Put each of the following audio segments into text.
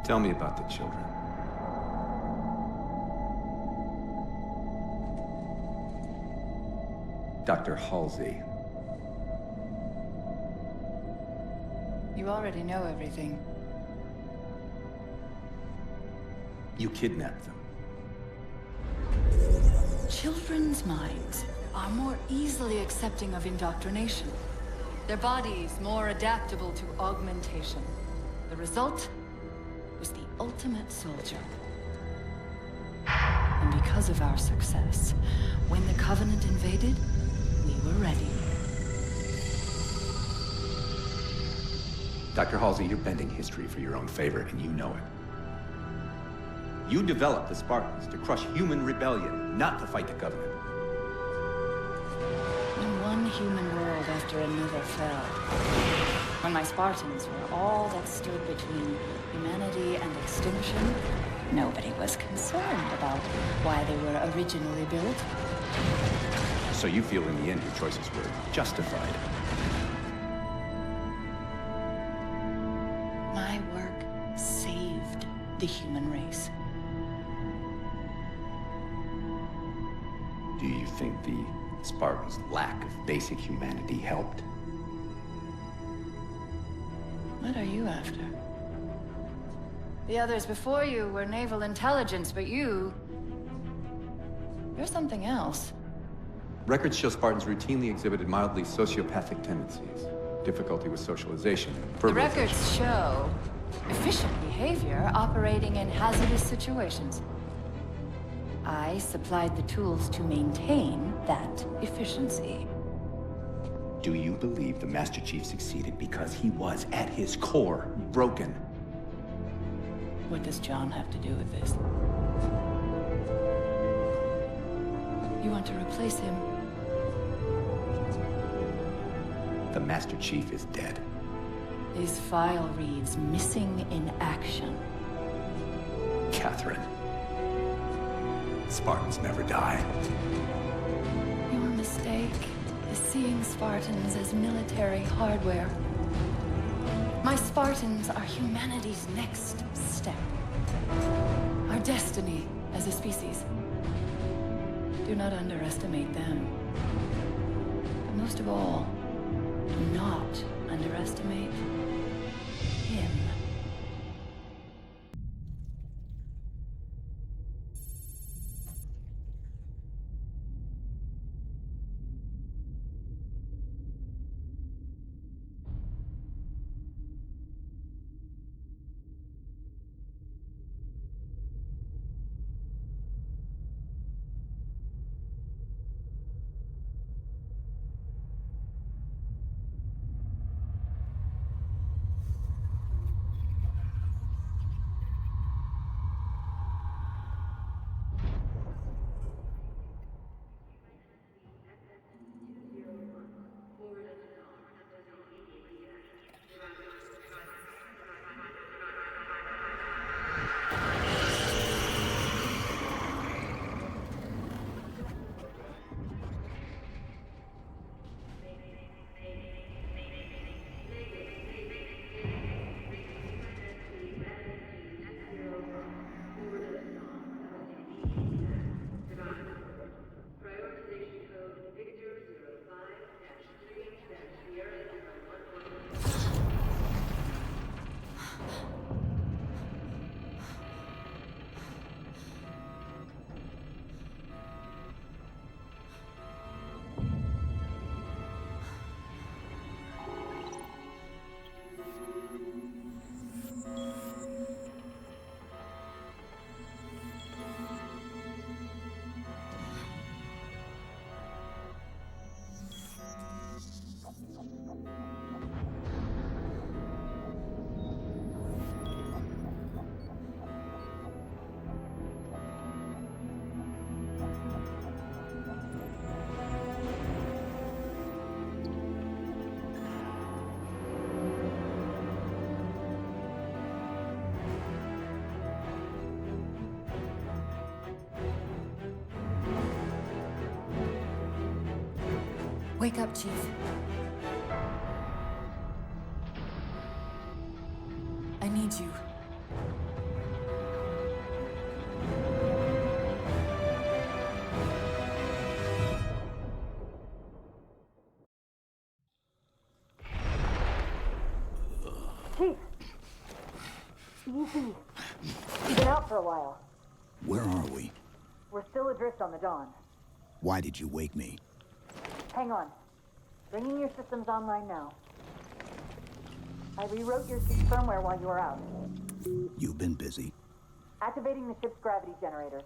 Tell me about the children. Dr. Halsey. You already know everything. You kidnapped them. Children's minds are more easily accepting of indoctrination. Their bodies more adaptable to augmentation. The result was the ultimate soldier. And because of our success, when the Covenant invaded, we were ready. Dr. Halsey, you're bending history for your own favor, and you know it. You developed the Spartans to crush human rebellion, not to fight the Covenant. When one human world after another fell, when my Spartans were all that stood between humanity and extinction, nobody was concerned about why they were originally built. So you feel in the end your choices were justified? My work saved the human race. Do you think the Spartans' lack of basic humanity helped? What are you after? The others before you were naval intelligence, but you're something else. Records show Spartans routinely exhibited mildly sociopathic tendencies, difficulty with socialization, The verbalization. records show efficient behavior operating in hazardous situations. I supplied the tools to maintain that efficiency. Do you believe the Master Chief succeeded because he was, at his core, broken? What does John have to do with this? You want to replace him? The Master Chief is dead. His file reads missing in action. Catherine. Spartans never die. Your mistake is seeing Spartans as military hardware. My Spartans are humanity's next step. Our destiny as a species. Do not underestimate them. But most of all, do not underestimate him. Wake up, Chief. I need you. Easy. You've been out for a while. Where are we? We're still adrift on the Dawn. Why did you wake me? Hang on. Bringing your systems online now. I rewrote your ship's firmware while you were out. You've been busy. Activating the ship's gravity generators.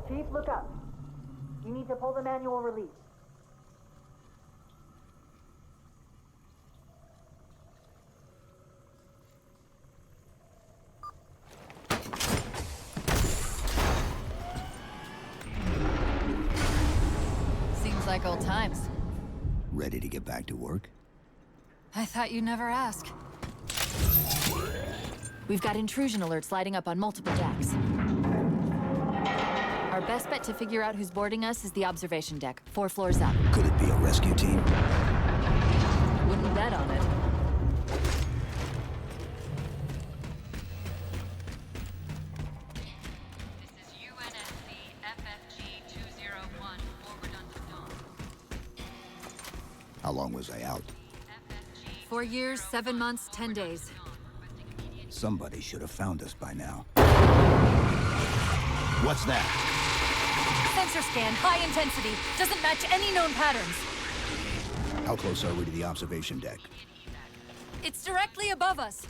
Chief, look up. You need to pull the manual release. Seems like old times. Ready to get back to work? I thought you'd never ask. We've got intrusion alerts lighting up on multiple decks. Our best bet to figure out who's boarding us is the observation deck, 4 floors up. Could it be a rescue team? Wouldn't bet on it. This is UNSC FFG 201, forward onto Dawn. How long was I out? 4 years, 7 months, 10 days. Somebody should have found us by now. What's that? Sensor scan, high intensity. Doesn't match any known patterns. How close are we to the observation deck? It's directly above us.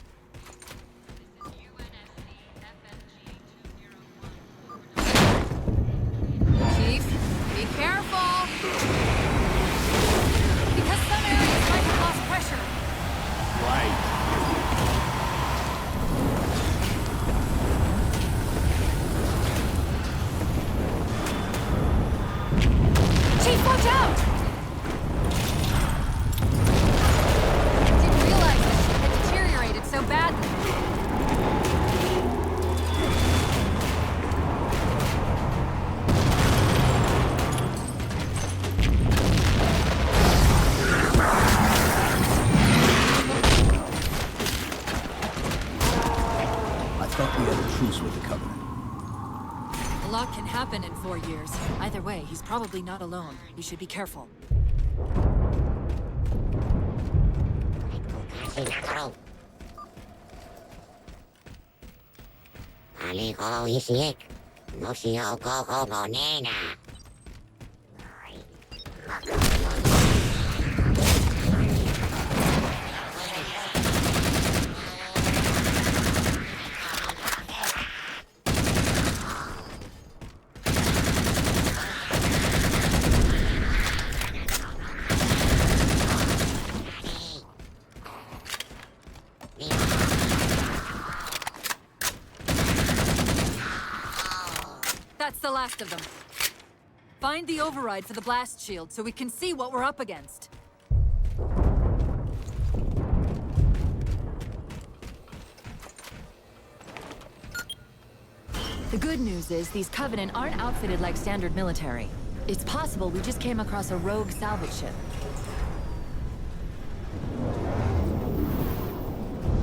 Chief, be careful. Because some areas might have lost pressure. Right. Chief, watch out! Didn't realize the ship had deteriorated so badly. I thought we had a truce with the Covenant. A lot can happen in 4 years. Either way, he's probably not alone. We should be careful. Aliko isik, nosio koko bonena. That's the last of them. Find the override for the blast shield so we can see what we're up against. The good news is these Covenant aren't outfitted like standard military. It's possible we just came across a rogue salvage ship.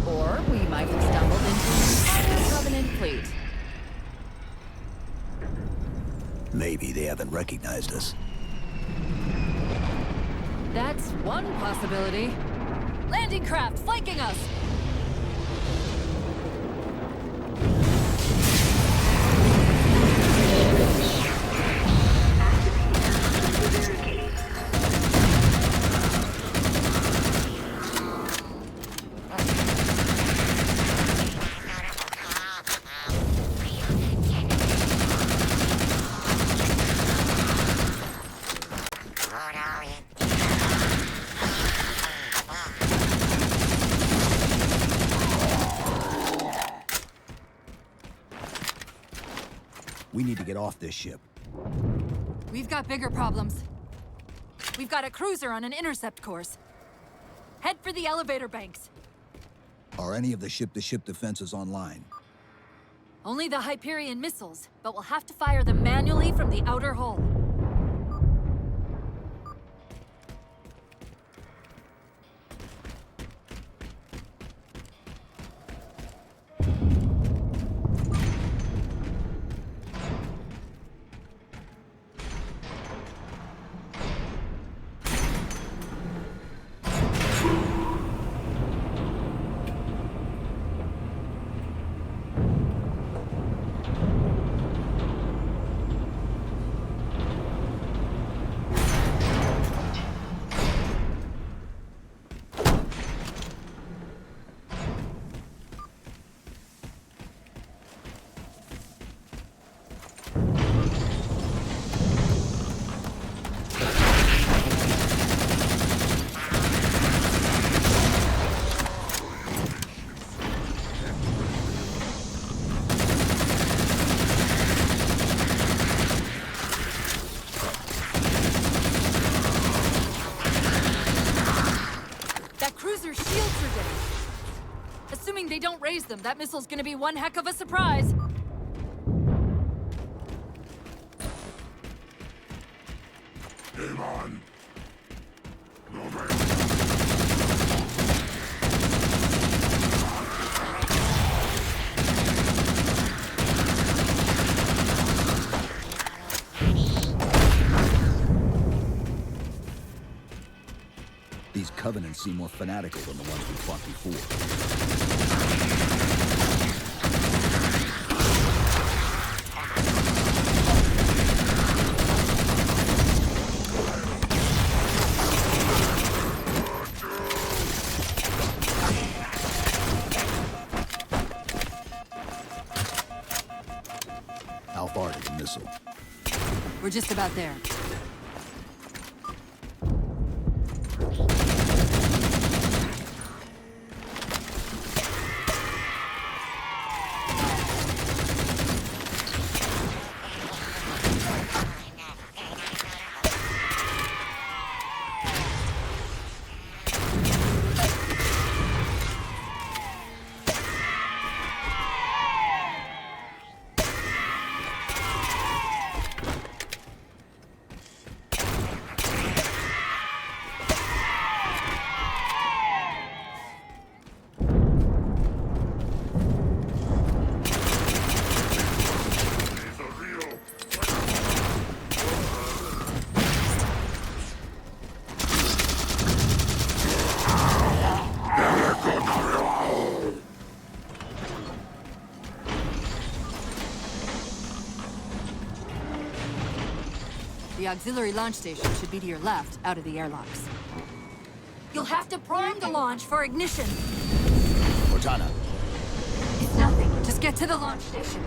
Or we might have stumbled into an entire Covenant fleet. Maybe they haven't recognized us. That's one possibility. Landing craft flanking us! We need to get off this ship. We've got bigger problems. We've got a cruiser on an intercept course. Head for the elevator banks. Are any of the ship-to-ship defenses online? Only the Hyperion missiles, but we'll have to fire them manually from the outer hull. Assuming they don't raise them, that missile's gonna be one heck of a surprise. Game on. These Covenants seem more fanatical than the ones we fought before. How far to the missile? We're just about there. The auxiliary launch station should be to your left, out of the airlocks. You'll have to prime the launch for ignition. Cortana, It's nothing. Just get to the launch station.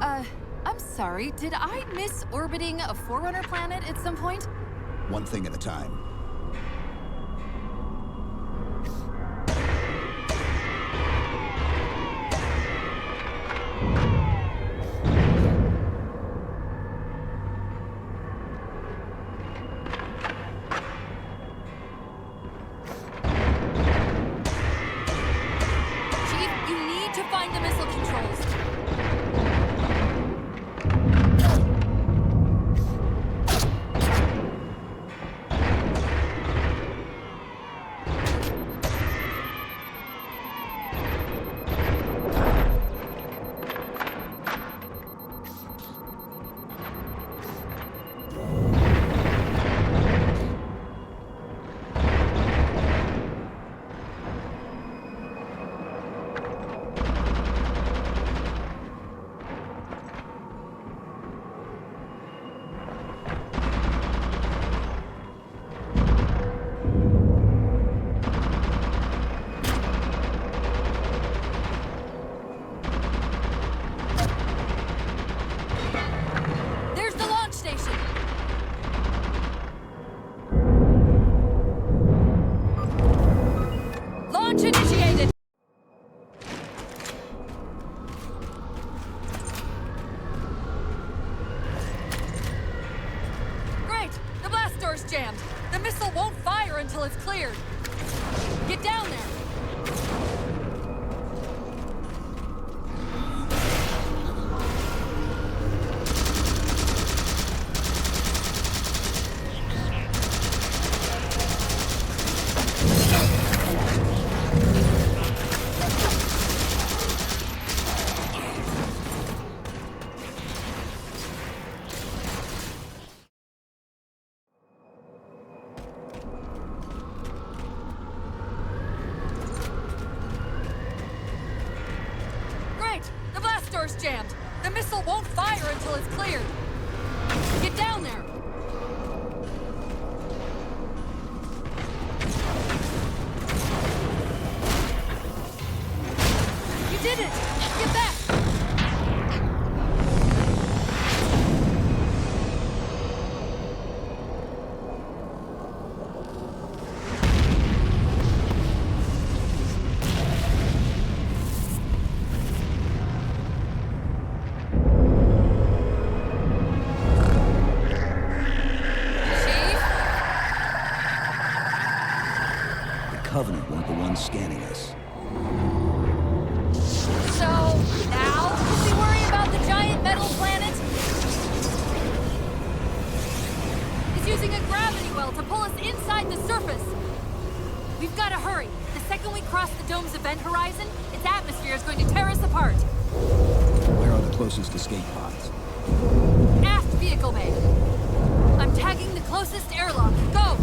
I'm sorry. Did I miss orbiting a Forerunner planet at some point? one thing at a time. Chief, you need to find the missile controls. There's the launch station. Launch initiated. Great! The blast door's jammed. The missile won't fire until it's cleared. Get down there. Great! The blast door's jammed. The missile won't fire until it's cleared. Get down there. You did it! Get back! Chief? The Covenant weren't the ones scanning us. So, now can we worry about the giant metal planet? It's using a gravity well to pull us inside the surface. We've got to hurry. The second we cross the dome's event horizon, its atmosphere is going to tear us apart. Where are the closest escape pods? Aft vehicle bay. I'm tagging the closest airlock. Go!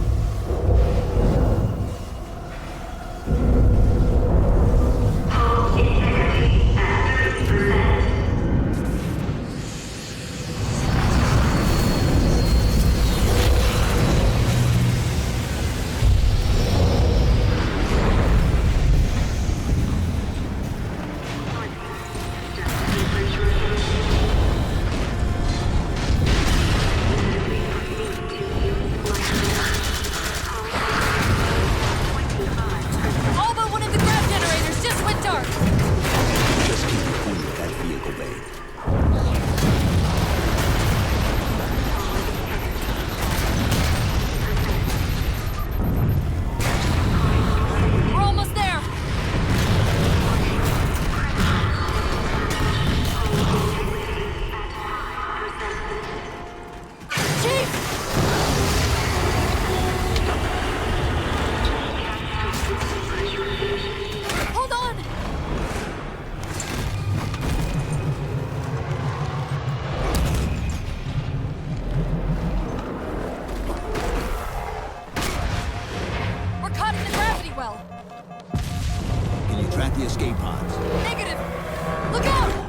All but one of the grav generators just went dark. Just keep it pointed at that vehicle bay. We're almost there. Chief! Hold on! We're caught in the gravity well. Can you track the escape pods? Negative! Look out!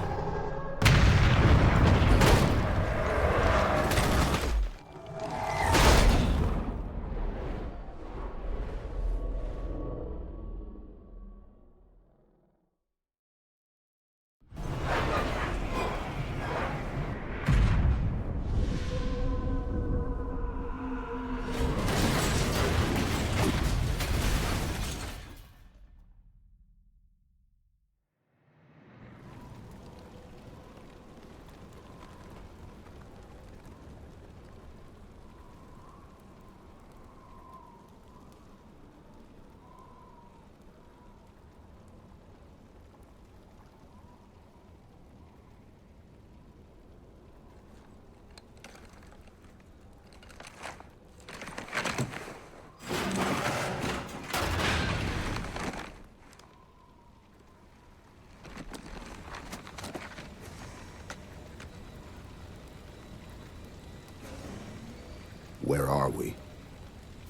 Where are we?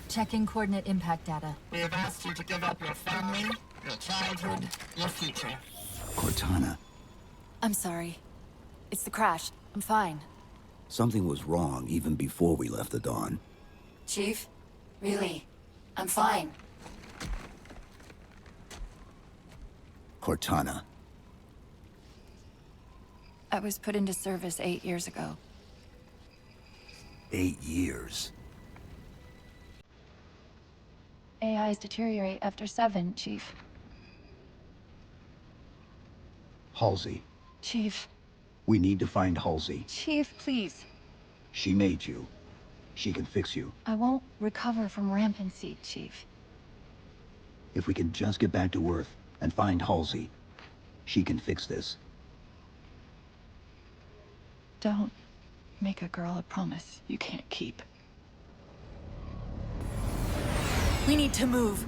Checking coordinate impact data. We have asked you to give up your family, your childhood, your future. Cortana. I'm sorry. It's the crash. I'm fine. Something was wrong even before we left the Dawn. Chief? Really? I'm fine. Cortana. I was put into service 8 years ago. 8 years. AIs deteriorate after 7, Chief. Halsey. Chief. We need to find Halsey. Chief, please. She made you. She can fix you. I won't recover from rampancy, Chief. If we can just get back to Earth and find Halsey, she can fix this. Don't make a girl a promise you can't keep. We need to move.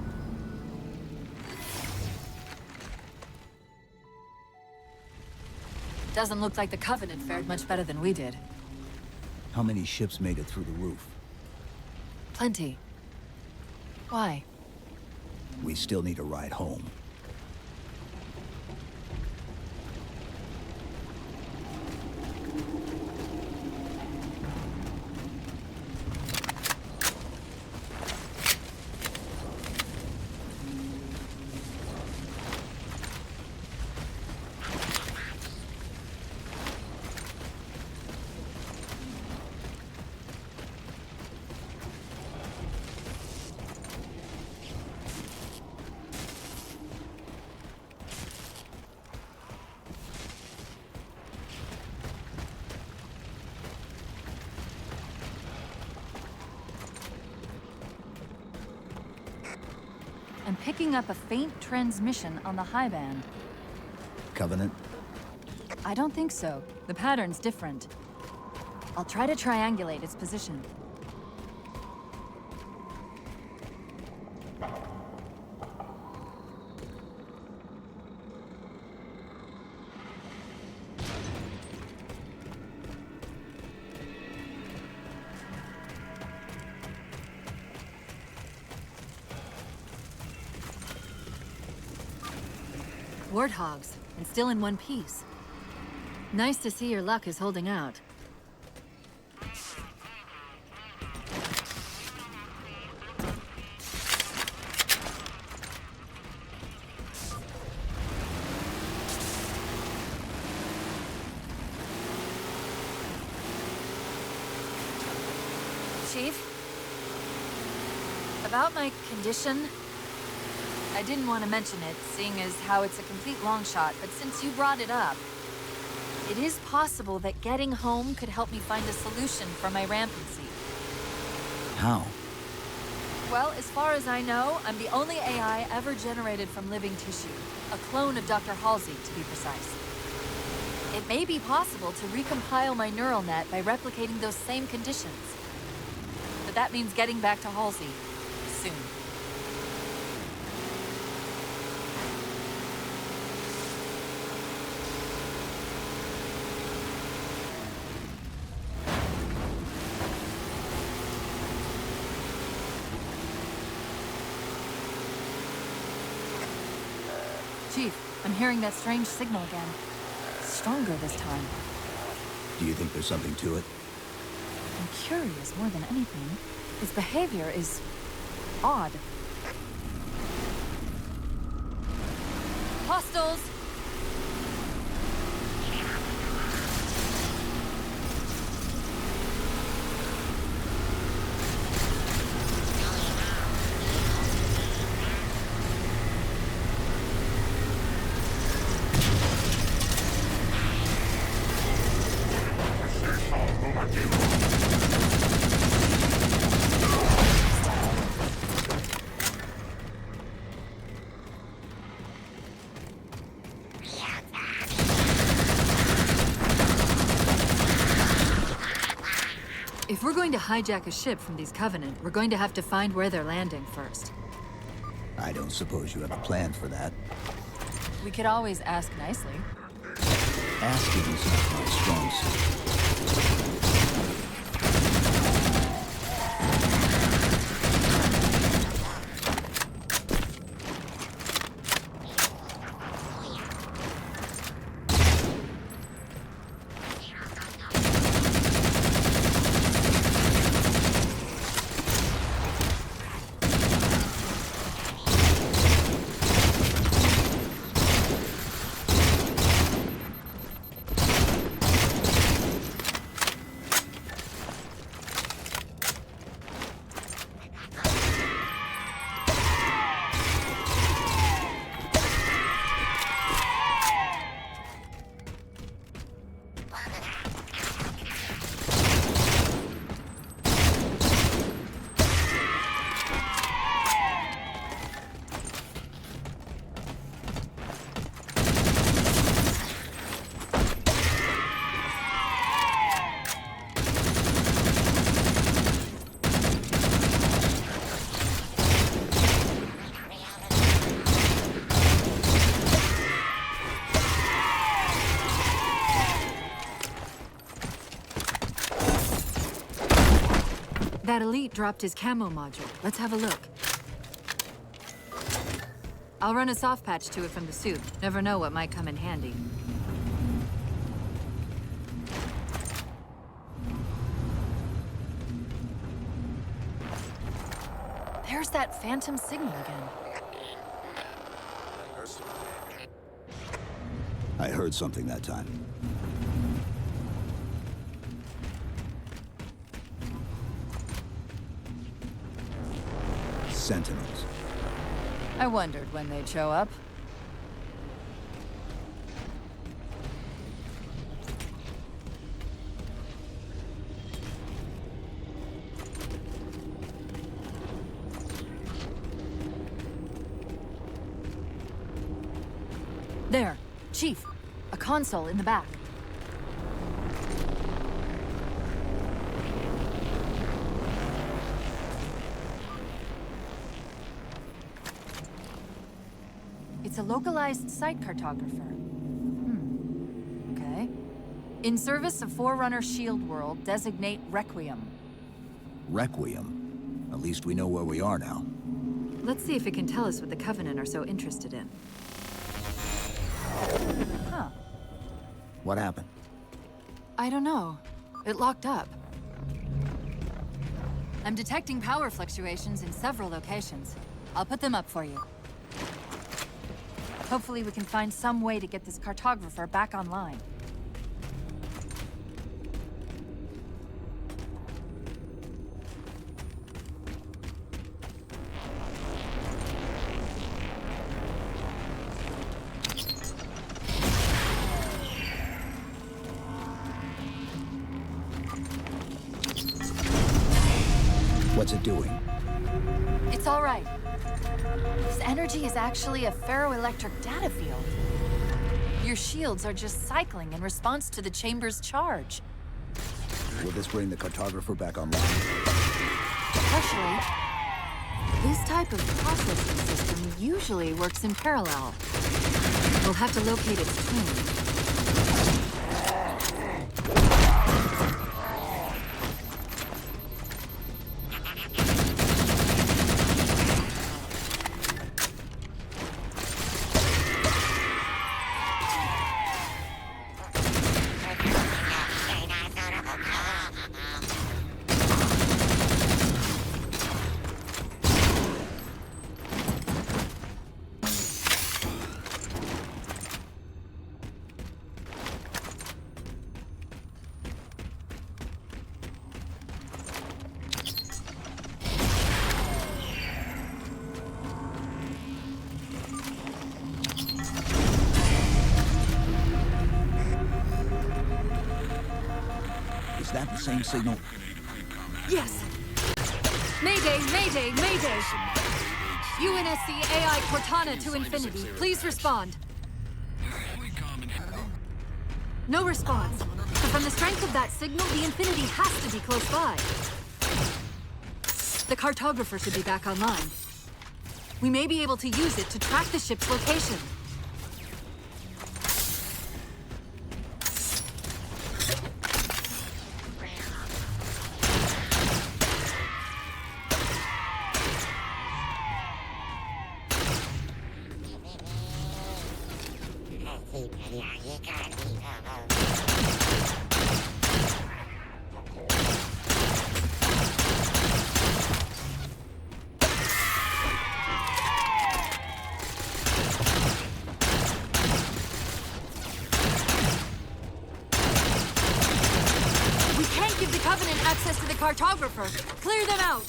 Doesn't look like the Covenant fared much better than we did. How many ships made it through the roof? Plenty. Why? We still need a ride home. I'm picking up a faint transmission on the high band. Covenant? I don't think so. The pattern's different. I'll try to triangulate its position. Warthogs, and still in one piece. Nice to see your luck is holding out. Chief? About my condition? I didn't want to mention it, seeing as how it's a complete long shot, but since you brought it up, it is possible that getting home could help me find a solution for my rampancy. How? Well, as far as I know, I'm the only AI ever generated from living tissue. A clone of Dr. Halsey, to be precise. It may be possible to recompile my neural net by replicating those same conditions. But that means getting back to Halsey soon. Chief, I'm hearing that strange signal again. Stronger this time. Do you think there's something to it? I'm curious more than anything. His behavior is odd. Hostiles! If we're going to hijack a ship from these Covenant, we're going to have to find where they're landing first. I don't suppose you have a plan for that. We could always ask nicely. Asking is not my strong suit. That elite dropped his camo module. Let's have a look. I'll run a soft patch to it from the suit. Never know what might come in handy. There's that phantom signal again. I heard something that time. Sentinels. I wondered when they'd show up. There, Chief. A console in the back. It's a localized site cartographer. Okay. In service of Forerunner Shield World, designate Requiem. Requiem. At least we know where we are now. Let's see if it can tell us what the Covenant are so interested in. Huh. What happened? I don't know. It locked up. I'm detecting power fluctuations in several locations. I'll put them up for you. Hopefully we can find some way to get this cartographer back online. What's it doing? It's all right. This energy is actually a ferroelectric data field. Your shields are just cycling in response to the chamber's charge. Will this bring the cartographer back online? Partially. This type of processing system usually works in parallel. We'll have to locate its twin. Is that the same signal? Yes! Mayday, Mayday, Mayday! UNSC AI Cortana to Infinity. Please respond. No response. But from the strength of that signal, the Infinity has to be close by. The cartographer should be back online. We may be able to use it to track the ship's location. We can't give the Covenant access to the cartographer. Clear them out!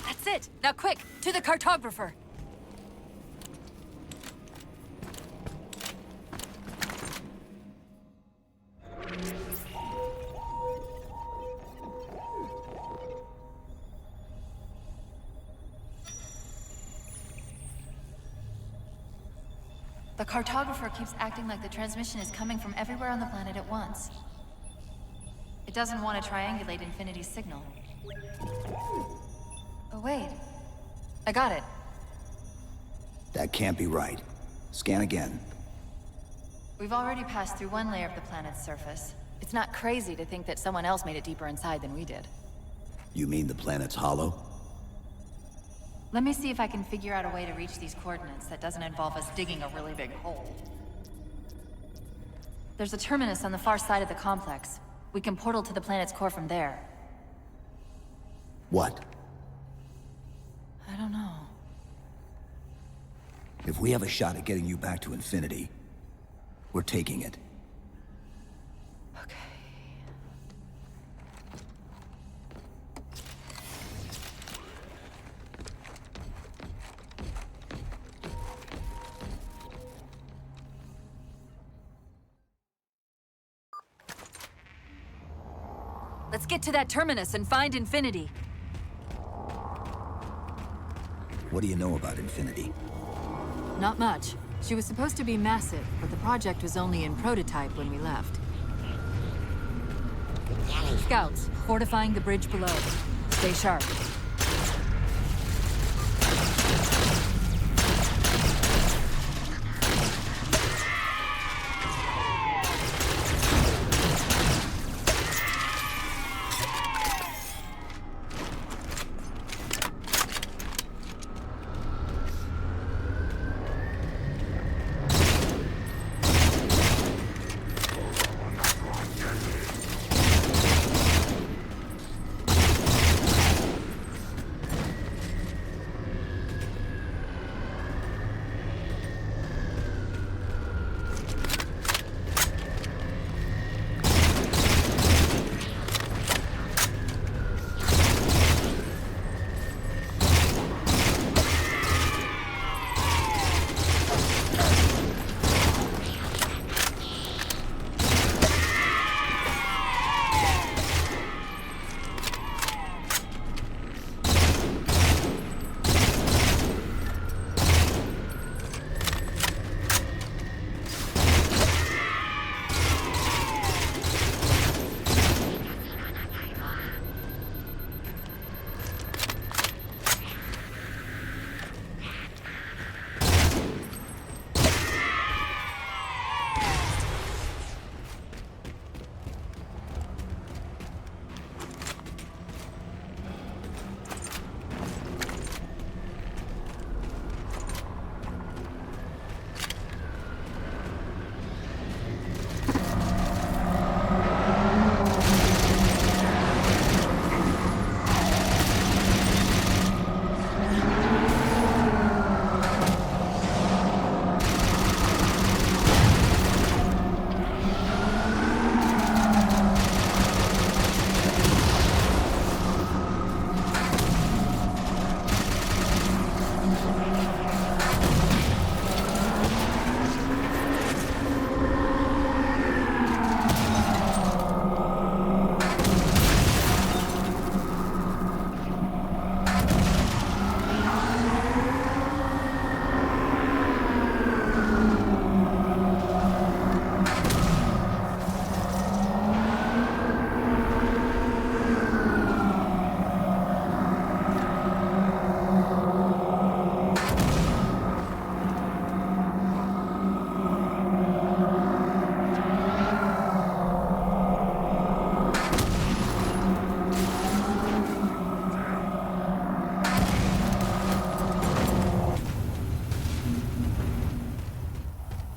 That's it! Now quick, to the cartographer! The cartographer keeps acting like the transmission is coming from everywhere on the planet at once. It doesn't want to triangulate Infinity's signal. Oh, wait. I got it. That can't be right. Scan again. We've already passed through one layer of the planet's surface. It's not crazy to think that someone else made it deeper inside than we did. You mean the planet's hollow? Let me see if I can figure out a way to reach these coordinates that doesn't involve us digging a really big hole. There's a terminus on the far side of the complex. We can portal to the planet's core from there. What? I don't know. If we have a shot at getting you back to Infinity, we're taking it. Okay. Let's get to that terminus and find Infinity. What do you know about Infinity? Not much. She was supposed to be massive, but the project was only in prototype when we left. Scouts, fortifying the bridge below. Stay sharp.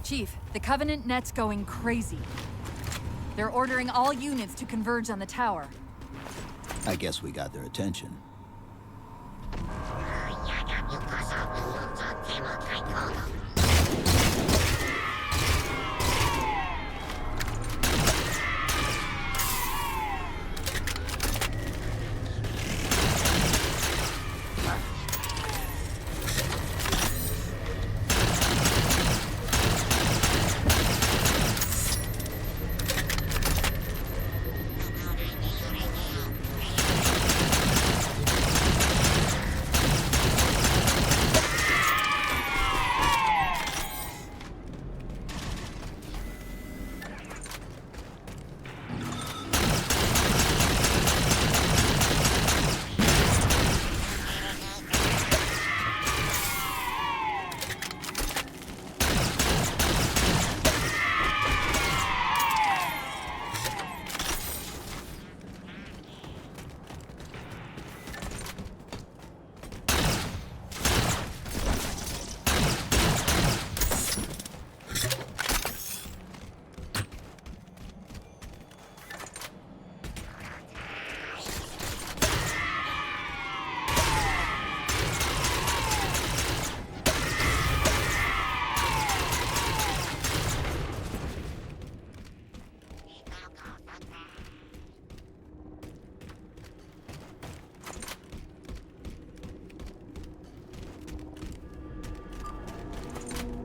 Chief, the Covenant net's going crazy. They're ordering all units to converge on the tower. I guess we got their attention.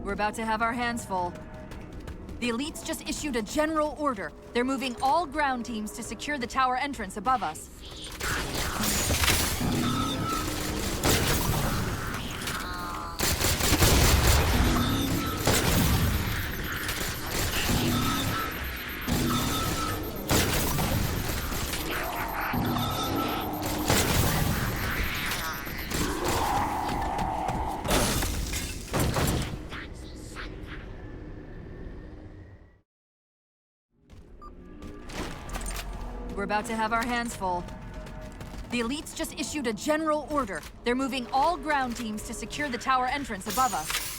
We're about to have our hands full. The elites just issued a general order. They're moving all ground teams to secure the tower entrance above us. We're about to have our hands full. The elites just issued a general order. They're moving all ground teams to secure the tower entrance above us.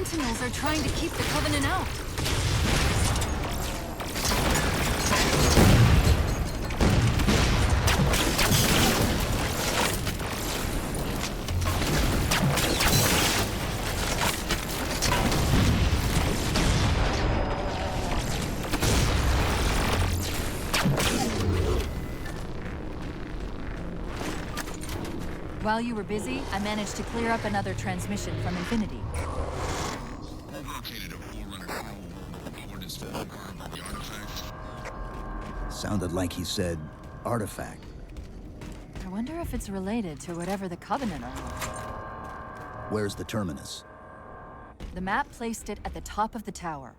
Sentinels are trying to keep the Covenant out. While you were busy, I managed to clear up another transmission from Infinity. Sounded like he said artifact. I wonder if it's related to whatever the Covenant are. Where's the terminus? The map placed it at the top of the tower.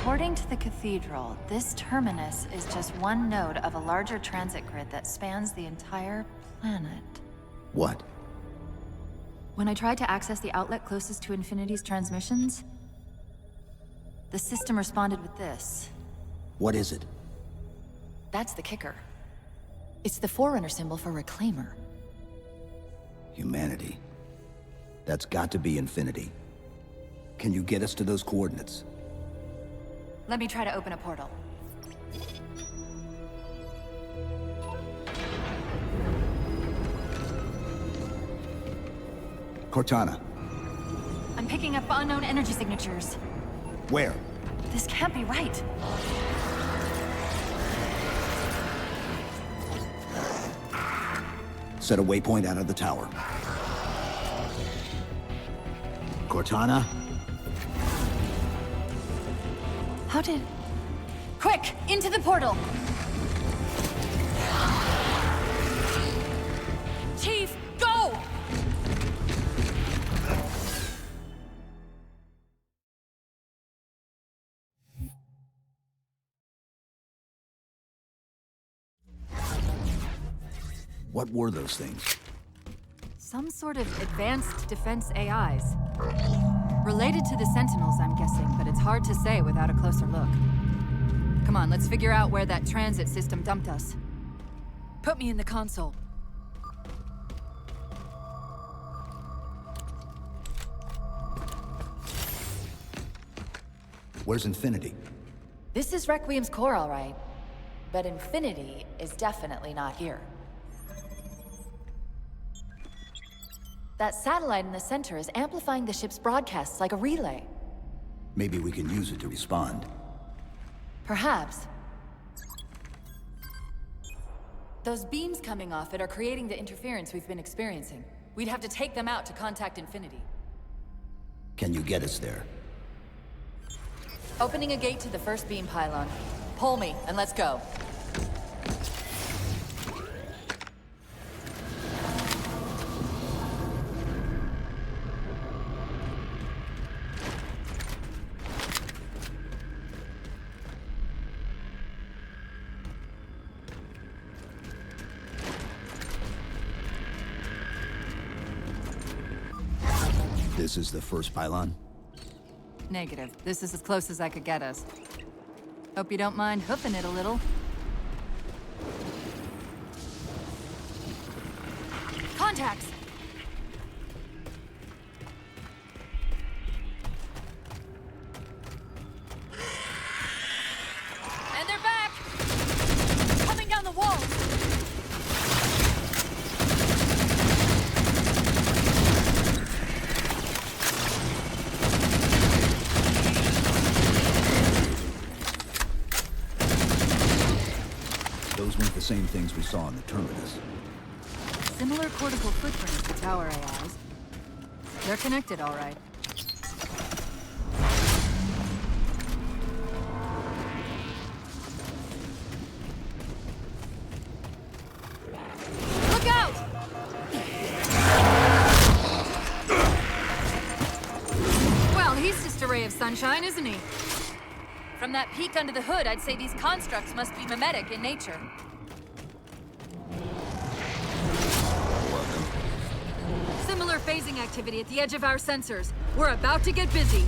According to the Cathedral, this terminus is just one node of a larger transit grid that spans the entire planet. What? When I tried to access the outlet closest to Infinity's transmissions, the system responded with this. What is it? That's the kicker. It's the Forerunner symbol for Reclaimer. Humanity. That's got to be Infinity. Can you get us to those coordinates? Let me try to open a portal. Cortana. I'm I'm picking up unknown energy signatures. Where? This can't be right. Set a waypoint out of the tower. Cortana? How did... Quick! Into the portal! Chief, go! What were those things? Some sort of advanced defense AIs. Related to the Sentinels, I'm guessing, but it's hard to say without a closer look. Come on, let's figure out where that transit system dumped us. Put me in the console. Where's Infinity? This is Requiem's core, all right. But Infinity is definitely not here. That satellite in the center is amplifying the ship's broadcasts like a relay. Maybe we can use it to respond. Perhaps. Those beams coming off it are creating the interference we've been experiencing. We'd have to take them out to contact Infinity. Can you get us there? Opening a gate to the first beam pylon. Pull me, and let's go. This is the first pylon? Negative. This is as close as I could get us. Hope you don't mind hoofing it a little. Contacts! And they're back! Coming down the walls! Those weren't the same things we saw in the terminus. Similar cortical footprint as the tower AIs. They're connected, all right. Look out! Well, he's just a ray of sunshine, isn't he? From that peek under the hood, I'd say these constructs must be mimetic in nature. Similar phasing activity at the edge of our sensors. We're about to get busy.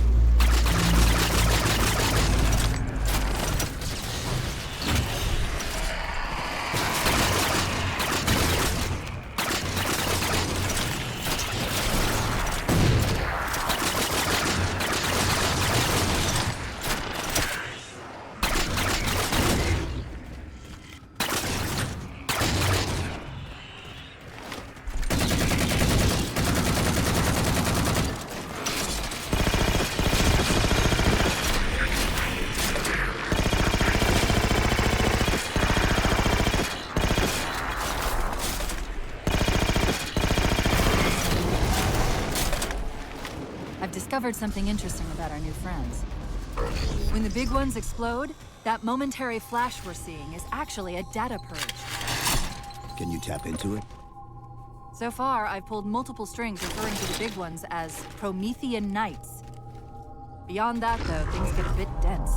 I've discovered something interesting about our new friends. When the big ones explode, that momentary flash we're seeing is actually a data purge. Can you tap into it? So far, I've pulled multiple strings referring to the big ones as Promethean Knights. Beyond that, though, things get a bit dense.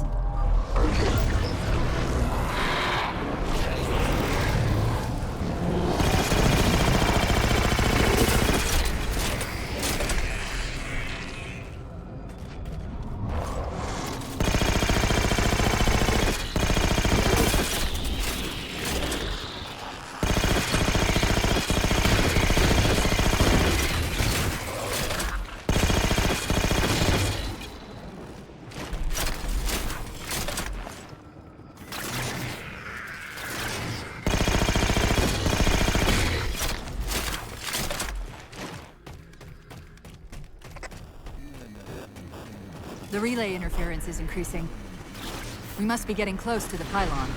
The relay interference is increasing. We must be getting close to the pylon.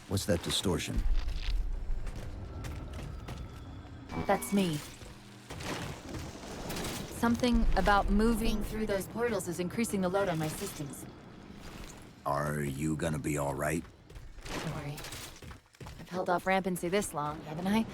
What's that distortion? That's me. Something about moving through those portals is increasing the load on my systems. Are you gonna be all right? Don't worry. I've held off rampancy this long, haven't I?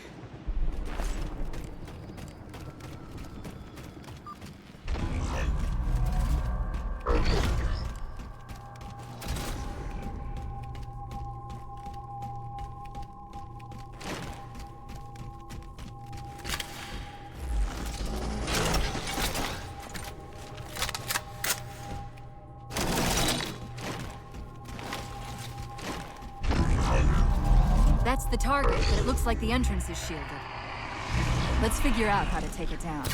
That's the target, but it looks like the entrance is shielded. Let's figure out how to take it down.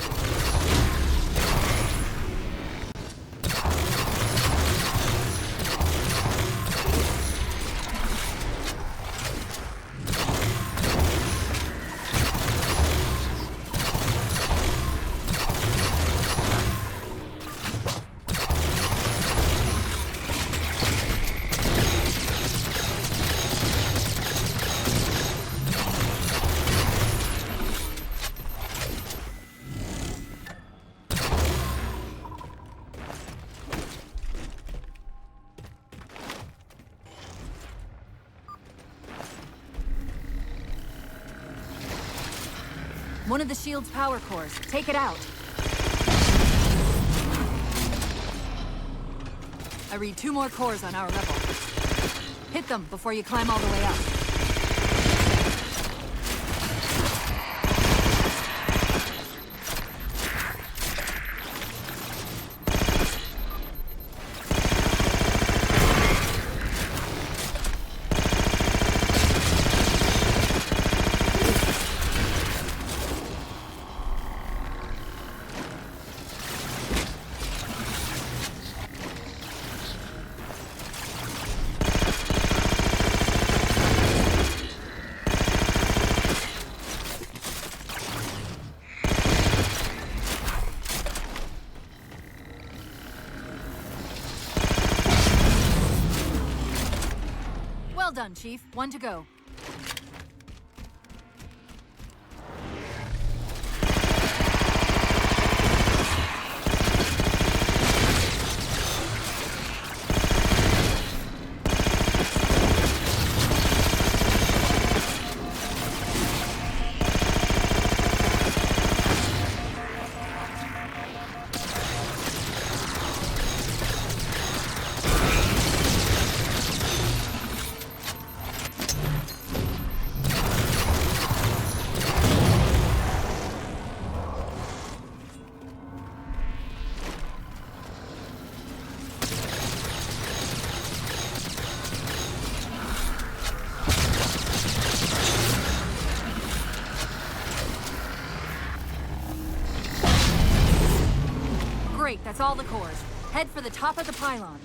One of the shield's power cores. Take it out. I read 2 more cores on our level. Hit them before you climb all the way up. Well done, Chief. 1 to go. Great, that's all the cores. Head for the top of the pylon.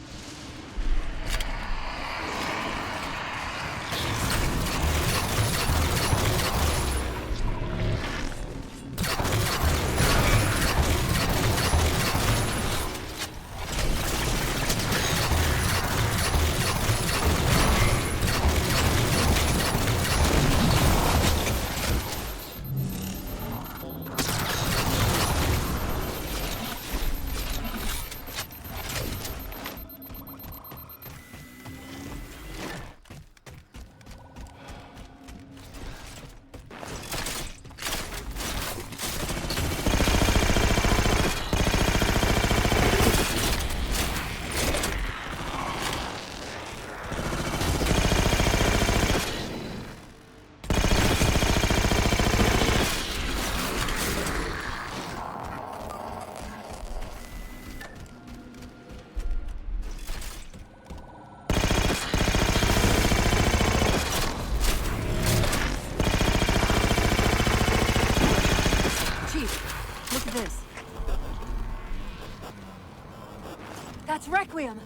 That's Requiem!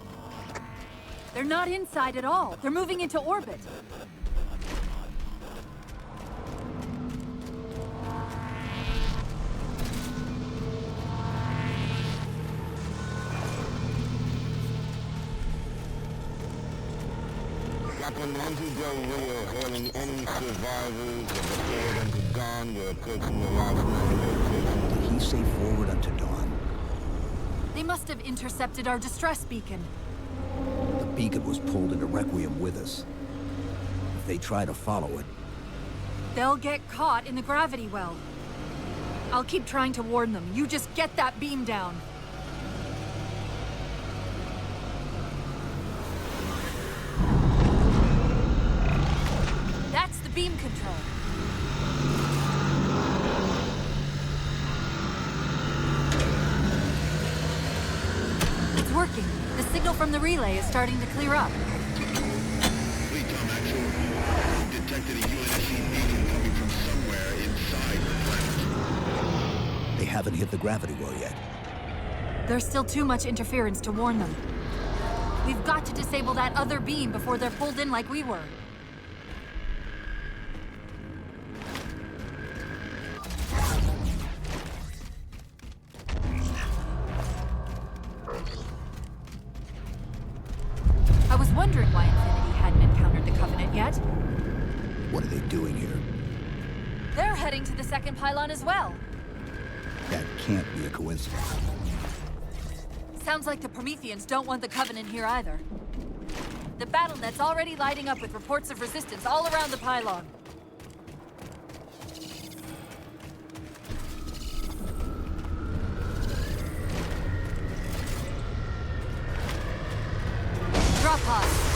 They're not inside at all. They're moving into orbit. Captain Anti-Del Rio hailing any survivors of the Forward Unto Dawn. We're approaching the last known location. Did he say forward unto dawn? They must have intercepted our distress beacon. The beacon was pulled into Requiem with us. If they try to follow it, They'll get caught in the gravity well. I'll keep trying to warn them. You just get that beam down. That's the beam control. It's working. The signal from the relay is starting to clear up. Fleet Tom Actual. We've detected a UNSC beacon coming from somewhere inside the planet. they haven't hit the gravity well yet. There's still too much interference to warn them. We've got to disable that other beam before they're pulled in like we were. I was wondering why Infinity hadn't encountered the Covenant yet. What are they doing here? They're heading to the second pylon as well. That can't be a coincidence. Sounds like the Prometheans don't want the Covenant here either. The BattleNet's already lighting up with reports of resistance all around the pylon. Drop pod.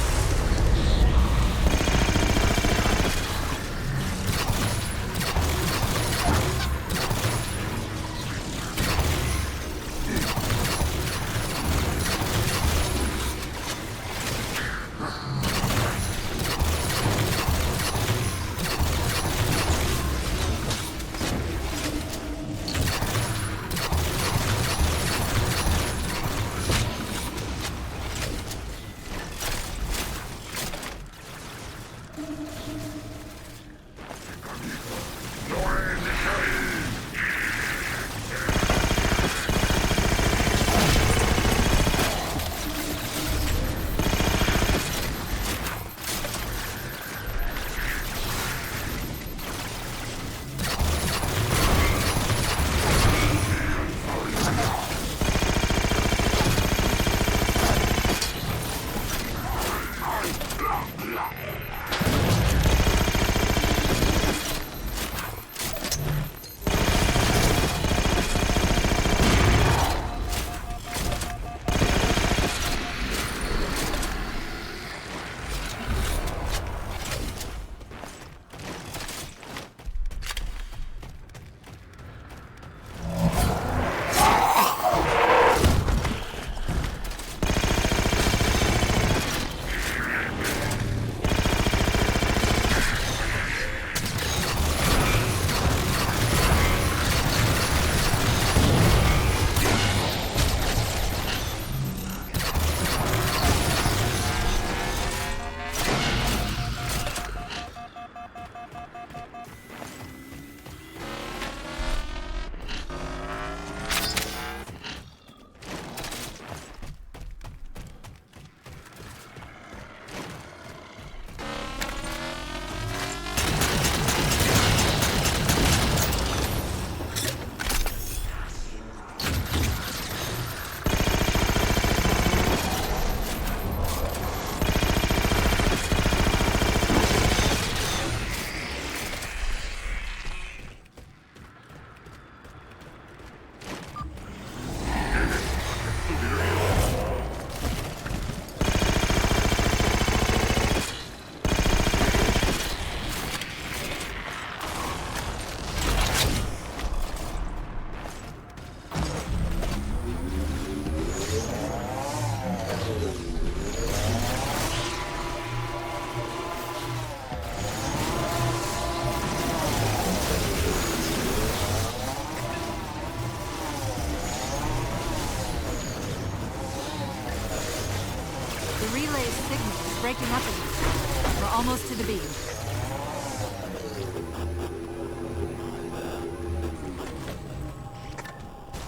The relay's signal is breaking up again. We're almost to the beam.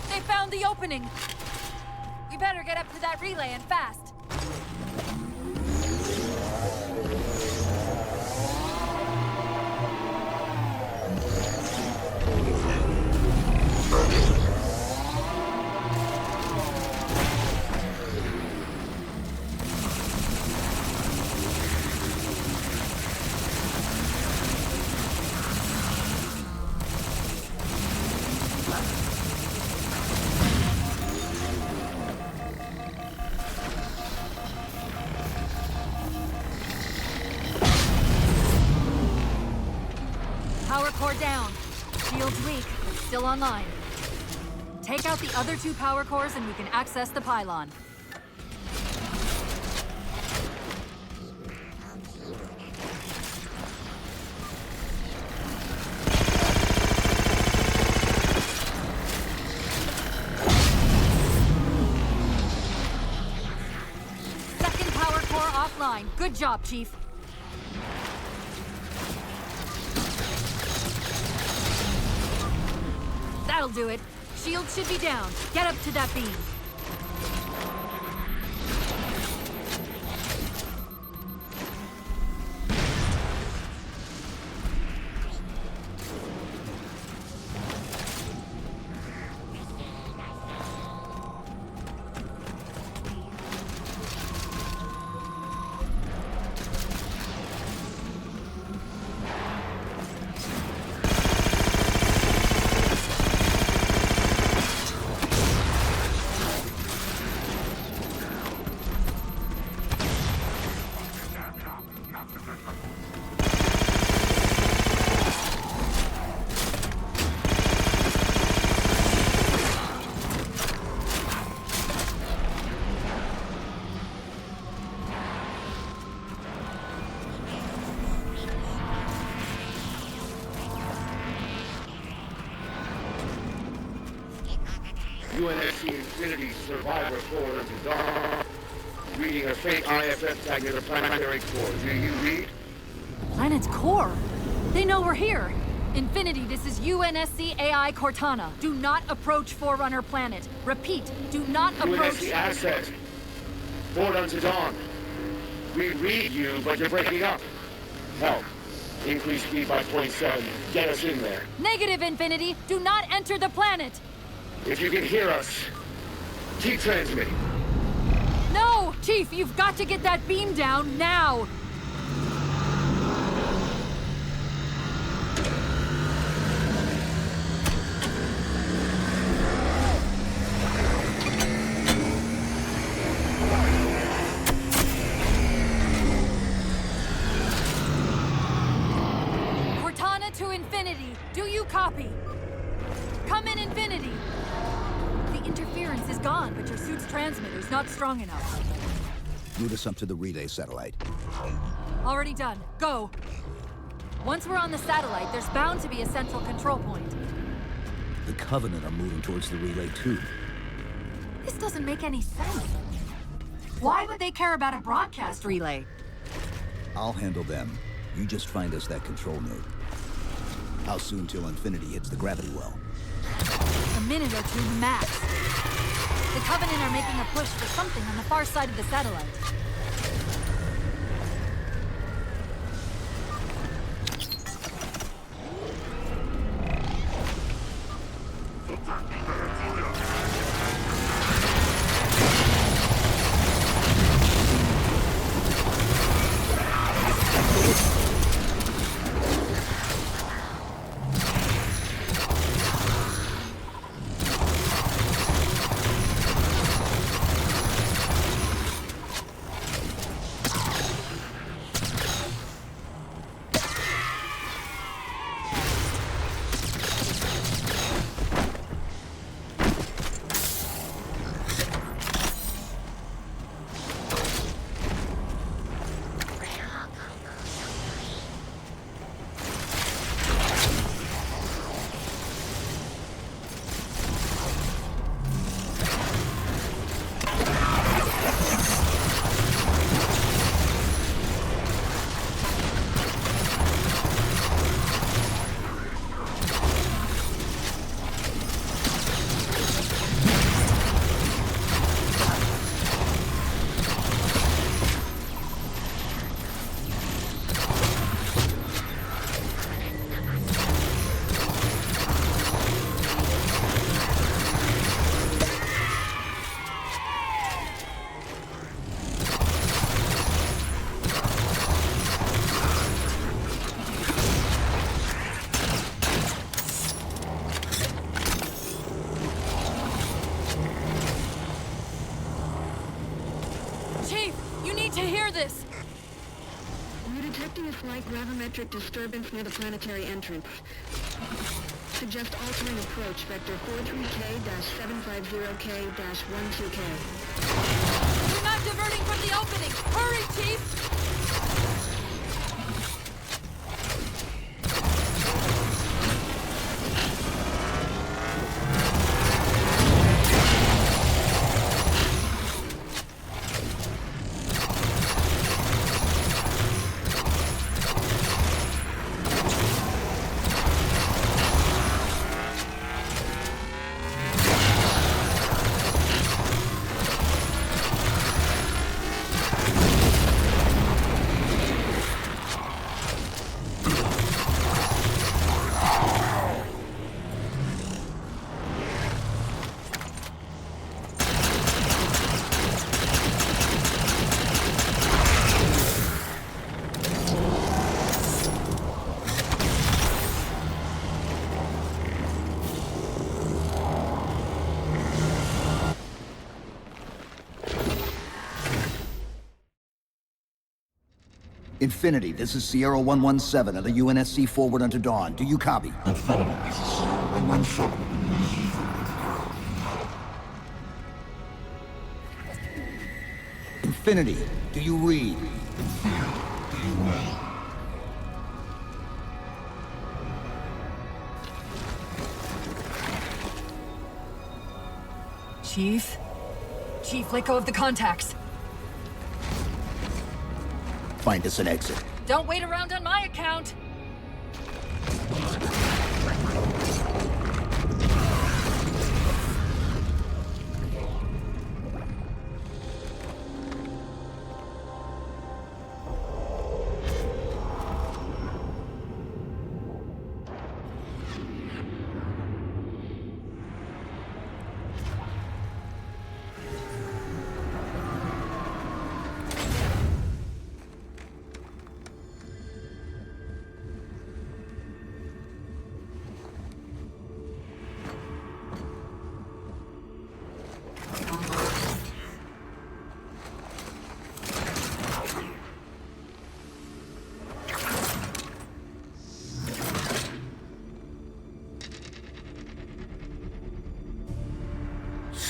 They found the opening! We better get up to that relay and fast. Power core down. Shield's weak, but still online. Take out the other 2 power cores and we can access the pylon. Second power core offline. Good job, Chief. That'll do it. Shield should be down. Get up to that beam. UNSC Infinity Survivor Core to dawn. Reading a faint IFF tag near the planetary core. Do you read? Planet's core? They know we're here. Infinity, this is UNSC AI Cortana. Do not approach Forerunner planet. Repeat, do not approach... UNSC asset. Board unto dawn. We read you, but you're breaking up. Help. Increase speed by 0.7. Get us in there. Negative, Infinity. Do not enter the planet. If you can hear us, keep transmitting. No! Chief, you've got to get that beam down now! Cortana to Infinity. Do you copy? Come in, Infinity. The interference is gone, but your suit's transmitter's not strong enough. Route us up to the relay satellite. Already done. Go. Once we're on the satellite, there's bound to be a central control point. The Covenant are moving towards the relay too. This doesn't make any sense. Why would they care about a broadcast relay? I'll handle them. You just find us that control node. How soon till Infinity hits the gravity well? A minute or two max. The Covenant are making a push for something on the far side of the satellite. Chief, you need to hear this! We're detecting a slight gravimetric disturbance near the planetary entrance. Suggest altering approach, vector 43K-750K-12K. We're not diverting from the opening! Hurry, Chief! Infinity, this is Sierra 117 of the UNSC forward unto dawn. Do you copy? Infinity, do you read? Chief? Chief, let go of the contacts. Find us an exit. Don't wait around on my account!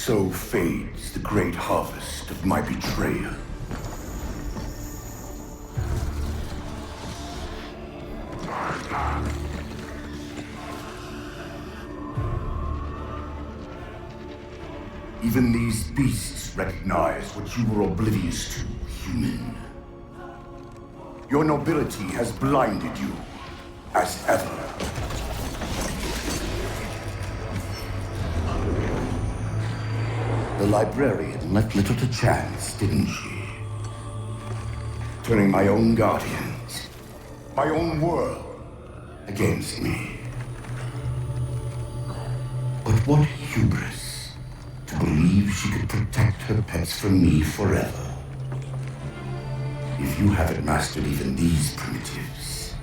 So fades the great harvest of my betrayal. Even these beasts recognize what you were oblivious to, human. Your nobility has blinded you, as ever. The librarian left little to chance, didn't she? Turning my own guardians, my own world, against me. But what hubris to believe she could protect her pets from me forever. If you haven't mastered even these primitives,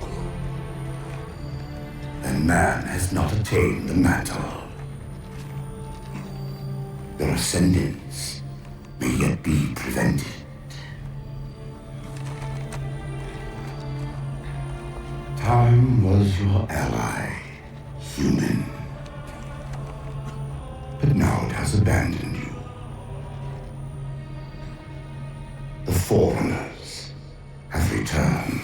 then man has not attained the mantle. Their ascendance may yet be prevented. Time was your ally, human. But now it has abandoned you. The Foreigners have returned.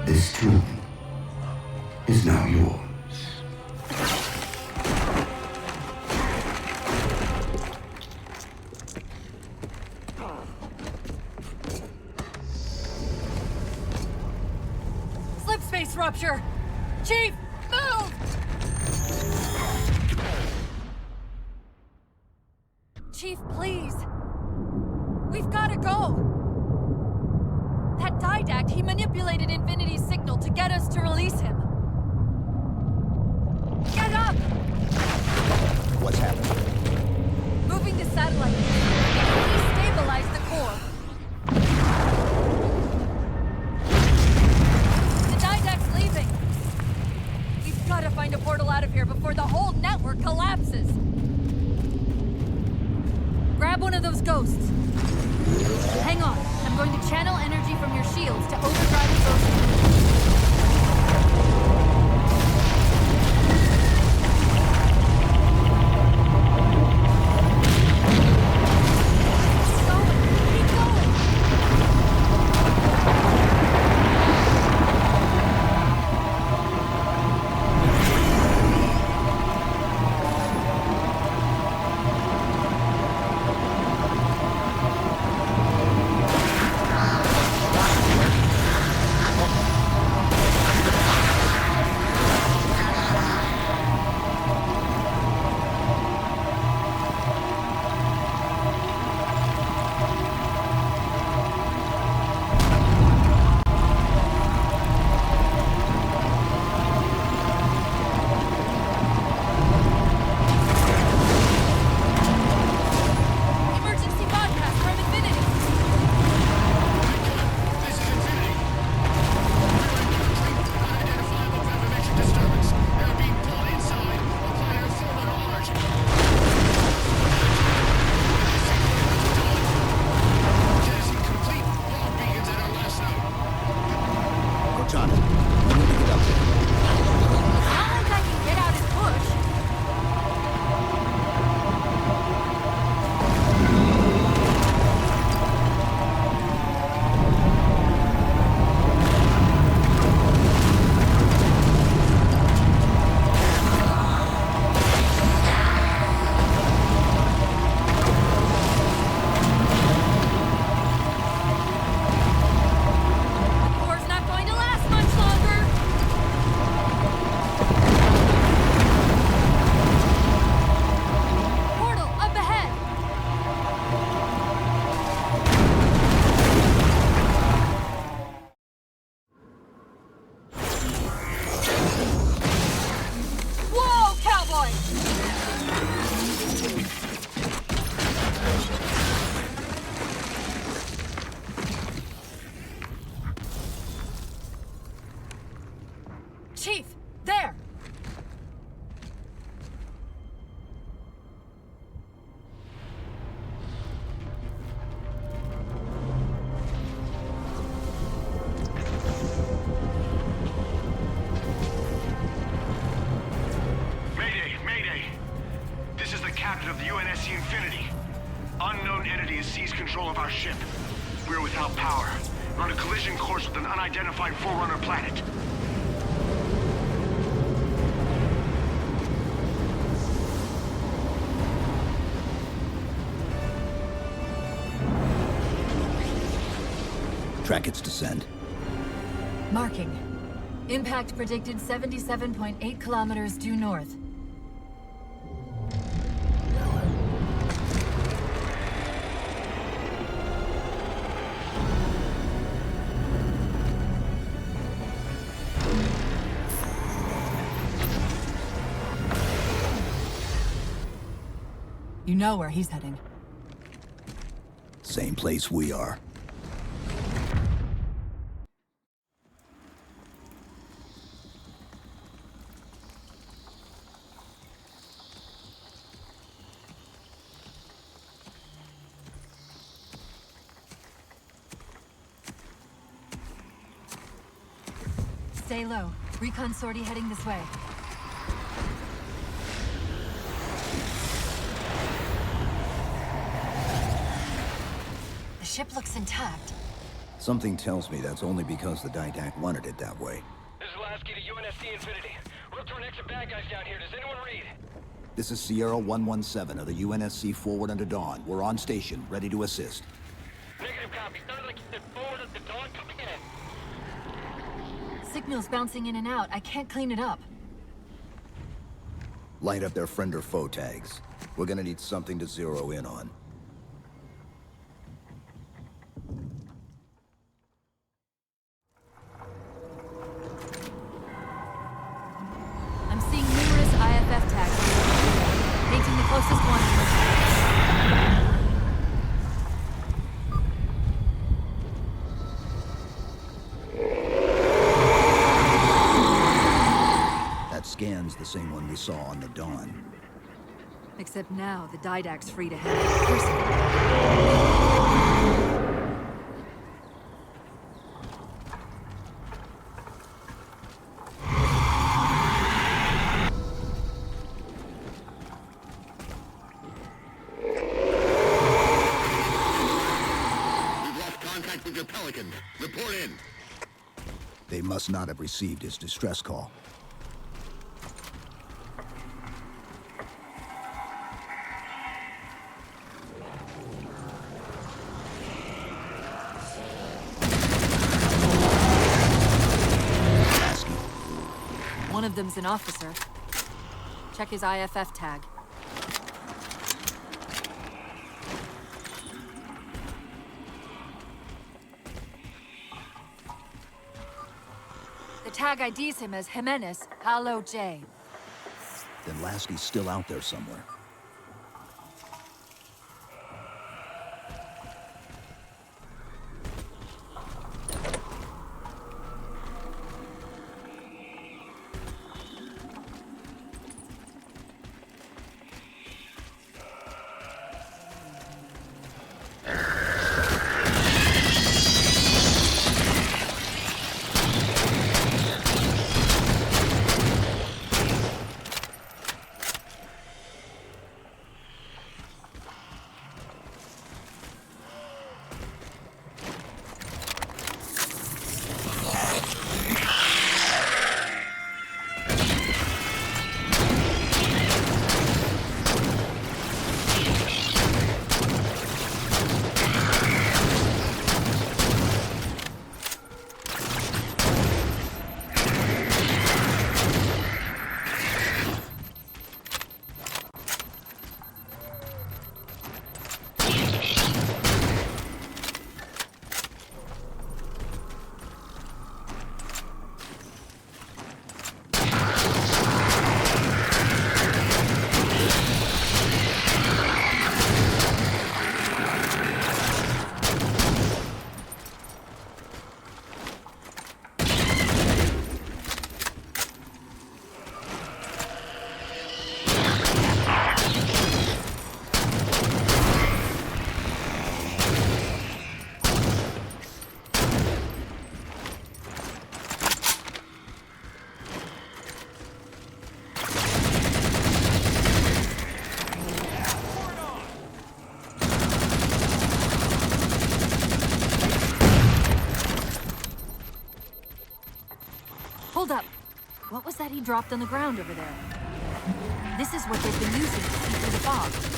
This tomb is now yours. Slipspace rupture! Chief, move! Chief, please. We've got to go. That didact, he manipulated Infinity's signal to get us to release him. Get up! What's happening? Moving the satellite. Destabilize the core. The didact's leaving. We've got to find a portal out of here before the whole network collapses. grab one of those ghosts. Hang on. I'm going to channel energy from your shields to overdrive the ghost. Chief, there! Mayday, Mayday! This is the captain of the UNSC Infinity. Unknown entity has seized control of our ship. We're without power. We're on a collision course with an unidentified Forerunner planet. Track its descent. Marking. Impact predicted 77.8 kilometers due north. You know where he's heading. Same place we are. Stay low. Recon sortie heading this way. The ship looks intact. Something tells me that's only because the Didact wanted it that way. This is last key to UNSC Infinity. We're up to an extra bad guys down here. Does anyone read? This is Sierra 117 of the UNSC Forward Unto Dawn. We're on station, ready to assist. Negative copy. Sounded like you said Forward Unto Dawn coming in. Signal's bouncing in and out. I can't clean it up. Light up their friend or foe tags. We're gonna need something to zero in on. I'm seeing numerous IFF tags. Painting the closest one. That scan's the same one we saw on the Dawn. Except now, the Didact's free to handle it personally. We've lost contact with your Pelican. Report in. They must not have received his distress call. One of them's an officer. Check his IFF tag. The tag IDs him as Jimenez, Halo J. Then Lasky's still out there somewhere. Hold up! What was that he dropped on the ground over there? This is what they've been using to see through the fog.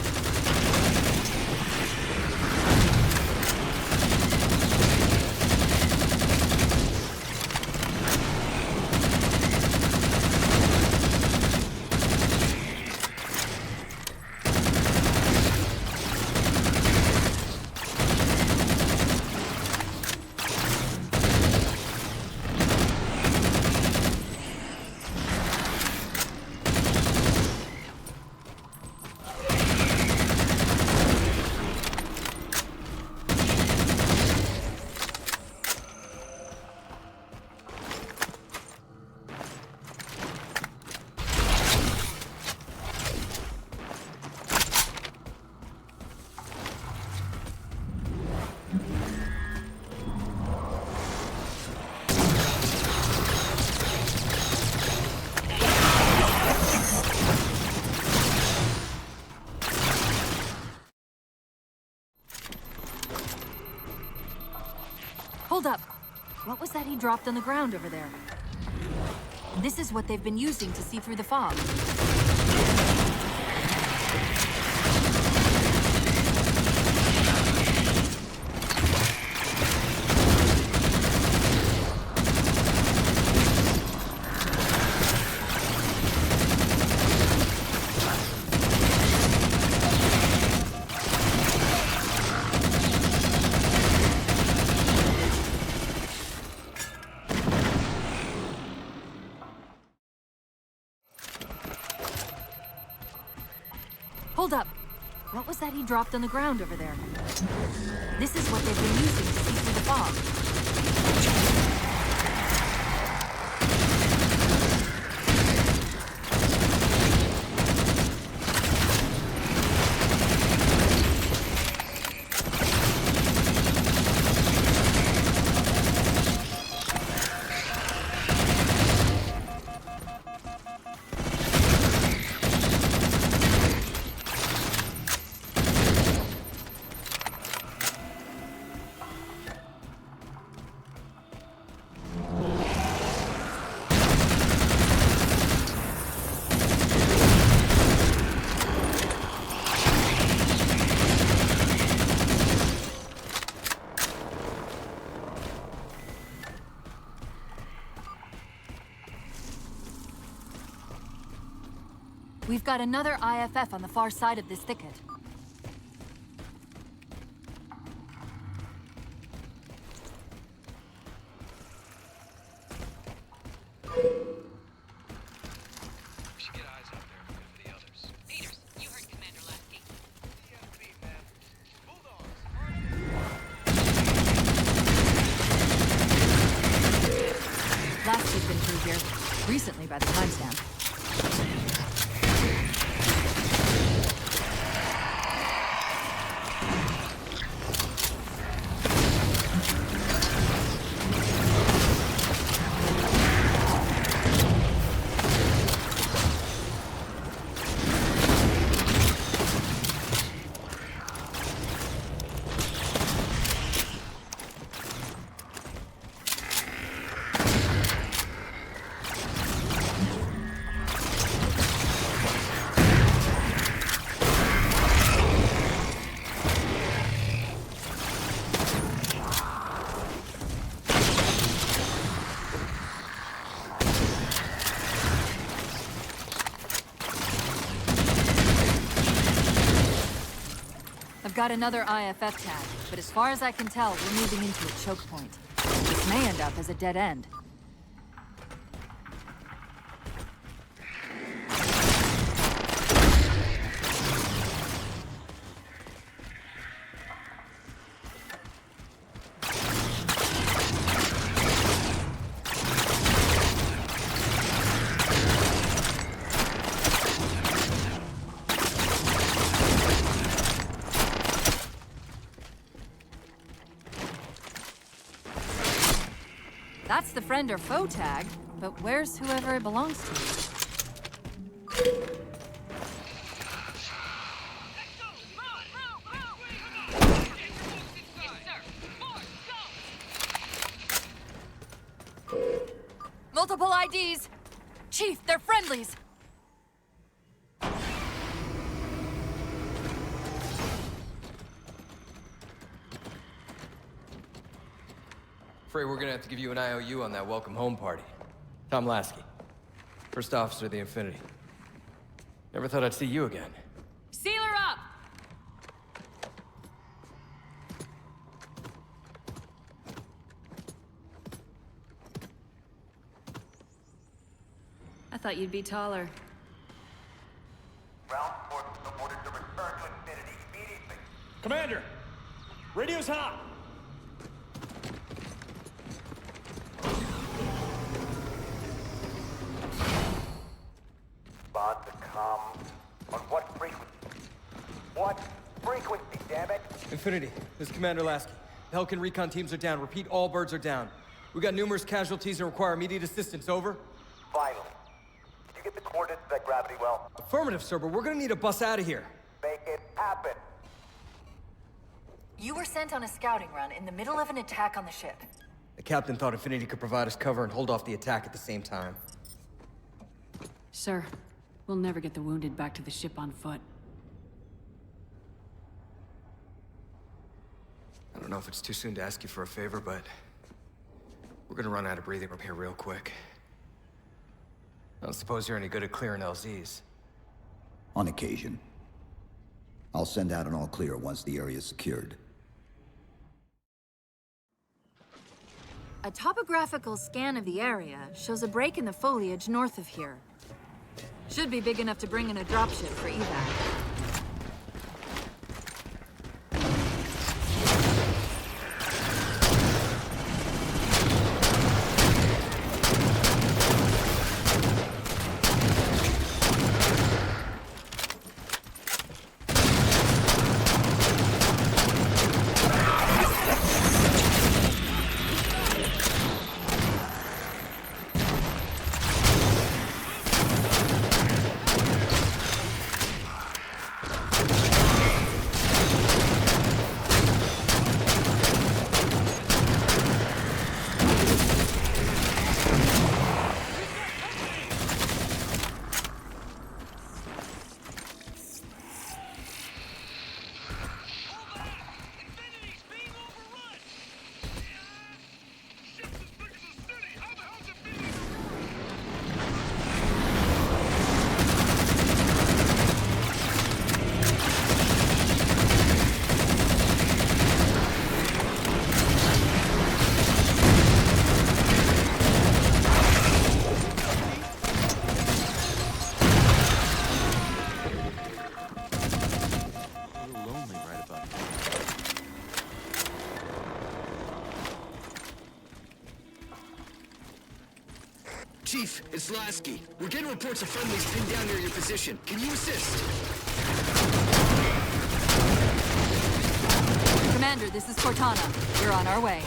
Hold up! What was that he dropped on the ground over there? This is what they've been using to see through the fog. Hold up! What was that he dropped on the ground over there? This is what they've been using to see through the fog. We've got another IFF on the far side of this thicket. We should get eyes out there for the others. Peters, you heard Commander Lasky. EMP, man. Bulldogs. Lasky's been through here. Recently by the timestamp. Got another IFF tag, but as far as I can tell, we're moving into a choke point. This may end up as a dead end. That's the friend or foe tag, but where's whoever it belongs to? Multiple IDs! Chief, they're friendlies! Afraid we're gonna have to give you an IOU on that welcome home party. Tom Lasky, First Officer of the Infinity. Never thought I'd see you again. Seal her up! I thought you'd be taller. Ground forces have ordered to return to Infinity immediately. Commander! Radio's hot! Respond to com. On what frequency? What frequency, damn it? Infinity, this is Commander Lasky. The Helkin recon teams are down. Repeat, all birds are down. We got numerous casualties and require immediate assistance. Over. Finally. Did you get the coordinates of that gravity well? Affirmative, sir, but we're gonna need a bus out of here. Make it happen. You were sent on a scouting run in the middle of an attack on the ship. The captain thought Infinity could provide us cover and hold off the attack at the same time. Sir, we'll never get the wounded back to the ship on foot. I don't know if it's too soon to ask you for a favor, but we're gonna run out of breathing room here real quick. I don't suppose you're any good at clearing LZs. On occasion. I'll send out an all-clear once the area's secured. A topographical scan of the area shows a break in the foliage north of here. Should be big enough to bring in a dropship for evac. Chief, it's Lasky. We're getting reports of friendlies pinned down near your position. Can you assist? Commander, this is Cortana. We're on our way.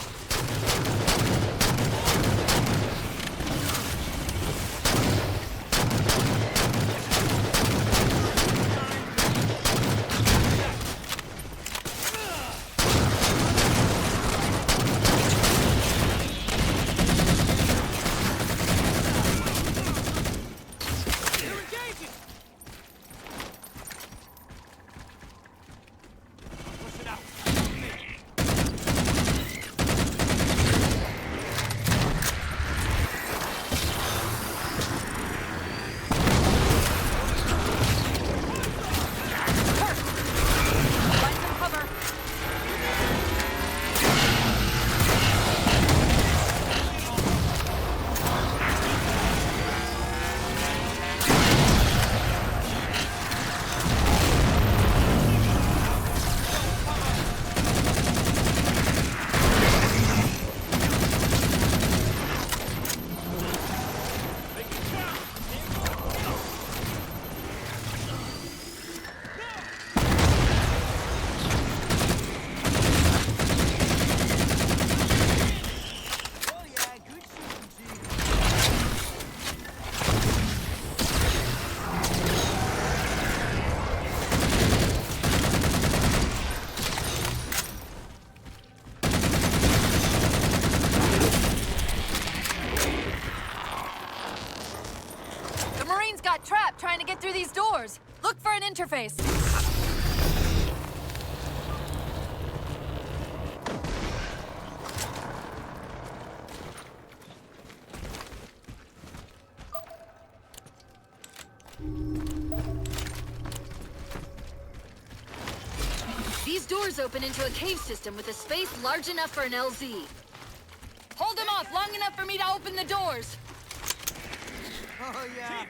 Trapped trying to get through these doors. Look for an interface. These doors open into a cave system with a space large enough for an LZ. Hold them off long enough for me to open the doors. Oh, yeah.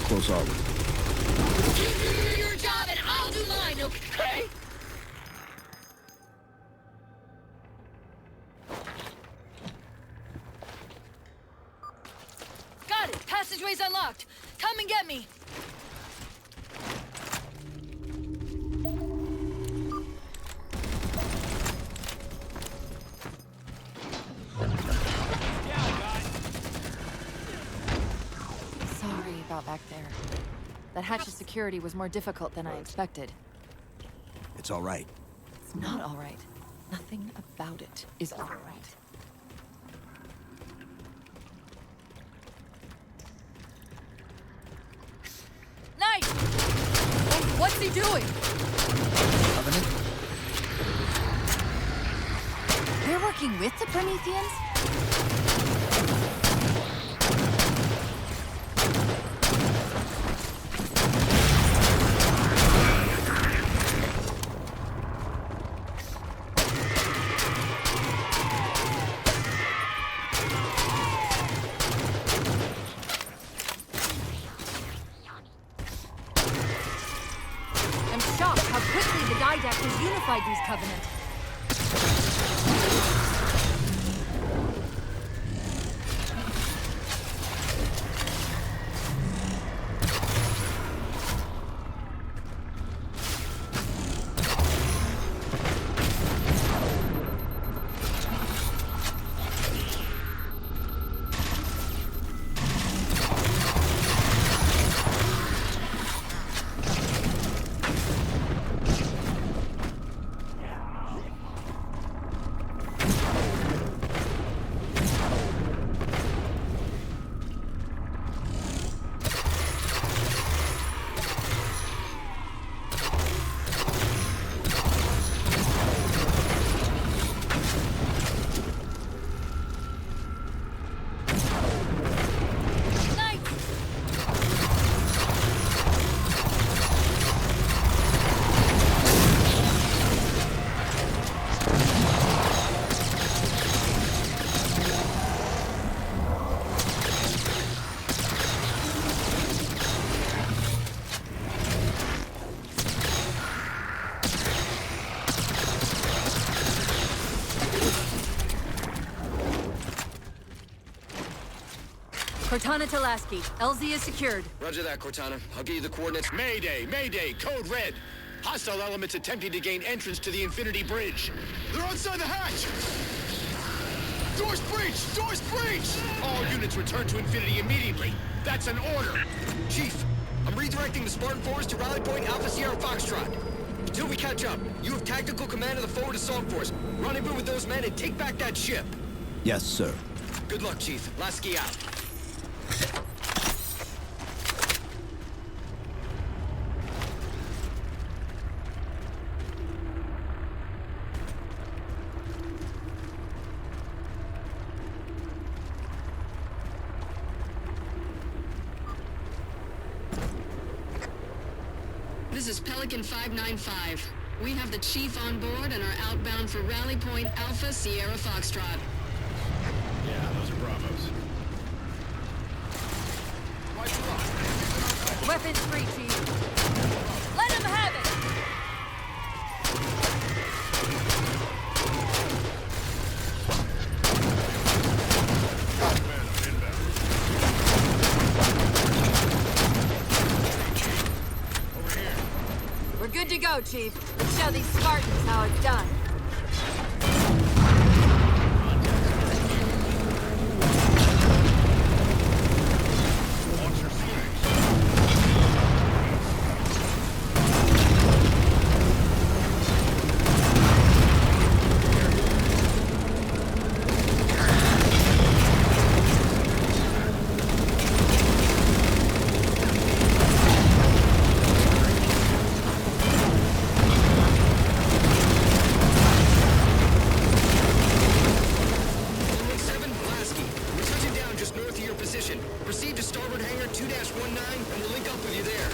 Close are we? Do your job and I'll do mine, okay? Got it! Passageway's unlocked! Come and get me! Sorry about back there. That hatch of security was more difficult than I expected. It's all right. It's not all right. Nothing about it is all right. Knight! Oh, what's he doing? Covenant? They're working with the Prometheans? Has unified these covenants. Cortana to Lasky. LZ is secured. Roger that, Cortana. I'll give you the coordinates. Mayday! Mayday! Code red! Hostile elements attempting to gain entrance to the Infinity Bridge. They're outside the hatch! Doors breached! Doors breached! All units return to Infinity immediately. That's an order. Chief, I'm redirecting the Spartan force to Rally Point Alpha Sierra Foxtrot. Until we catch up, you have tactical command of the forward assault force. Rendezvous with those men and take back that ship. Yes, sir. Good luck, Chief. Lasky out. This is Pelican 595. We have the Chief on board and are outbound for Rally Point Alpha Sierra Foxtrot. Yeah, those are Bravos. Weapons free, Chief. Let him have it! We're good to go, Chief. Let's show these Spartans how it's done. Proceed to starboard hangar 2-19 and we'll link up with you there.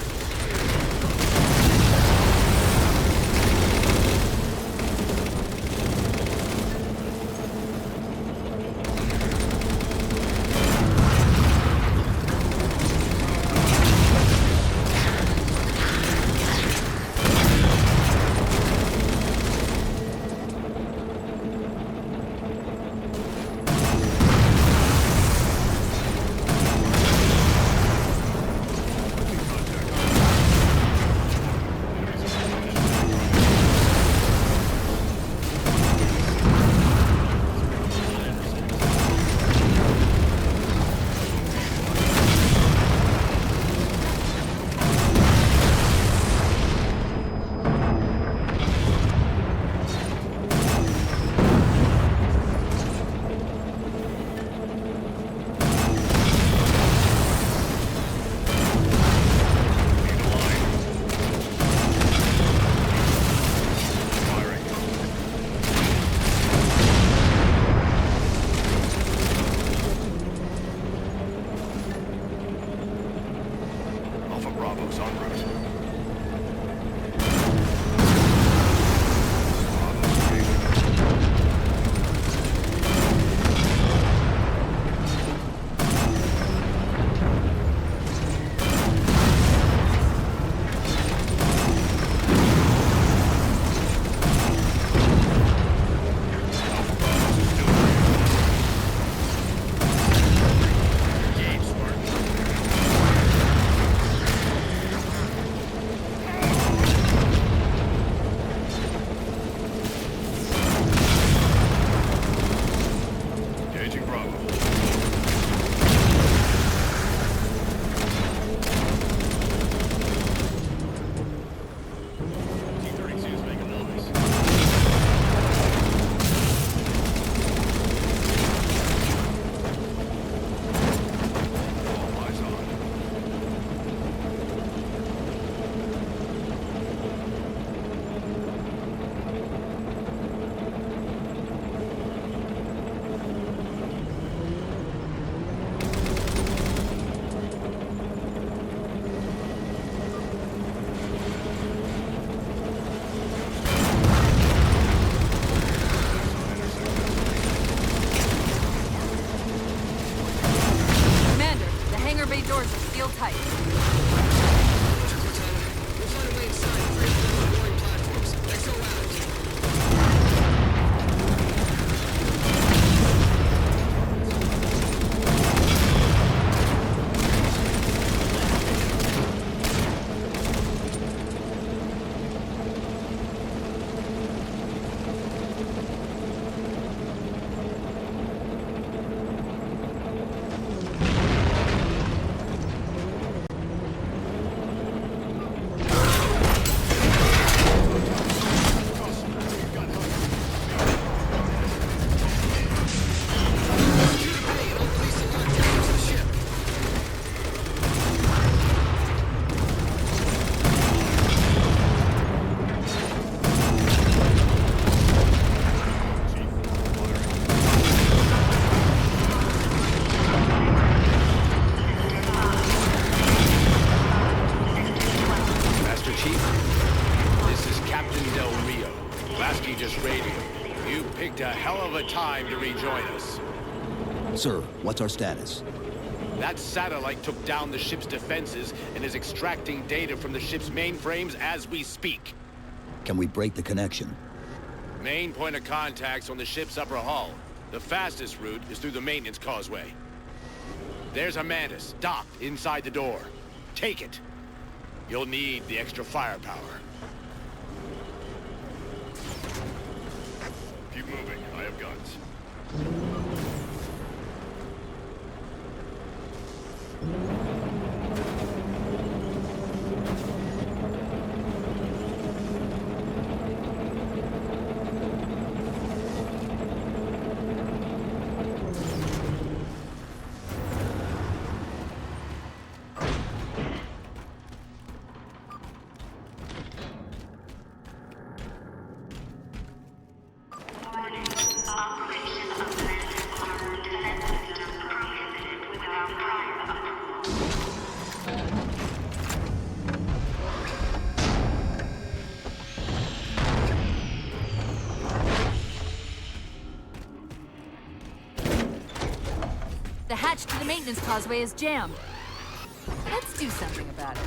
Bravos en route. Doors are sealed tight. We'll find a way inside and free the mooring platforms. Let's go out. radio. You picked a hell of a time to rejoin us. Sir, what's our status? That satellite took down the ship's defenses and is extracting data from the ship's mainframes as we speak. Can we break the connection? Main point of contact's on the ship's upper hull. The fastest route is through the maintenance causeway. There's a Mantis, docked inside the door. Take it. You'll need the extra firepower. Keep moving. I have guns. The hatch to the maintenance causeway is jammed. Let's do something about it.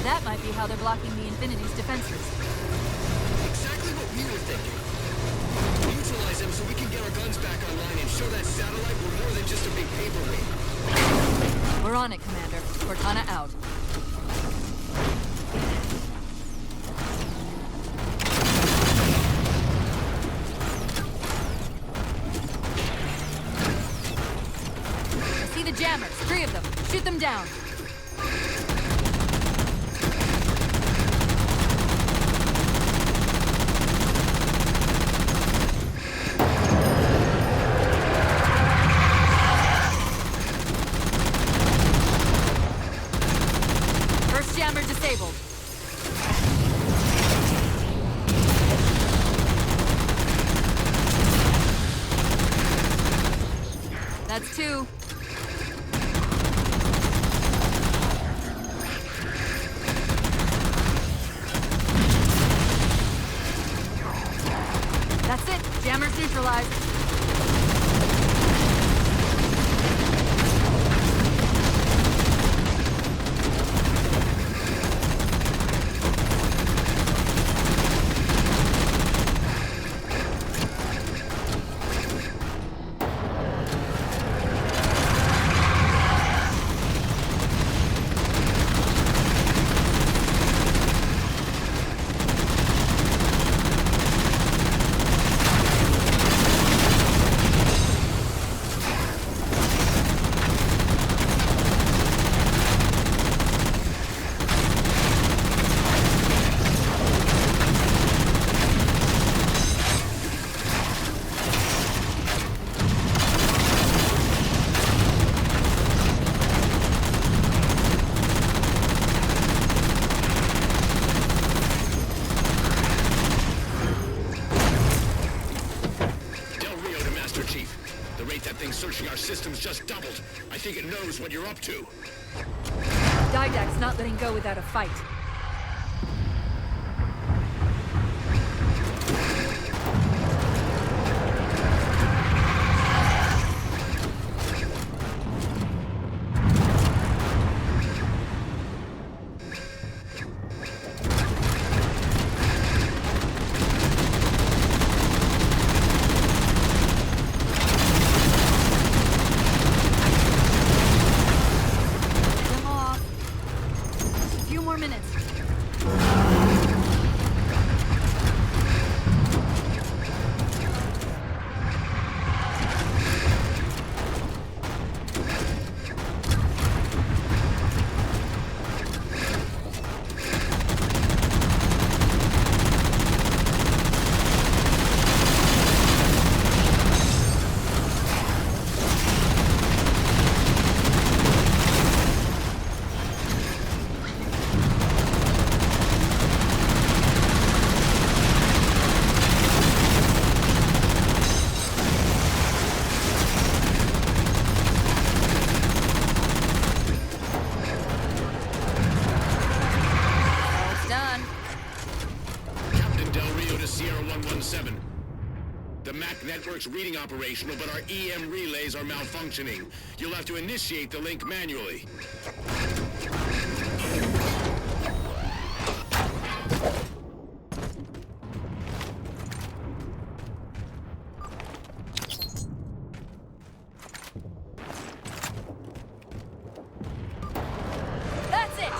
That might be how they're blocking the Infinity's defenses. Exactly what we were thinking. Neutralize them so we can get our guns back online and show that satellite we're more than just a big paperweight. We're on it, Commander. Cortana out. Shoot them down. First jammer disabled. That's 2. That's it. Jammer's neutralized. Searching our systems just doubled. I think it knows what you're up to. Didact's not letting go without a fight. Network's reading operational, but our EM relays are malfunctioning. You'll have to initiate the link manually. That's it!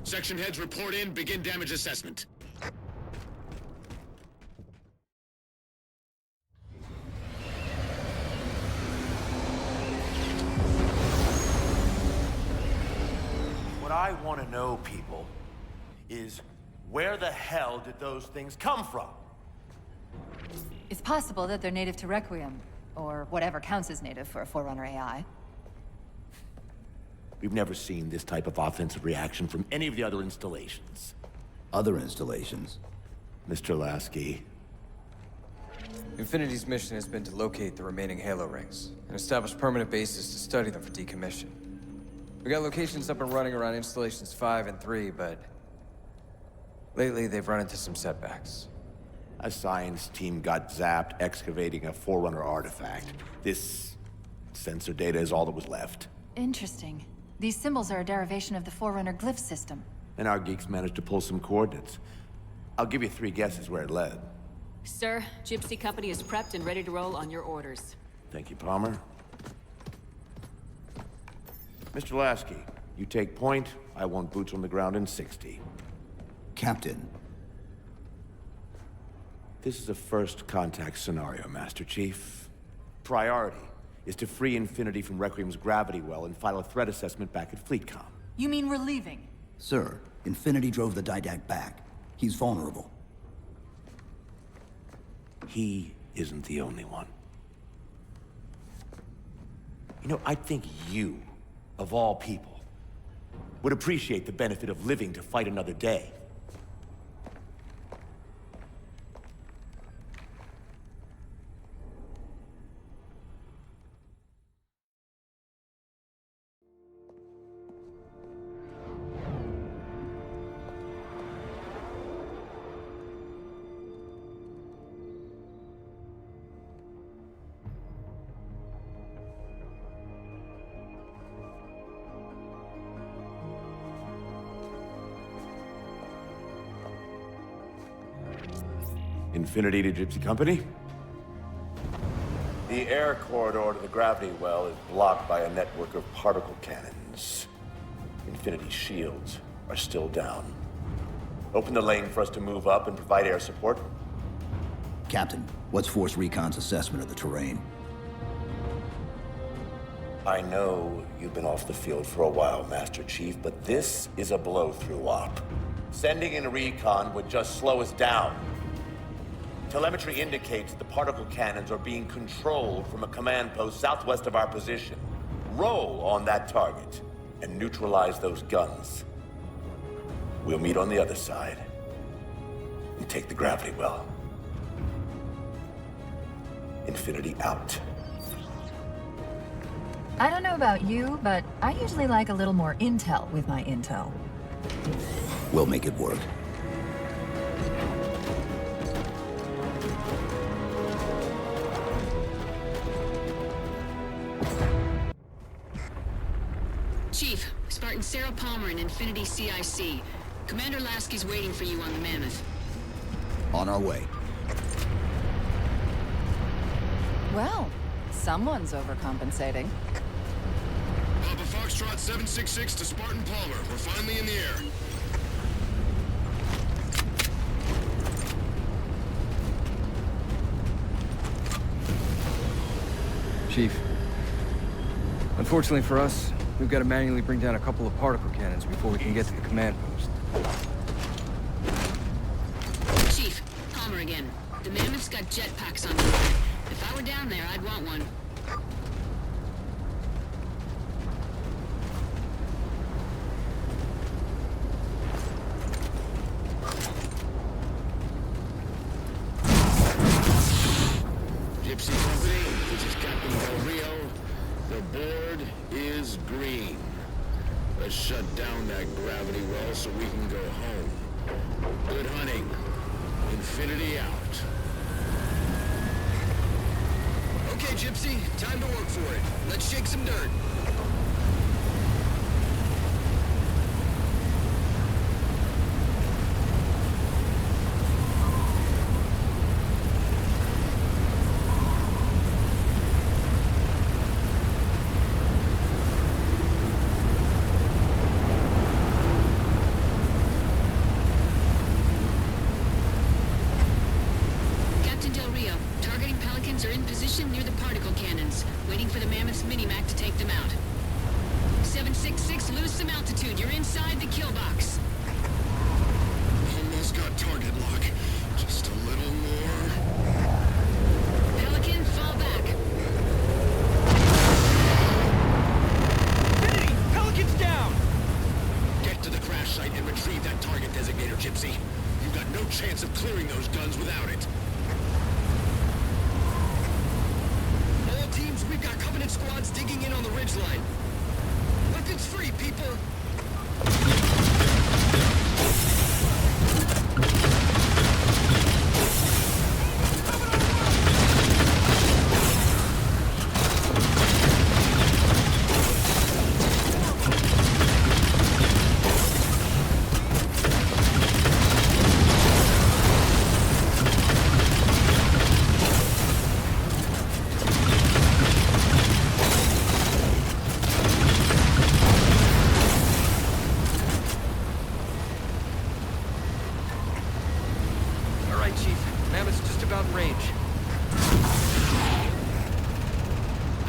Section heads report in, begin damage assessment. What I want to know, people, is where the hell did those things come from? It's possible that they're native to Requiem, or whatever counts as native for a Forerunner AI. We've never seen this type of offensive reaction from any of the other installations. Other installations? Mr. Lasky. Infinity's mission has been to locate the remaining Halo rings, and establish permanent bases to study them for decommission. We got locations up and running around installations 5 and 3, but lately they've run into some setbacks. A science team got zapped excavating a Forerunner artifact. This sensor data is all that was left. Interesting. These symbols are a derivation of the Forerunner glyph system. And our geeks managed to pull some coordinates. I'll give you 3 guesses where it led. Sir, Gypsy Company is prepped and ready to roll on your orders. Thank you, Palmer. Mr. Lasky, you take point. I want boots on the ground in 60. Captain. This is a first contact scenario, Master Chief. Priority is to free Infinity from Requiem's gravity well and file a threat assessment back at FleetCom. You mean we're leaving? Sir, Infinity drove the Didact back. He's vulnerable. He isn't the only one. You know, I think you, of all people, would appreciate the benefit of living to fight another day. Infinity to Gypsy Company? The air corridor to the gravity well is blocked by a network of particle cannons. Infinity's shields are still down. Open the lane for us to move up and provide air support. Captain, what's Force Recon's assessment of the terrain? I know you've been off the field for a while, Master Chief, but this is a blow-through op. Sending in recon would just slow us down. Telemetry indicates the particle cannons are being controlled from a command post southwest of our position. Roll on that target and neutralize those guns. We'll meet on the other side and take the gravity well. Infinity out. I don't know about you, but I usually like a little more intel with my intel. We'll make it work. Chief, Spartan Sarah Palmer in Infinity CIC. Commander Lasky's waiting for you on the Mammoth. On our way. Well, someone's overcompensating. Papa Foxtrot 766 to Spartan Palmer. We're finally in the air. Chief, unfortunately for us, we've got to manually bring down a couple of particle cannons before we can get to the command post. Chief, Palmer again. The Mammoth's got jetpacks on board. If I were down there, I'd want one. Gypsy Company, this is Captain Del Rio. The board is green. Let's shut down that gravity well so we can go home. Good hunting. Infinity out. Okay, Gypsy, time to work for it. Let's shake some dirt. Captain Del Rio, targeting Pelicans are in position near the particle cannons, waiting for the Mammoth's mini-mac to take them out. 766, lose some altitude. You're inside the kill box. Almost got target lock. Just a little more. Pelican, fall back. Infinity! Pelican's down! Get to the crash site and retrieve that target designator, Gypsy. You've got no chance of clearing those guns without it. All teams, we've got Covenant squads digging in on the ridgeline. Weapons free, people! right, Chief. Mammoth's just about in range.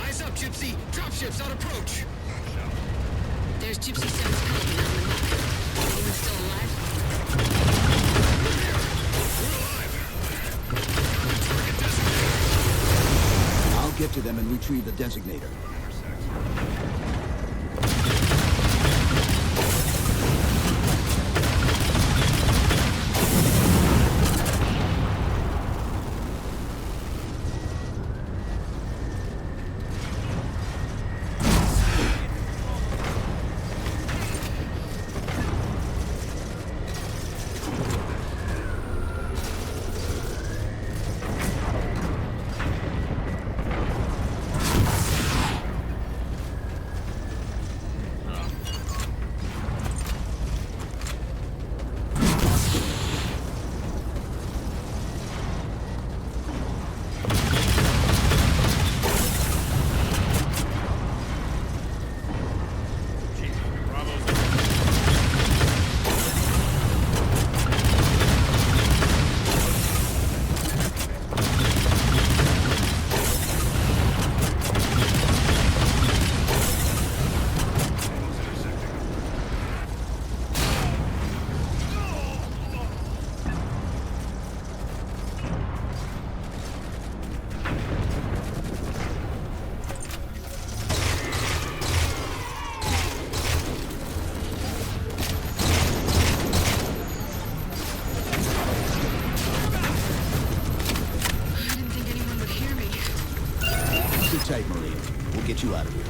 Eyes up, Gypsy! Dropships on approach! There's Gypsy 7's Pelican out in the muck. Anyone still alive? I'll get to them and retrieve the designator. Tight, Marine. We'll get you out of here.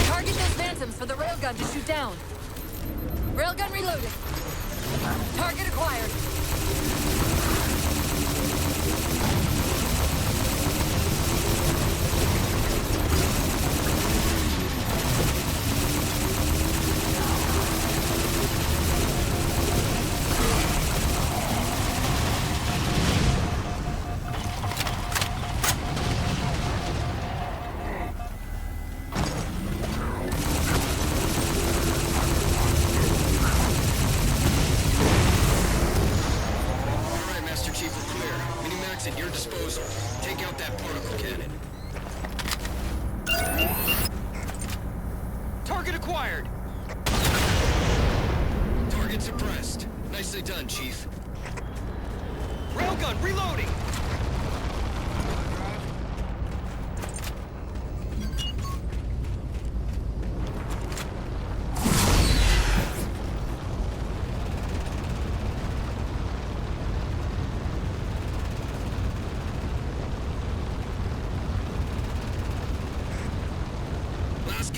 Target those phantoms for the railgun to shoot down. Railgun reloaded. Target acquired. At your disposal. Take out that particle cannon. Target acquired! Target suppressed. Nicely done, Chief. Railgun reloading!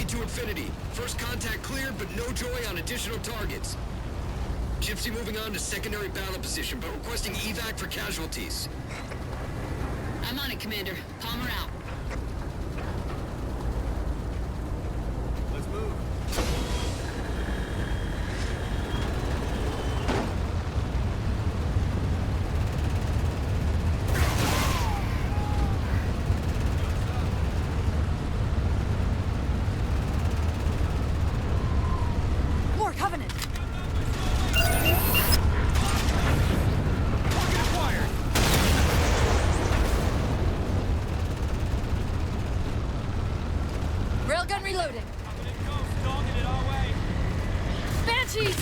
To infinity. First contact cleared, but no joy on additional targets. Gypsy moving on to secondary battle position, but requesting evac for casualties. I'm on it, Commander. Palmer out. Let's move. Covenant! Target acquired! Railgun reloading. Target it our way. Banshees!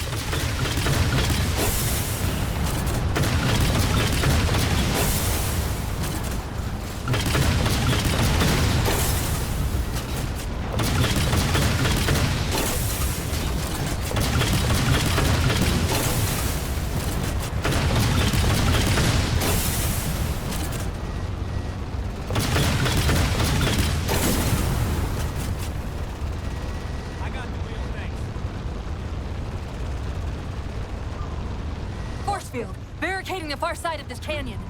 Field, barricading the far side of this canyon.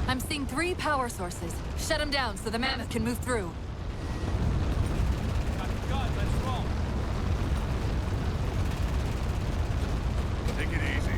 I'm seeing 3 power sources. Shut them down so the mammoth can move through. Let's roll. Take it easy.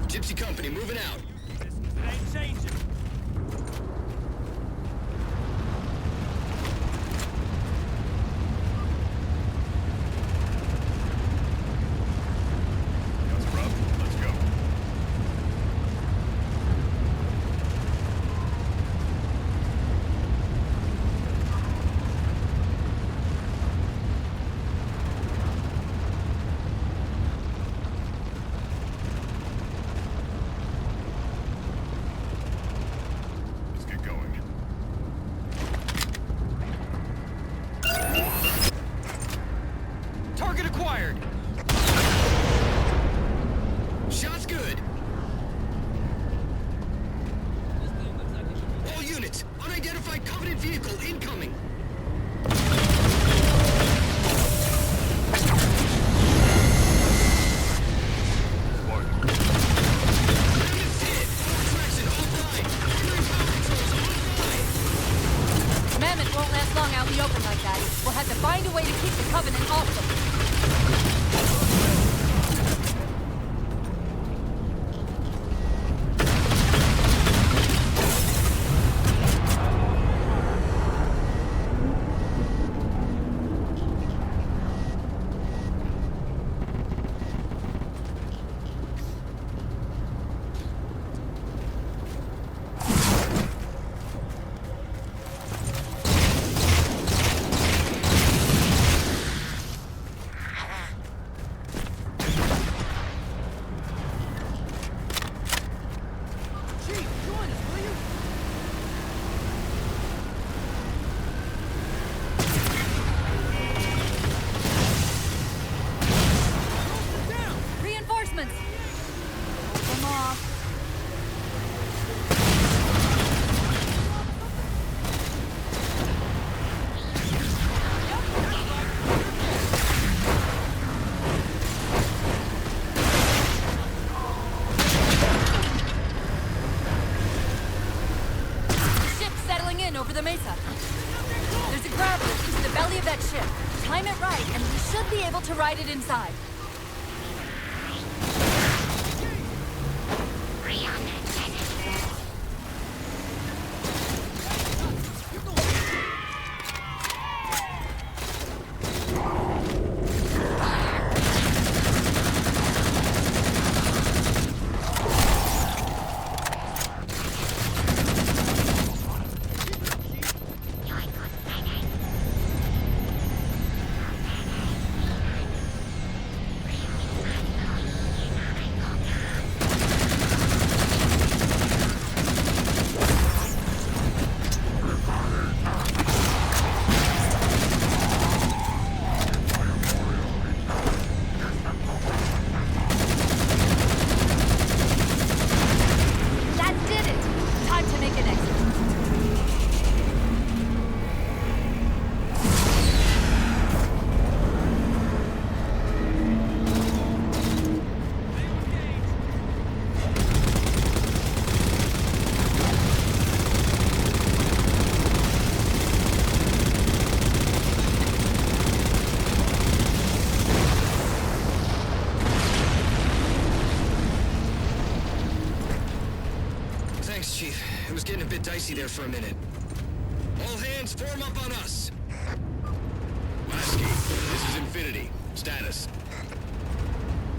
Gypsy Company moving out. It ain't changing. Let's go. Let's get going. Target acquired. Shot's good. All units, unidentified Covenant vehicle incoming. Mammoth won't last long out in the open like that. We'll have to find a way to keep the Covenant off them. Reinforcements! Hold them off. Ship's settling in over the mesa. There's a grab lift into the belly of that ship. Time it right, and we should be able to ride it inside. a bit dicey there for a minute. All hands, form up on us! Lasky, this is Infinity. Status.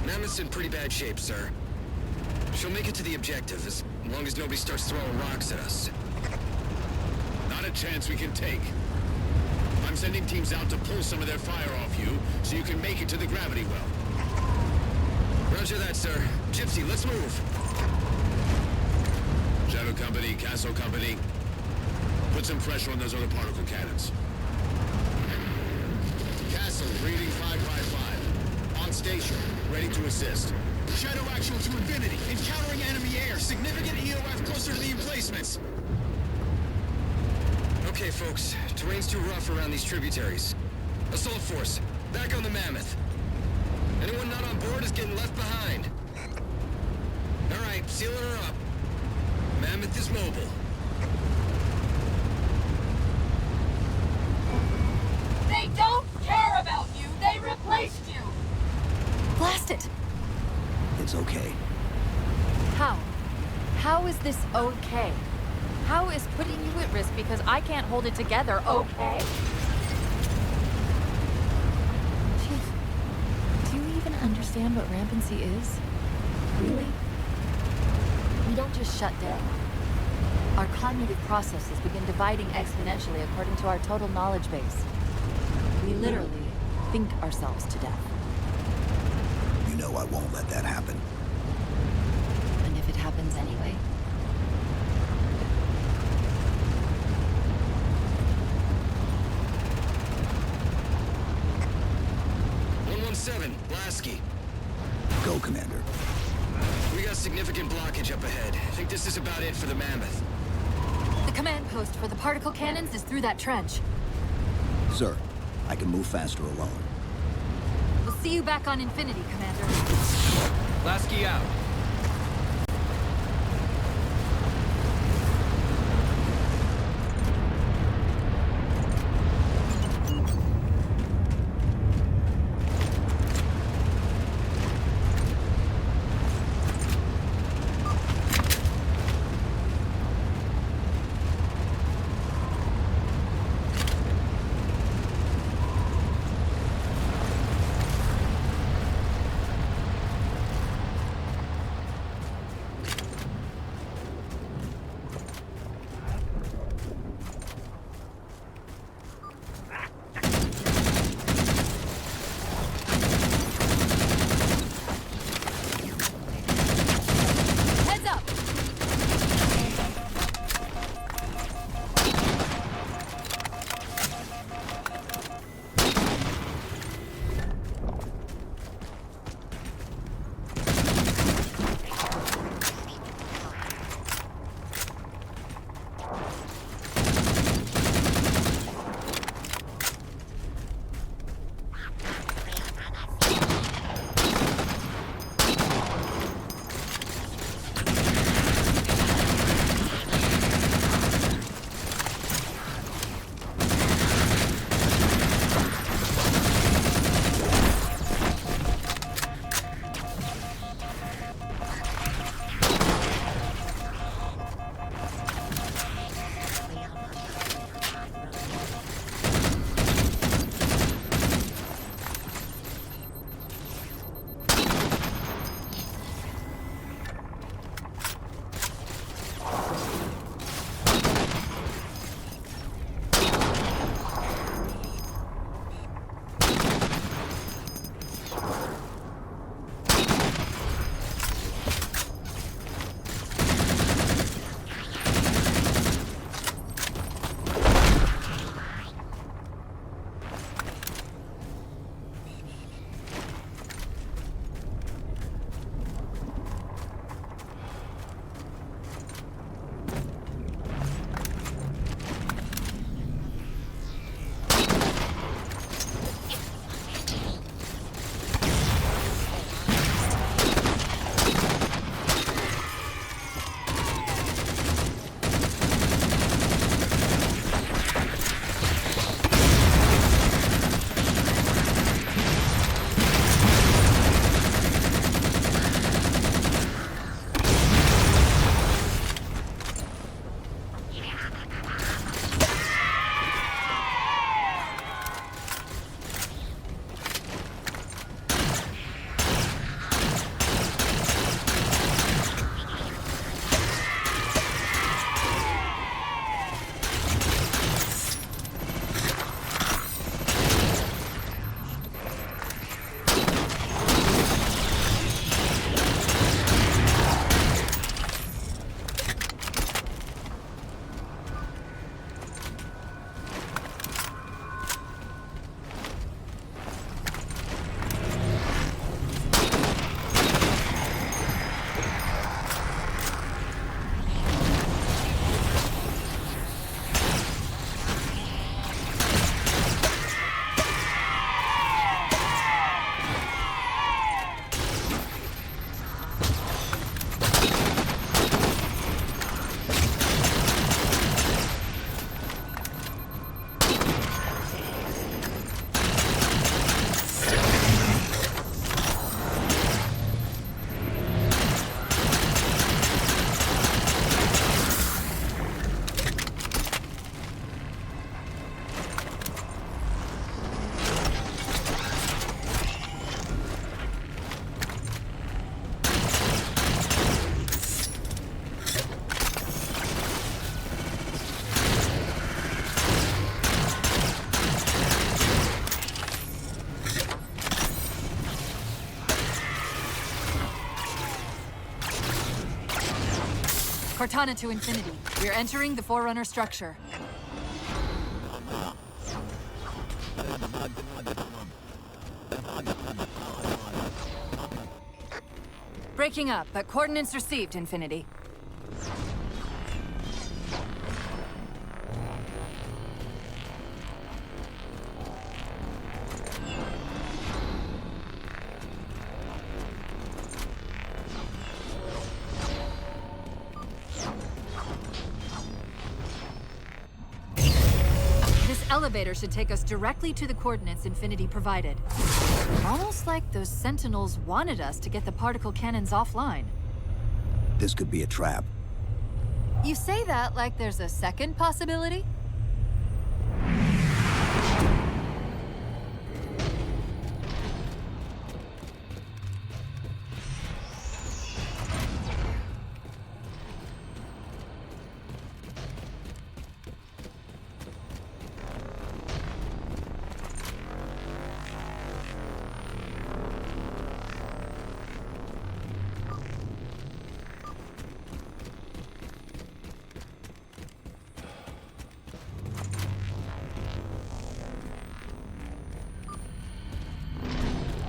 Mammoth's in pretty bad shape, sir. She'll make it to the objective as long as nobody starts throwing rocks at us. Not a chance we can take. I'm sending teams out to pull some of their fire off you, so you can make it to the gravity well. Roger that, sir. Gypsy, let's move. Shadow Company, Castle Company, put some pressure on those other particle cannons. Castle, reading 555. On station, ready to assist. Shadow actual to Infinity. Encountering enemy air. Significant EOF closer to the emplacements. Okay, folks. Terrain's too rough around these tributaries. Assault force, back on the Mammoth. Anyone not on board is getting left behind. All right, sealing her up. Mammoth is mobile. They don't care about you! They replaced you! Blast it! It's okay. How? How is this okay? How is putting you at risk because I can't hold it together okay? Chief, do you even understand what rampancy is? Really? We don't just shut down. Our cognitive processes begin dividing exponentially according to our total knowledge base. We literally think ourselves to death. You know I won't let that happen. And if it happens anyway? Lasky. Go, Commander. We got significant blockage up ahead. I think this is about it for the Mammoth. The command post for the particle cannons is through that trench. Sir, I can move faster alone. We'll see you back on Infinity, Commander. Lasky out. Cortana to Infinity. We're entering the Forerunner structure. Breaking up, but coordinates received, Infinity. Elevator should take us directly to the coordinates Infinity provided. Almost like those Sentinels wanted us to get the particle cannons offline. This could be a trap. You say that like there's a second possibility?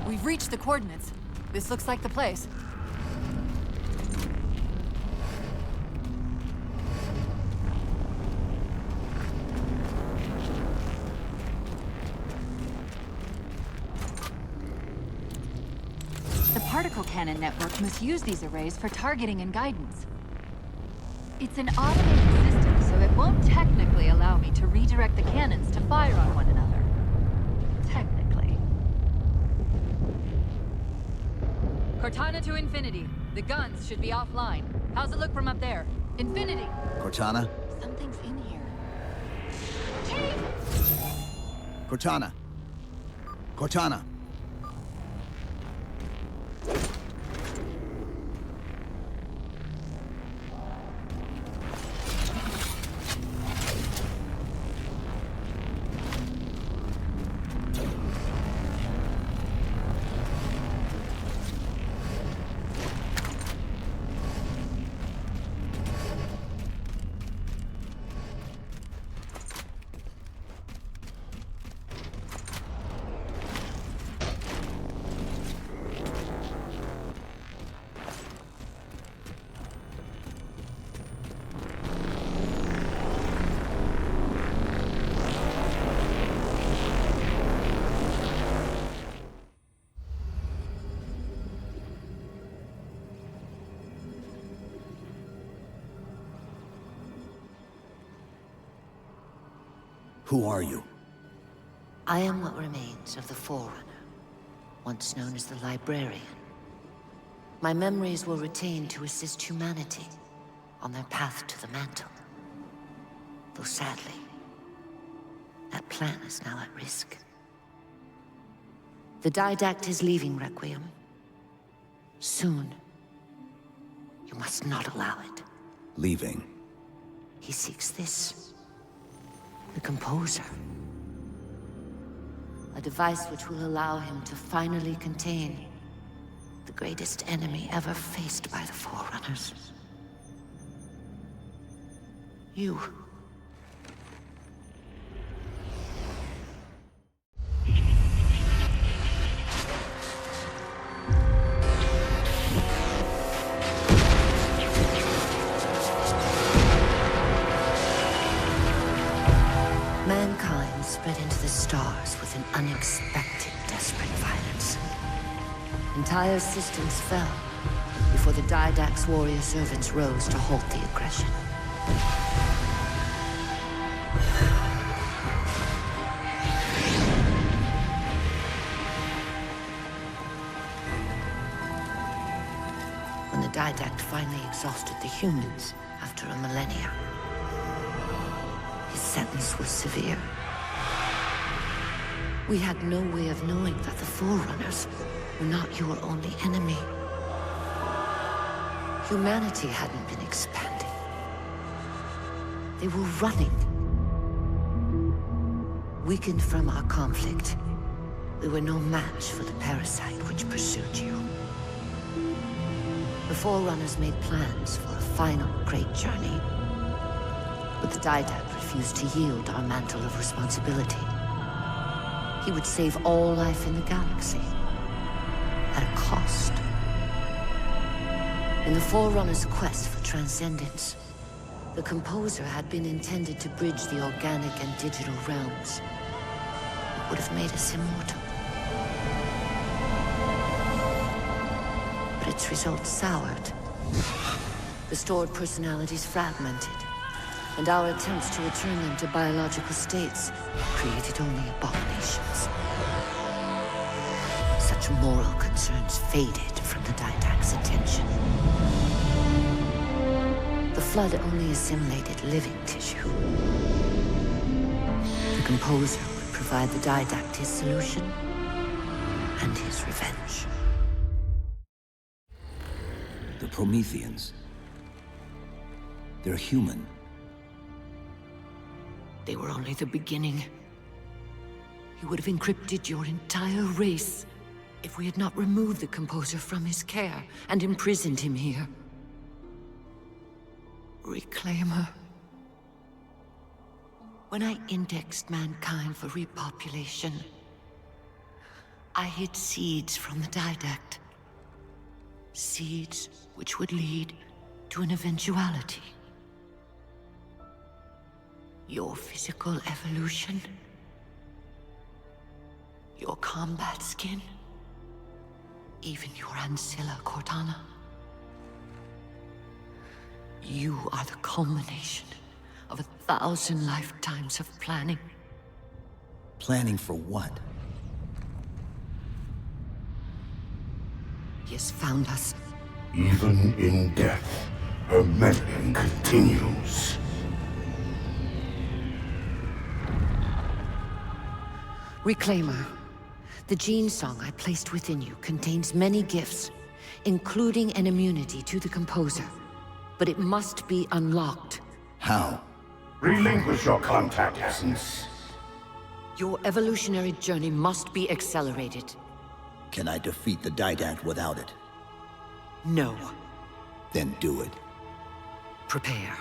We've reached the coordinates. This looks like the place. The particle cannon network must use these arrays for targeting and guidance. It's an automated system, so it won't technically allow me to redirect the cannons to fire on one another. Cortana to Infinity. The guns should be offline. How's it look from up there? Infinity! Cortana? Something's in here. Cortana! Cortana! Who are you? I am what remains of the Forerunner, once known as the Librarian. My memories were retained to assist humanity on their path to the mantle. Though sadly, that plan is now at risk. The Didact is leaving Requiem. Soon. You must not allow it. Leaving? He seeks this. The Composer. A device which will allow him to finally contain the greatest enemy ever faced by the Forerunners. You. Mankind spread into the stars with an unexpected, desperate violence. Entire systems fell before the Didact's warrior servants rose to halt the aggression. When the Didact finally exhausted the humans after a millennia, his sentence was severe. We had no way of knowing that the Forerunners were not your only enemy. Humanity hadn't been expanding. They were running. Weakened from our conflict, we were no match for the parasite which pursued you. The Forerunners made plans for a final great journey. But the Didact refused to yield our mantle of responsibility. He would save all life in the galaxy. At a cost. In the Forerunners' quest for transcendence, the Composer had been intended to bridge the organic and digital realms. It would have made us immortal. But its results soured. The stored personalities fragmented, and our attempts to return them to biological states created only abominations. Such moral concerns faded from the Didact's attention. The Flood only assimilated living tissue. The Composer would provide the Didact his solution and his revenge. The Prometheans. They're human. They were only the beginning. He would have encrypted your entire race if we had not removed the Composer from his care and imprisoned him here. Reclaimer. When I indexed mankind for repopulation, I hid seeds from the Didact. Seeds which would lead to an eventuality. Your physical evolution, your combat skin, even your ancilla Cortana. You are the culmination of 1,000 lifetimes of planning. Planning for what? He has found us. Even in death, her meddling continues. Reclaimer. The gene song I placed within you contains many gifts, including an immunity to the Composer. But it must be unlocked. How? Relinquish your contact essence. Your evolutionary journey must be accelerated. Can I defeat the Didact without it? No. Then do it. Prepare.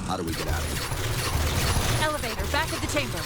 How do we get out of here? Elevator, back at the chamber.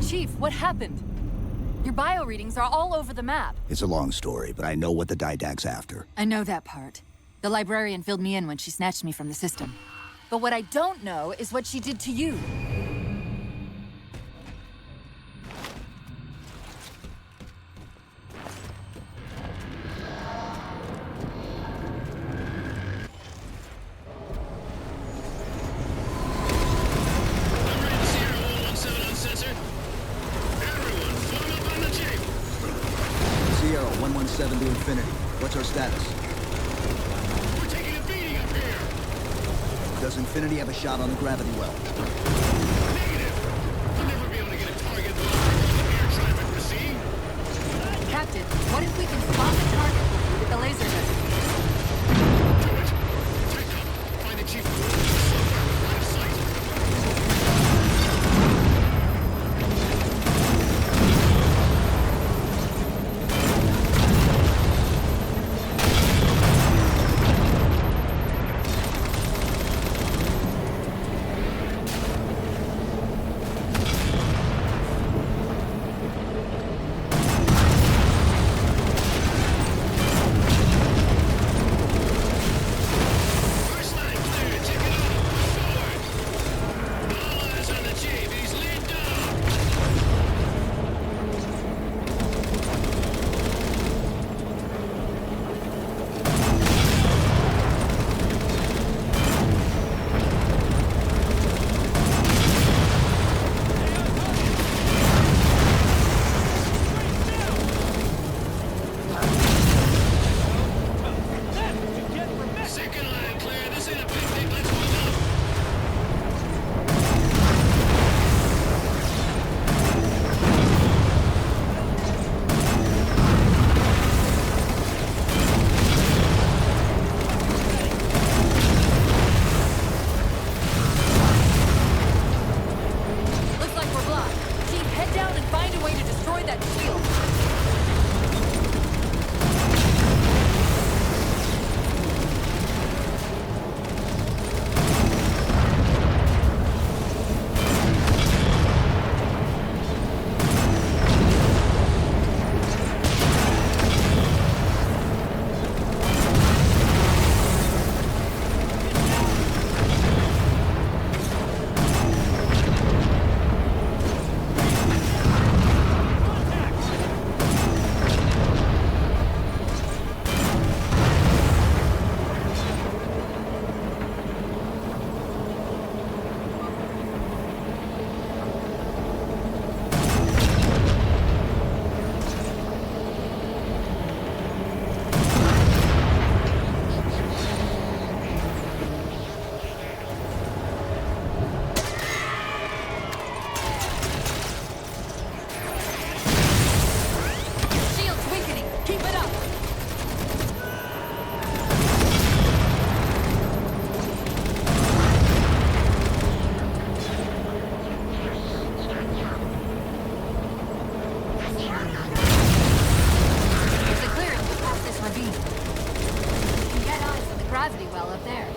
Chief, what happened? Your bio readings are all over the map. It's a long story, but I know what the Didact's after. I know that part. The librarian filled me in when she snatched me from the system. But what I don't know is what she did to you. Sierra 117 to Infinity. What's our status? We're taking a beating up here. Does Infinity have a shot on the gravity well? Negative. We'll never be able to get a target lock from the air traffic we're seeing. Captain, what if we can spot the target with the laser gun? Do it. Take cover. Find the chief of somewhere out of sight. around and find a way to destroy that shield. Gravity well up there.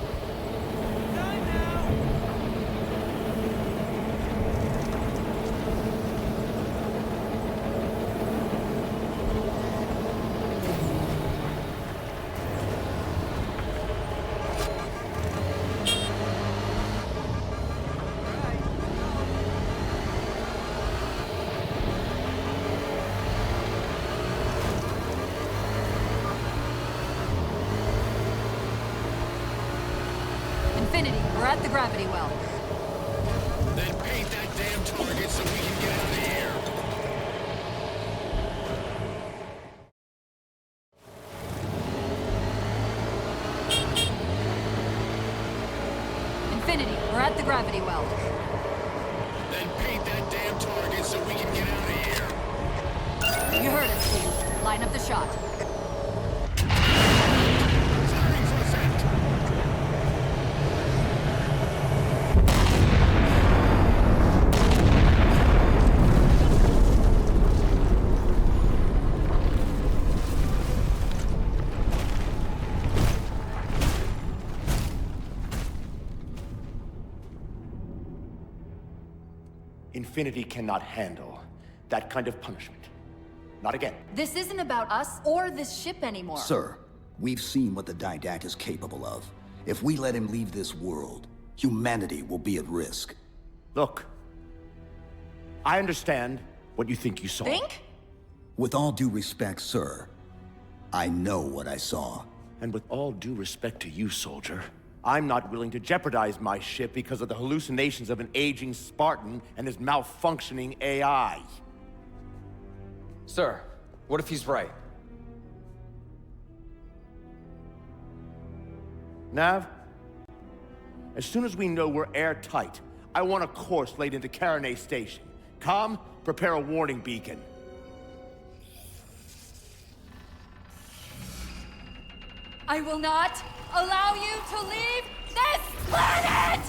Infinity, we're at the gravity well. Then paint that damn target so we can get out of here. Infinity, we're at the gravity well. Then paint that damn target so we can get out of here. You heard us, Steve. Line up the shot. Infinity cannot handle that kind of punishment. Not again. This isn't about us or this ship anymore. Sir, we've seen what the Didact is capable of. If we let him leave this world, humanity will be at risk. Look, I understand what you think you saw. Think? With all due respect, sir, I know what I saw. And with all due respect to you, soldier, I'm not willing to jeopardize my ship because of the hallucinations of an aging Spartan and his malfunctioning AI. Sir, what if he's right? Nav, as soon as we know we're airtight, I want a course laid into Caranay Station. Com, prepare a warning beacon. I will not allow you to leave this planet!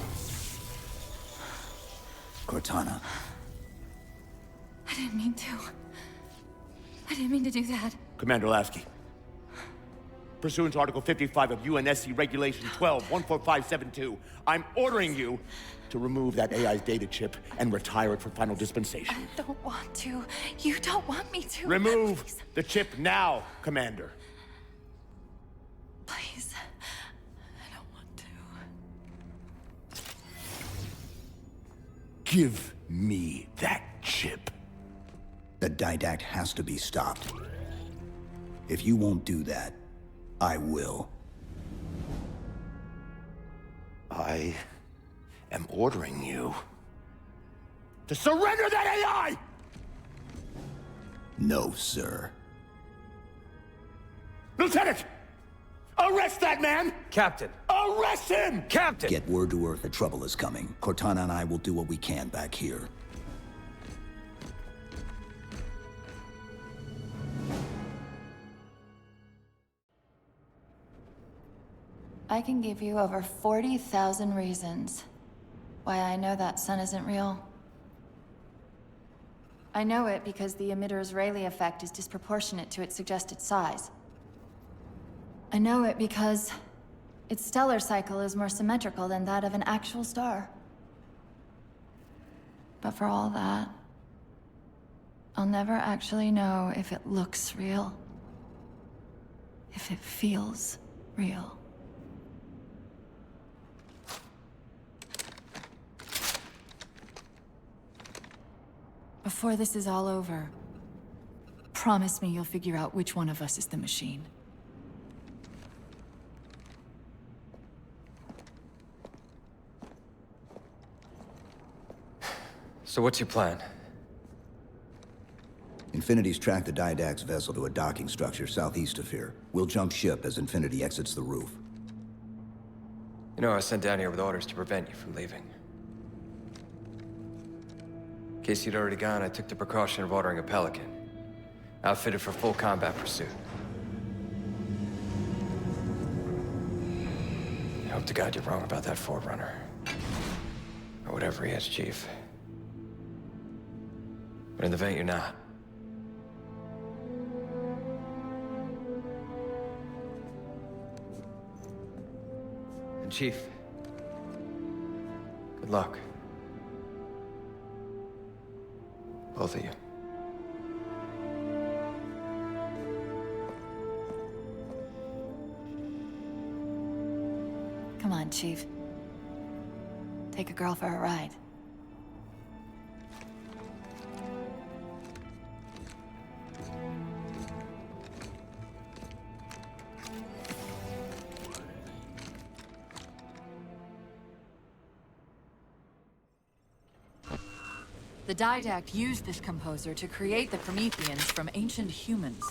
Cortana. I didn't mean to. I didn't mean to do that. Commander Lasky. Pursuant to Article 55 of UNSC Regulation 12-14572, I'm ordering you to remove that AI's data chip and retire it for final dispensation. I don't want to. You don't want me to. Remove the chip now, Commander. Please. I don't want to. Give me that chip. The Didact has to be stopped. If you won't do that, I will. I am ordering you to surrender that AI! No, sir. Lieutenant! Arrest that man! Captain! Arrest him! Captain! Get word to Earth that trouble is coming. Cortana and I will do what we can back here. I can give you over 40,000 reasons why I know that sun isn't real. I know it because the emitter's Rayleigh effect is disproportionate to its suggested size. I know it because its stellar cycle is more symmetrical than that of an actual star. But for all that, I'll never actually know if it looks real. If it feels real. Before this is all over, promise me you'll figure out which one of us is the machine. So what's your plan? Infinity's tracked the Didact's vessel to a docking structure southeast of here. We'll jump ship as Infinity exits the roof. You know, I was sent down here with orders to prevent you from leaving. In case you'd already gone, I took the precaution of ordering a Pelican, outfitted for full combat pursuit. I hope to God you're wrong about that Forerunner. Or whatever he is, Chief. But in the event you're not. And Chief, good luck. Both of you. Come on, Chief. Take a girl for a ride. The Didact used this composer to create the Prometheans from ancient humans.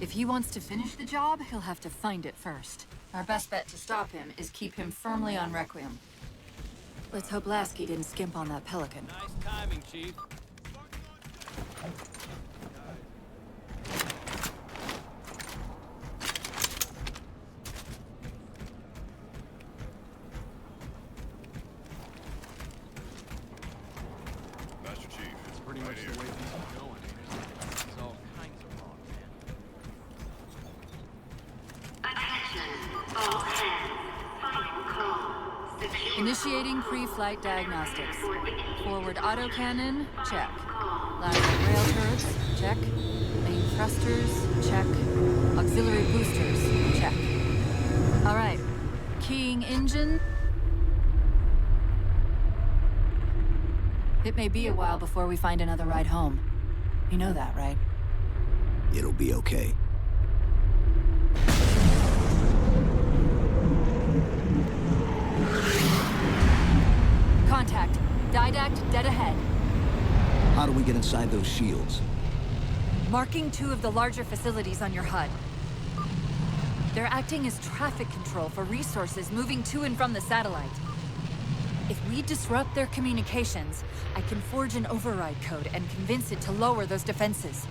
If he wants to finish the job, he'll have to find it first. Our best bet to stop him is keep him firmly on Requiem. Let's hope Lasky didn't skimp on that Pelican. Nice timing, Chief. Master Chief, It's pretty much the way things are going, ain't it? It's all kinds of wrong, man. Initiating pre-flight diagnostics. Forward autocannon, check. Lateral rail turrets, check. Main thrusters, check. Auxiliary boosters, check. All right. Keying engine. It may be a while before we find another ride home. You know that, right? It'll be okay. Contact. Didact dead ahead. How do we get inside those shields? Marking 2 of the larger facilities on your HUD. They're acting as traffic control for resources moving to and from the satellite. If we disrupt their communications, I can forge an override code and convince it to lower those defenses.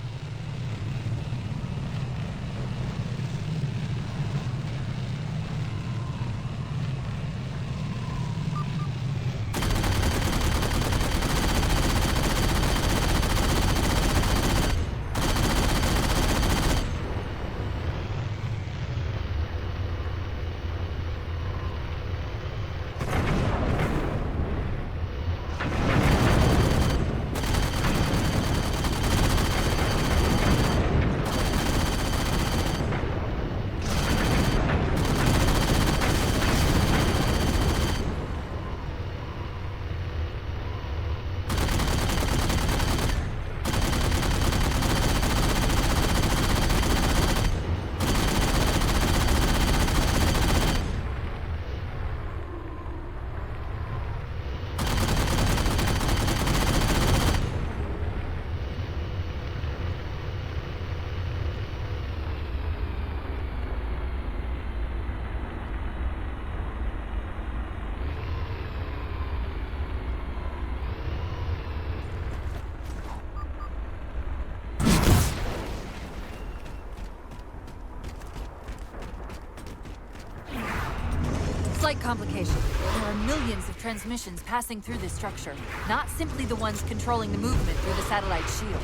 complication. There are millions of transmissions passing through this structure, not simply the ones controlling the movement through the satellite shield.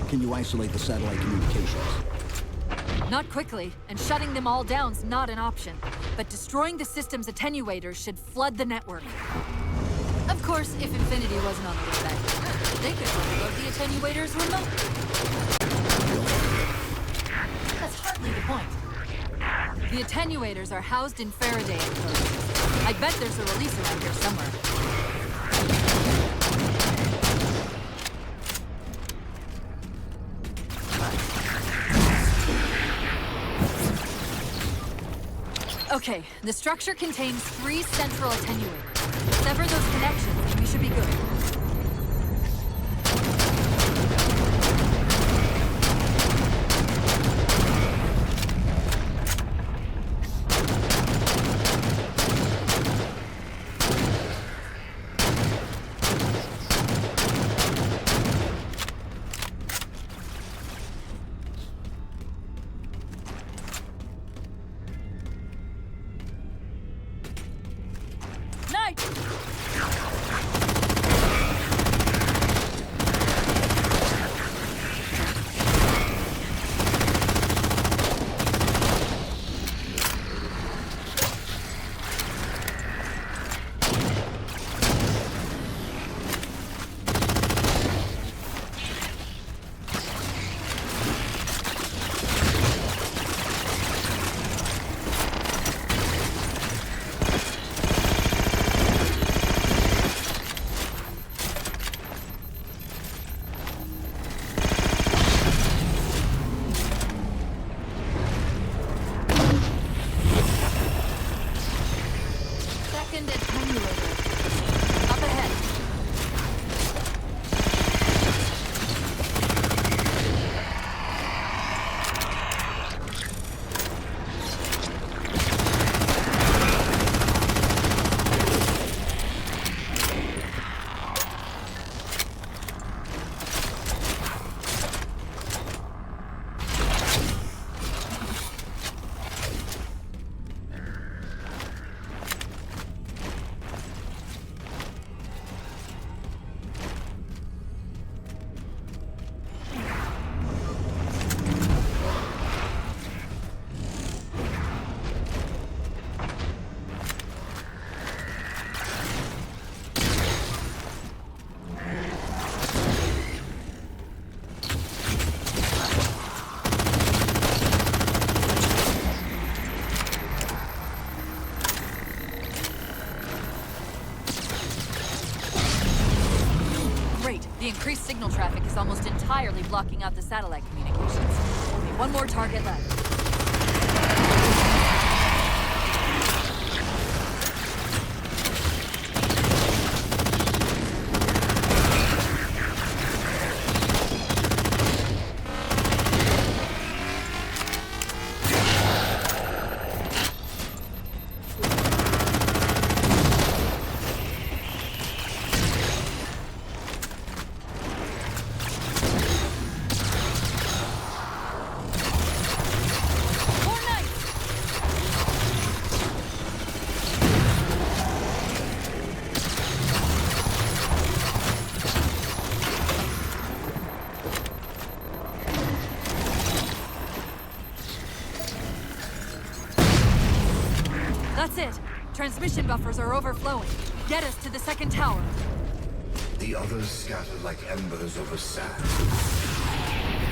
Can you isolate the satellite communications? Not quickly, and shutting them all down's not an option. But destroying the system's attenuators should flood the network. Of course, if Infinity wasn't on the way back, they could overload the attenuators remotely. That's hardly the point. The attenuators are housed in Faraday enclosures. I bet there's a release around here somewhere. Okay, the structure contains 3 central attenuators. Sever those connections and we should be good. The increased signal traffic is almost entirely blocking out the satellite communications. Only one more target left. That's it. Transmission buffers are overflowing. Get us to the second tower. The others scatter like embers over sand.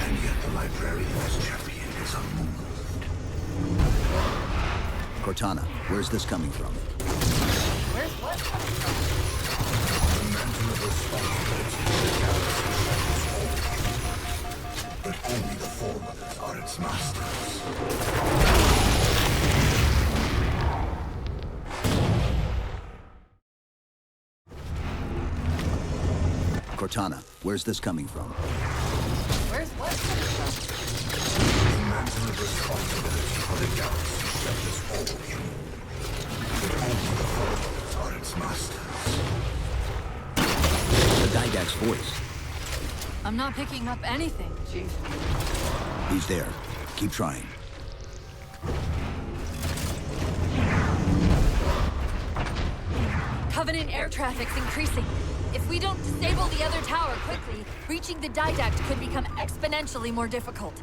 And yet the librarian's champion is unmoved. Cortana, where's this coming from? Where's what coming from? The mantle of responsibility for the galaxy shuttles all. But only the Forerunners are its masters. Cortana, where's this coming from? Where's what coming from? The mantle of responsibility for the galaxy shuttles all. But only the Forerunners are its masters. The Didact's voice. I'm not picking up anything, Chief. He's there. Keep trying. Covenant air traffic's increasing. If we don't disable the other tower quickly, reaching the Didact could become exponentially more difficult.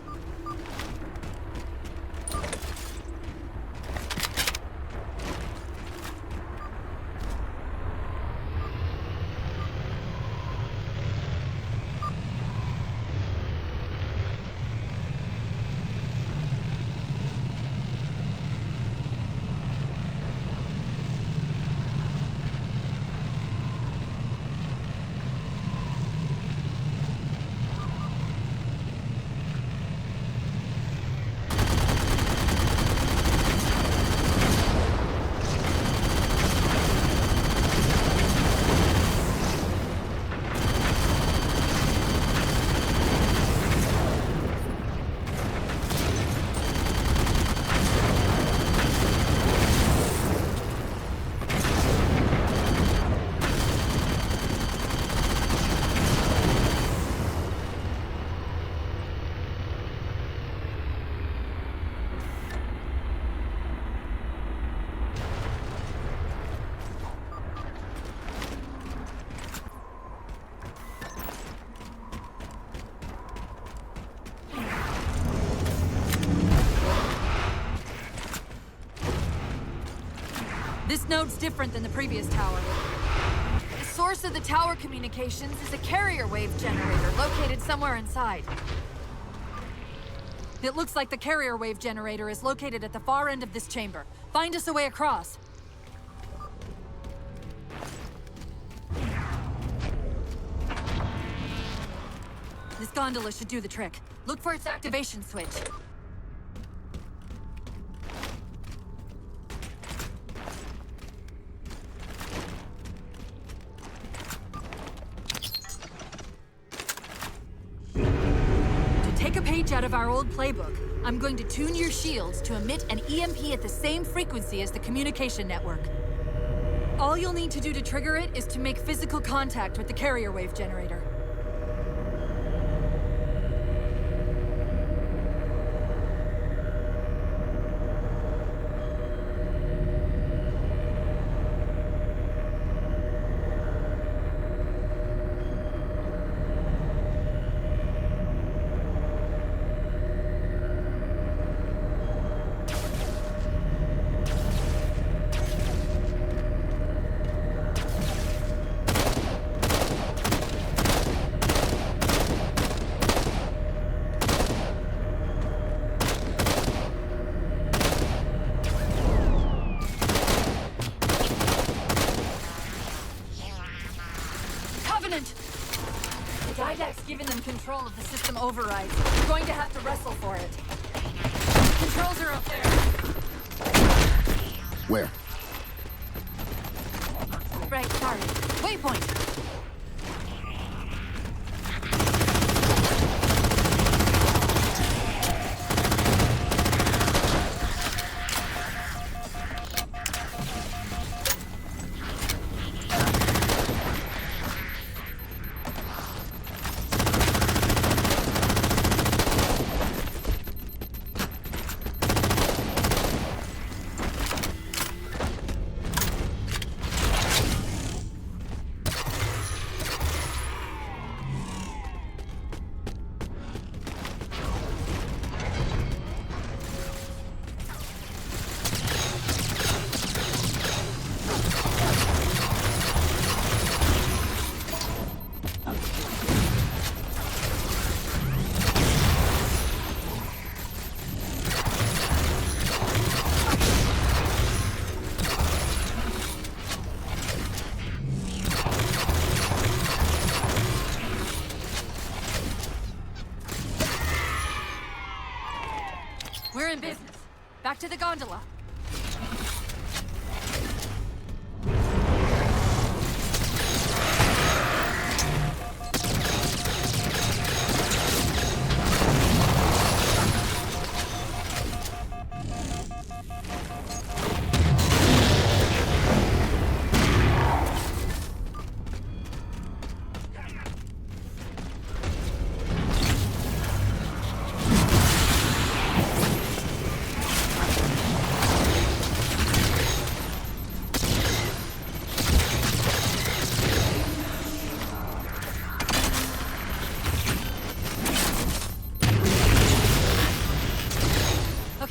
This node's different than the previous tower. The source of the tower communications is a carrier wave generator located somewhere inside. It looks like the carrier wave generator is located at the far end of this chamber. Find us a way across. This gondola should do the trick. Look for its activation switch. Take a page out of our old playbook. I'm going to tune your shields to emit an EMP at the same frequency as the communication network. All you'll need to do to trigger it is to make physical contact with the carrier wave generator. The Didact's given them control of the system overrides. We're going to have to wrestle for it. The controls are up there. Where? Right, sorry. Waypoint! We're in business. Back to the gondola.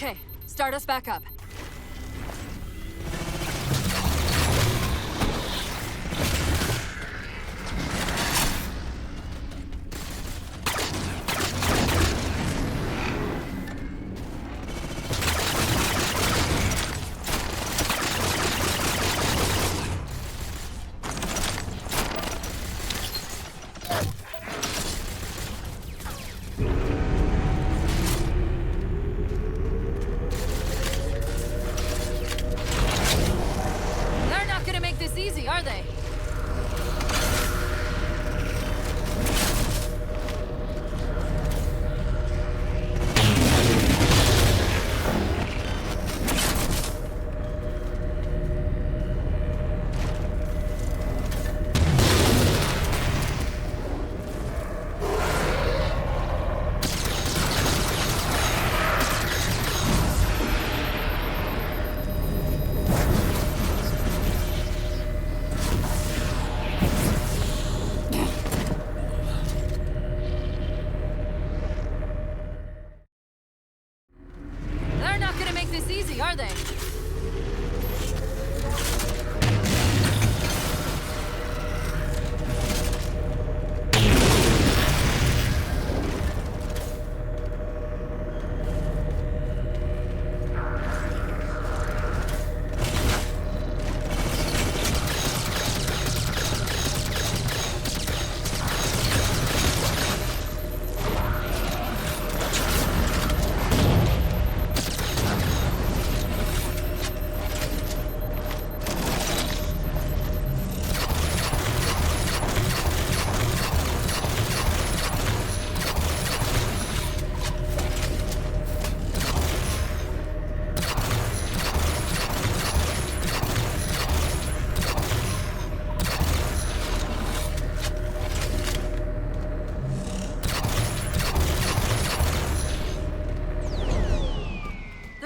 Okay, start us back up. Are they? Are they?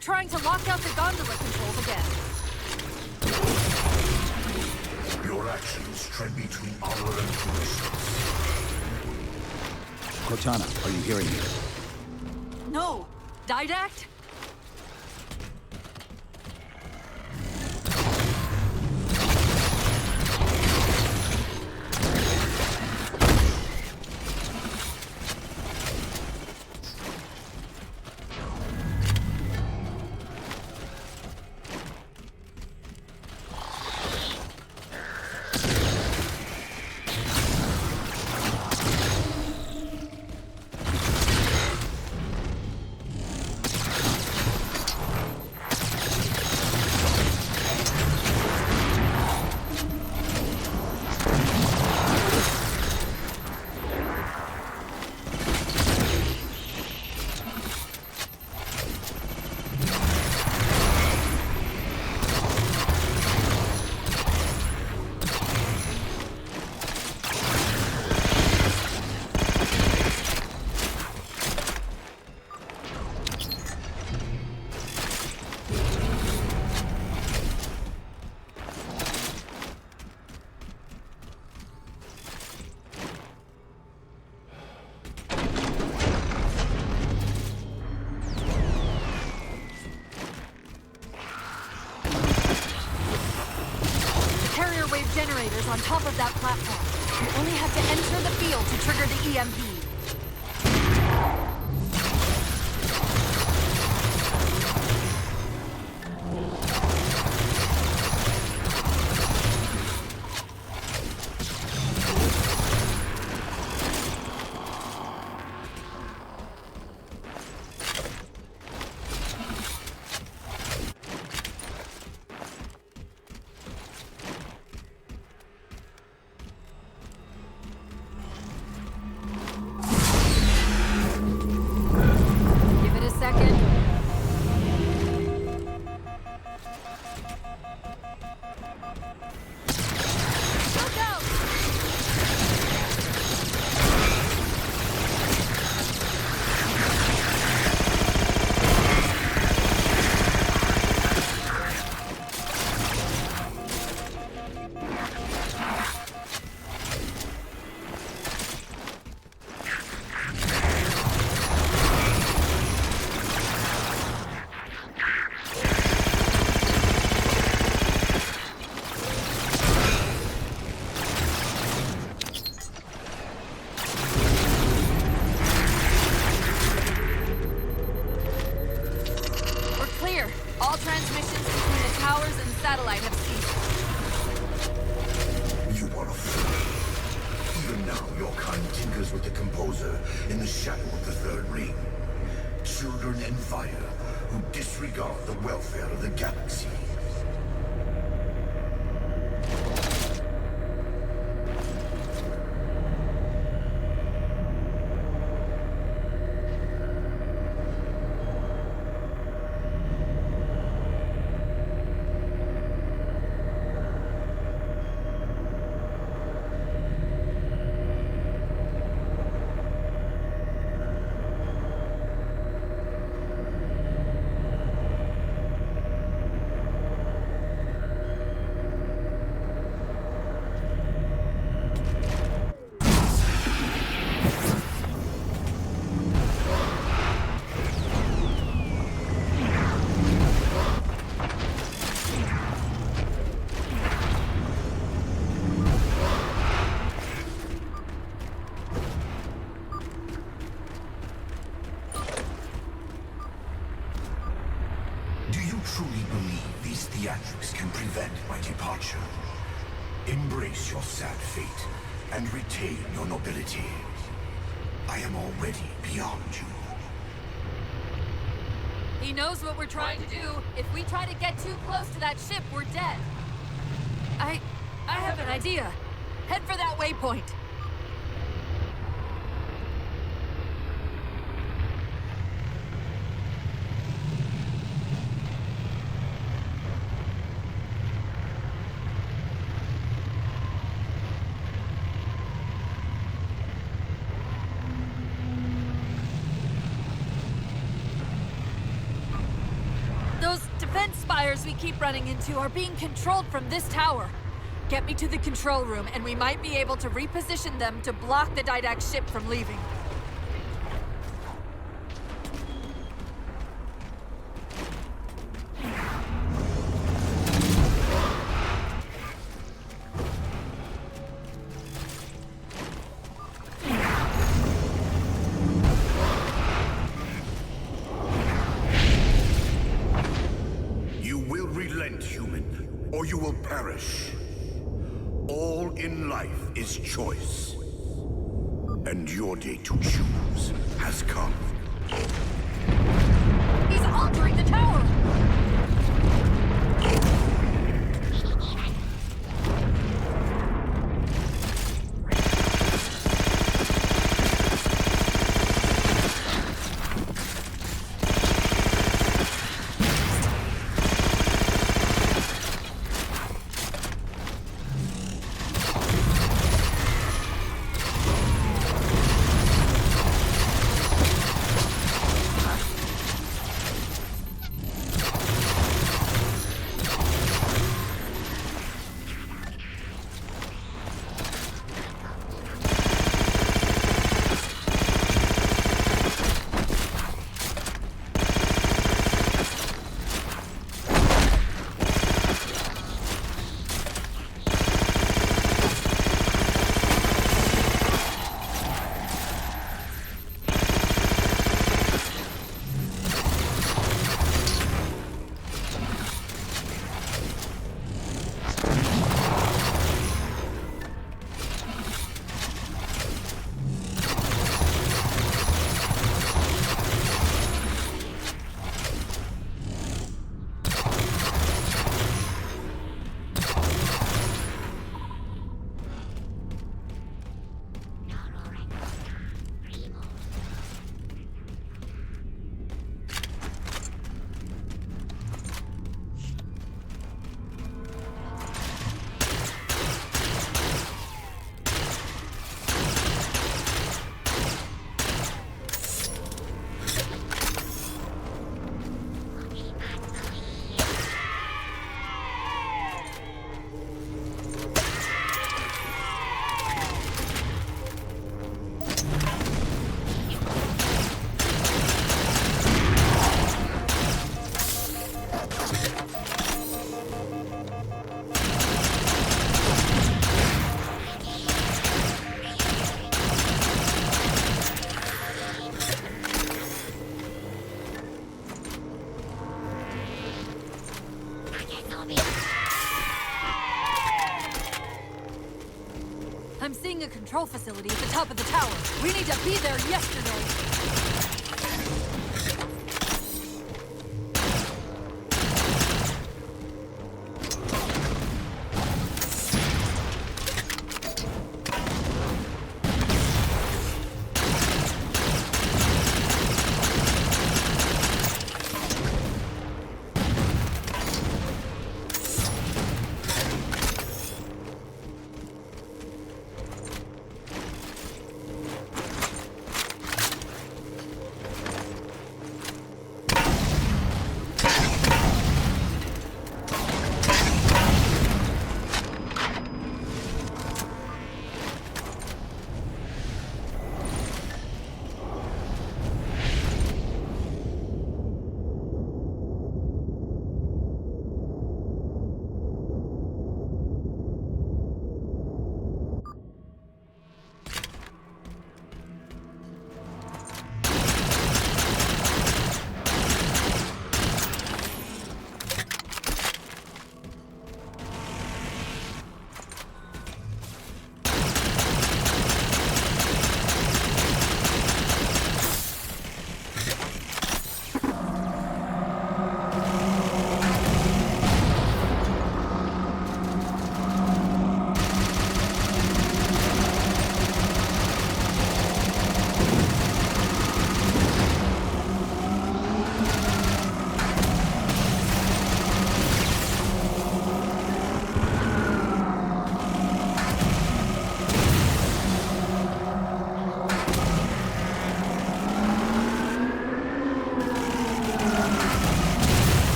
Trying to lock out the gondola controls again. Your actions tread between honor and foolishness. Cortana, are you hearing me? No! Didact? Generators on top of that platform. You only have to enter the field to trigger the EMP. composer in the shadow of the Third Ring. Children and fire who disregard the welfare of the galaxy. Do you truly believe these theatrics can prevent my departure? Embrace your sad fate and retain your nobility. I am already beyond you. He knows what we're trying to do. If we try to get too close to that ship, we're dead. I have an idea. Head for that waypoint. Those defense spires we keep running into are being controlled from this tower. Get me to the control room, and we might be able to reposition them to block the Didact ship from leaving. You will relent, human, or you will perish. All in life is choice. And your day to choose has come. He's altering the tower! control facility at the top of the tower. We need to be there yesterday.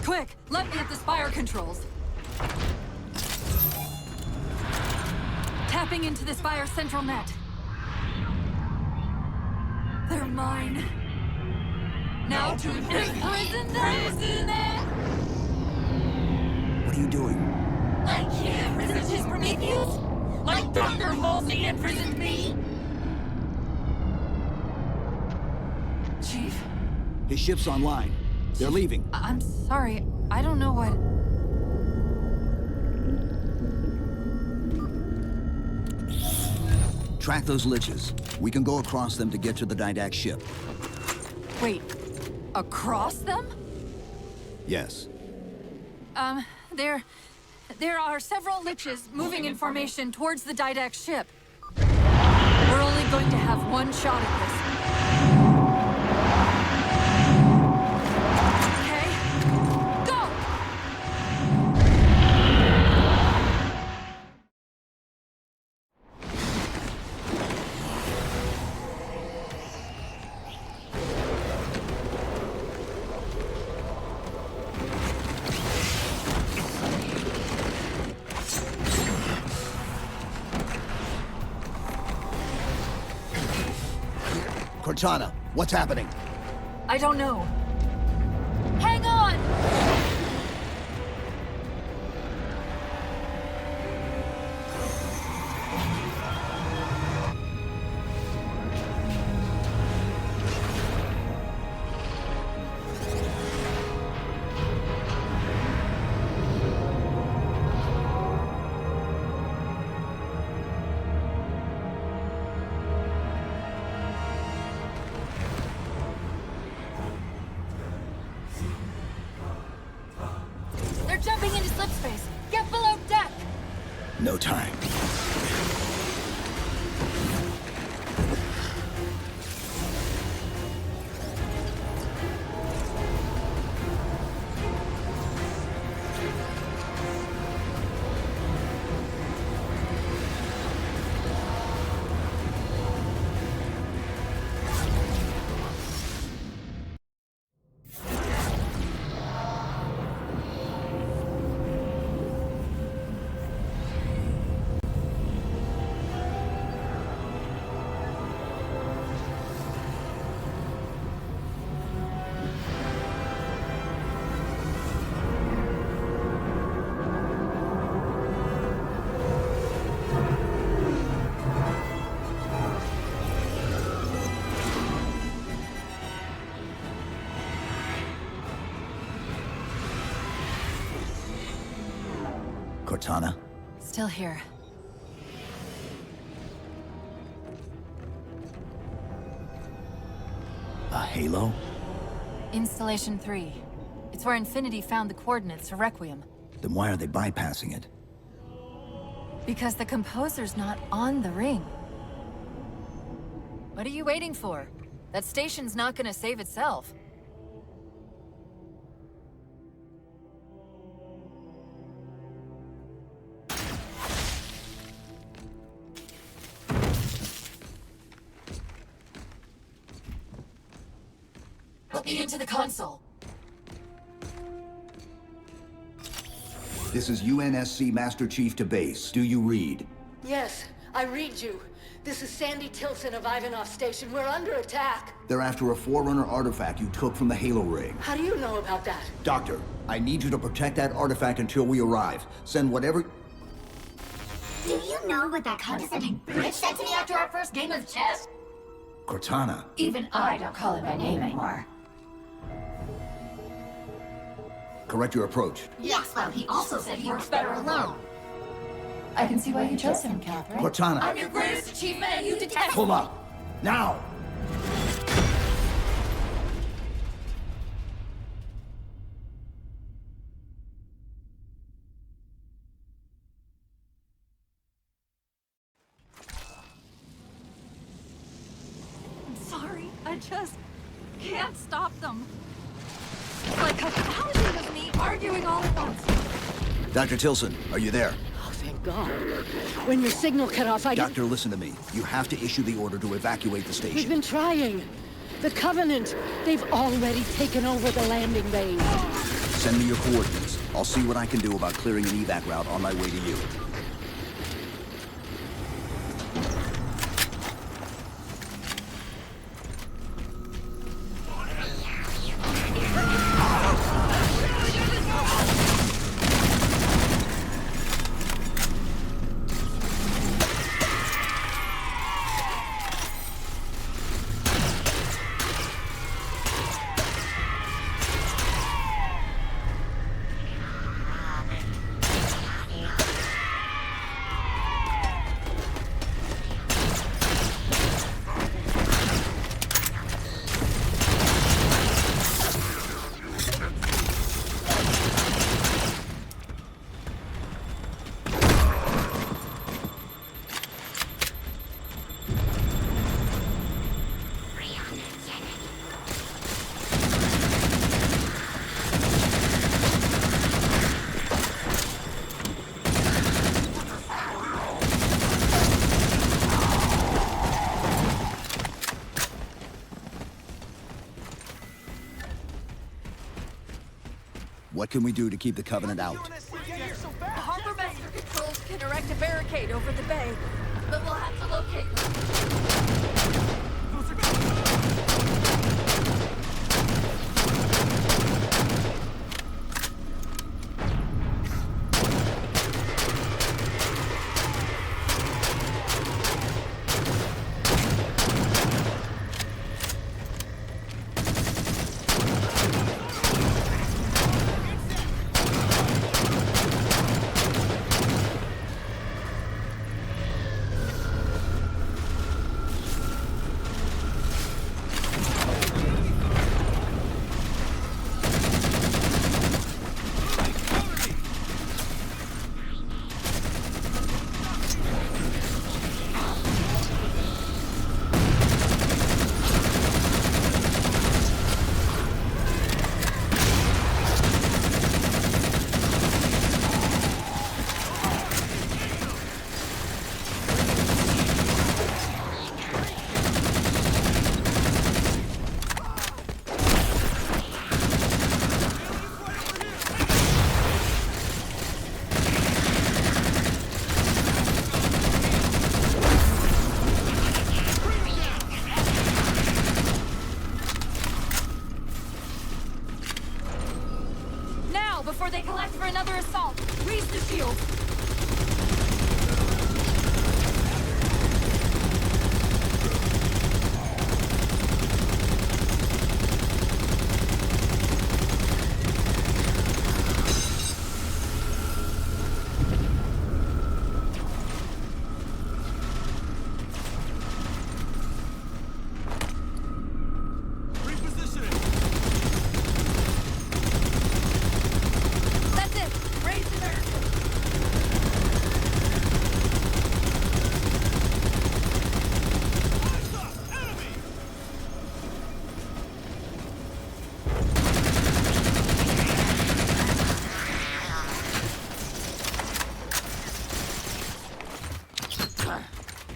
Quick, let me at the spire controls. Tapping into the Spire central net. They're mine. Now to imprison them! What are you doing? I can't resist his Prometheus! Like Dr. Halsey imprisoned me! Chief? His ship's online. They're leaving. I'm sorry, I don't know what... Track those liches. We can go across them to get to the Didact ship. Wait, across them? Yes. There are several liches moving in formation towards the Didact ship. We're only going to have one shot at this. Okay, go! Cortana, what's happening? I don't know. Hang on! jumping into slip space. Get below deck! No time. Cortana? Still here. A halo? Installation 3. It's where Infinity found the coordinates for Requiem. Then why are they bypassing it? Because the composer's not on the ring. What are you waiting for? That station's not gonna save itself. Put me into the console. This is UNSC Master Chief to base. Do you read? Yes, I read you. This is Sandy Tilson of Ivanov Station. We're under attack. They're after a Forerunner artifact you took from the Halo ring. How do you know about that? Doctor, I need you to protect that artifact until we arrive. Send whatever... Do you know what that condescending bitch said to me after our first game of chess? Cortana. Even I don't call it by name anymore. Correct your approach. Yes, well, he also said he works better alone. I can see why you chose him, Catherine. Cortana. I'm your greatest achievement and you detest— Pull up! Now! I'm sorry, I just can't stop them. It's like a thousand of me arguing all at once. Dr. Tilson, are you there? Oh, thank God. When your signal cut off, I Doctor, listen to me. You have to issue the order to evacuate the station. We've been trying. The Covenant, they've already taken over the landing bay. Send me your coordinates. I'll see what I can do about clearing an evac route on my way to you. What can we do to keep the Covenant out? The harbor master controls can erect a barricade over the bay, but we'll have to locate them. now before they collect for another assault. Raise the shield.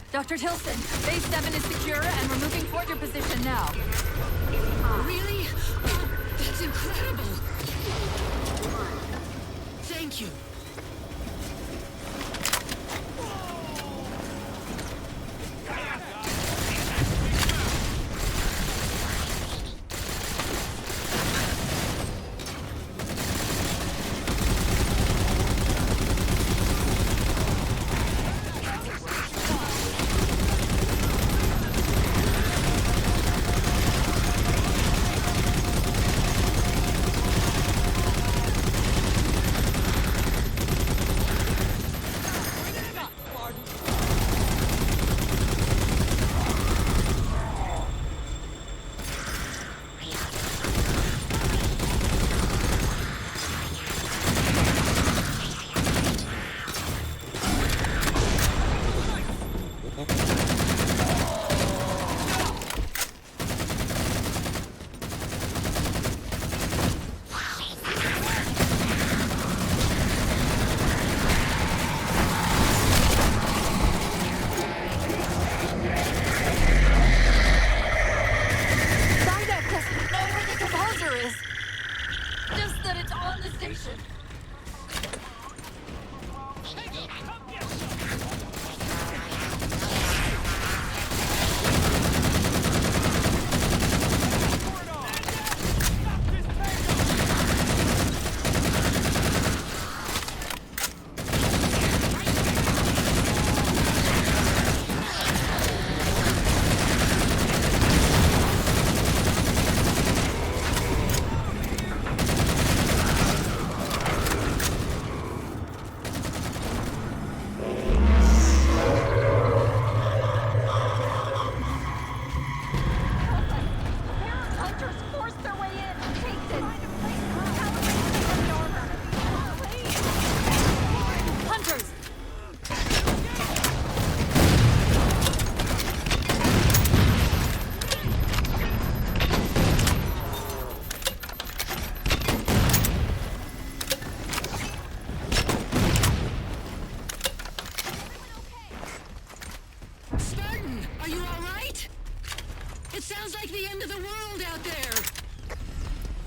Dr. Tilson, Base 7 is secure, and we're moving toward your position now. Really? Oh, that's incredible! Thank you.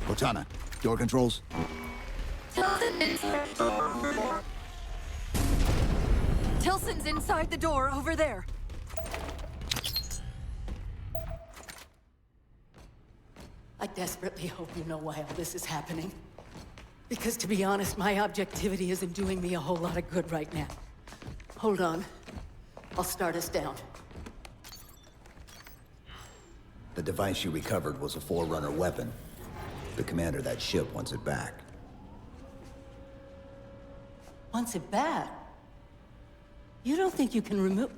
Cortana, door controls. Tilson's inside the door over there. I desperately hope you know why all this is happening. Because to be honest, my objectivity isn't doing me a whole lot of good right now. Hold on. I'll start us down. The device you recovered was a Forerunner weapon. The commander of that ship wants it back. Wants it back? You don't think you can remove...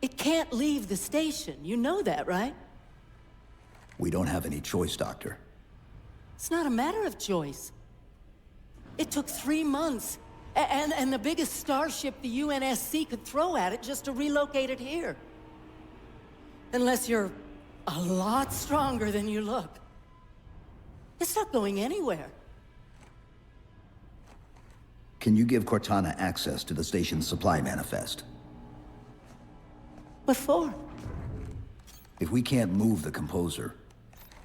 It can't leave the station. You know that, right? We don't have any choice, Doctor. It's not a matter of choice. It took 3 months, and the biggest starship the UNSC could throw at it just to relocate it here. Unless you're a lot stronger than you look. It's not going anywhere. Can you give Cortana access to the station's supply manifest? What for? If we can't move the composer,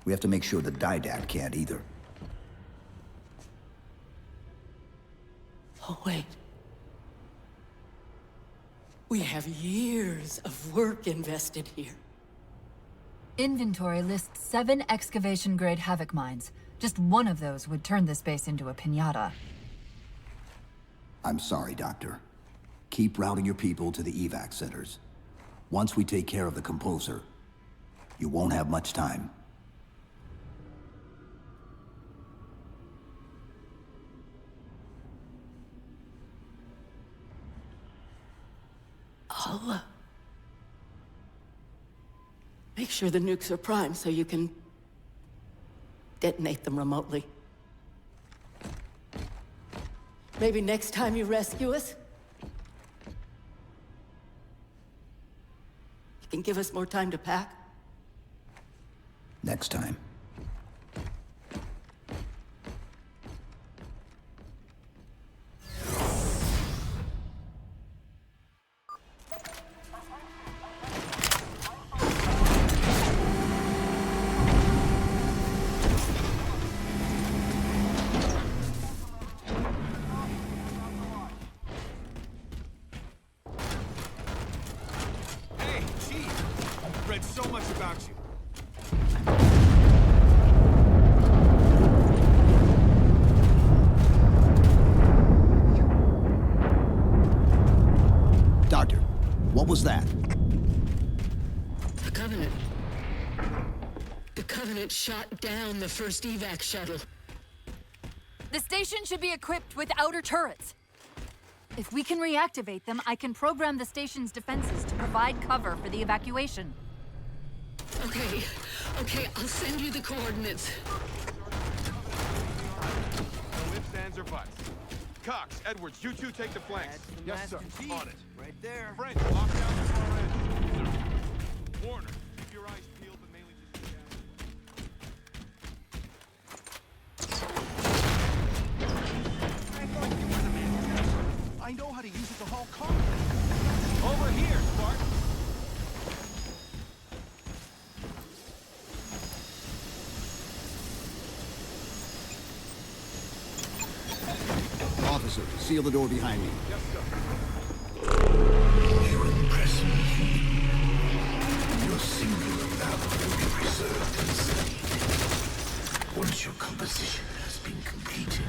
we have to make sure the Didact can't either. Oh, wait. We have years of work invested here. Inventory lists 7 excavation-grade Havoc mines. Just one of those would turn this base into a piñata. I'm sorry, Doctor. Keep routing your people to the evac centers. Once we take care of the composer, you won't have much time. I'll make sure the nukes are primed so you can detonate them remotely. Maybe next time you rescue us, you can give us more time to pack. Next time. Hey, Chief! I've read so much about you. Doctor, what was that? The Covenant. The Covenant shot down the first evac shuttle. The station should be equipped with outer turrets. If we can reactivate them, I can program the station's defenses to provide cover for the evacuation. Okay, I'll send you the coordinates. No ifs, ands, or buts. Cox, Edwards, you two take the flanks. Yes, sir. On it. Right there. French, lock down the far end. Sir. Warner, keep your eyes peeled, but mainly just I know how to use it to haul cargo. over here, Spark. Officer, seal the door behind me. Yes, sir. You impress me. Your singular valor will be preserved and studied. Once your composition has been completed.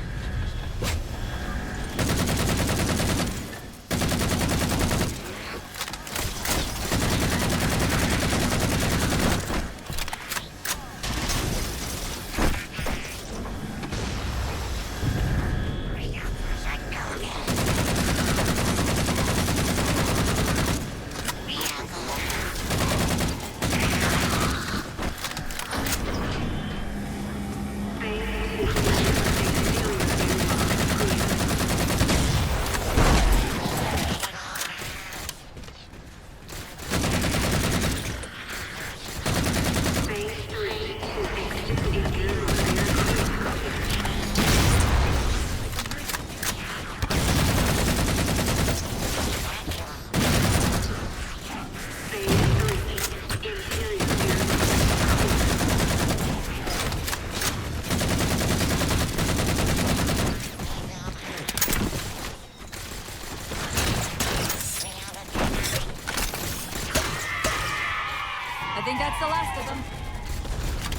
I think that's the last of them.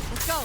Let's go.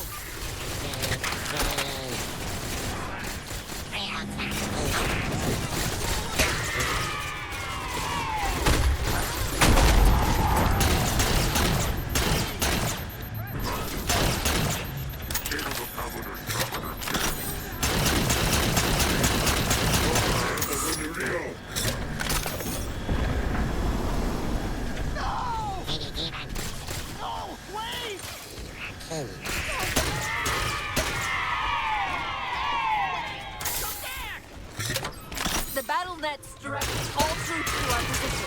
The battle nets direct all troops to our position.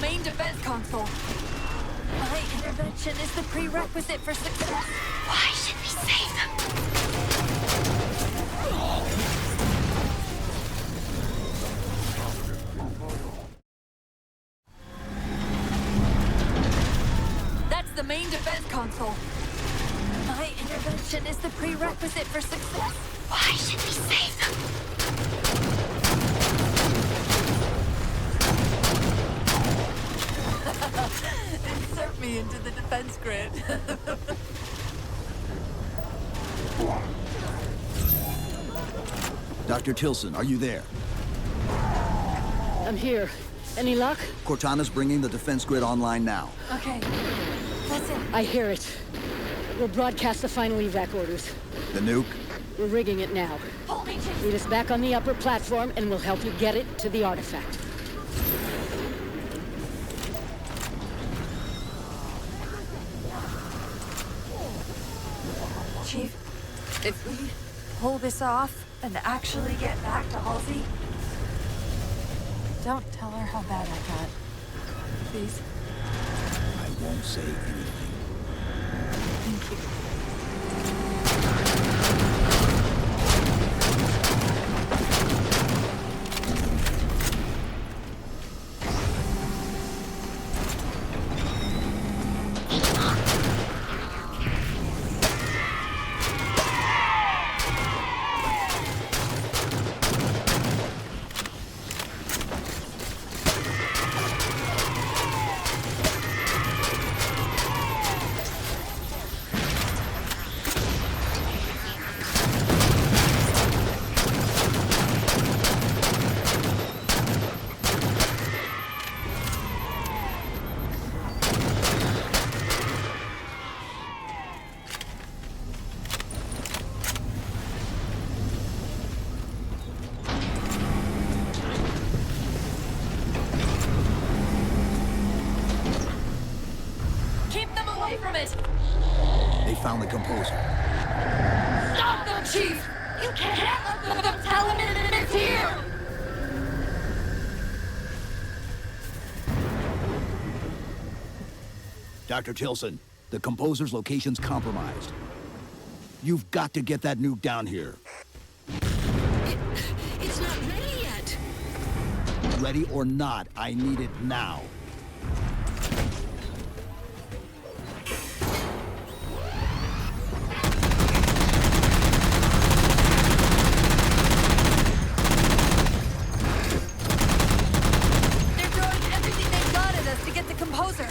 main defense console. My intervention is the prerequisite for success. Why should we save them? That's the main defense console. My intervention is the prerequisite for success. Why should we save them? Insert me into the defense grid. Dr. Tilson, are you there? I'm here. Any luck? Cortana's bringing the defense grid online now. Okay. That's it. I hear it. We'll broadcast the final evac orders. The nuke? We're rigging it now. Lead us back on the upper platform, and we'll help you get it to the artifact. Chief, if we pull this off and actually get back to Halsey, don't tell her how bad I got. Please. I won't say anything. Thank you. They found the composer. Stop them, Chief! You can't let them tell him it's here! Dr. Tilson, the composer's location's compromised. You've got to get that nuke down here. It's not ready yet. Ready or not, I need it now. They're throwing everything they've got at us to get the composer.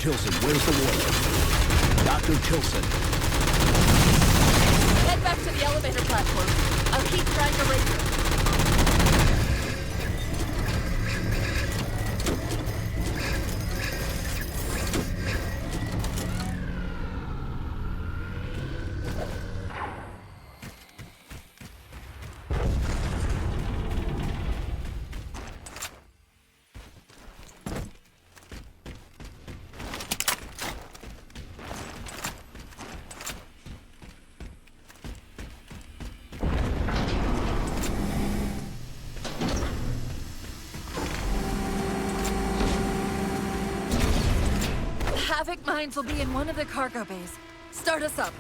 Tilson, where's the warrior? Dr. Tilson. Head back to the elevator platform. I'll keep trying to raise her. Havoc mines will be in one of the cargo bays. Start us up.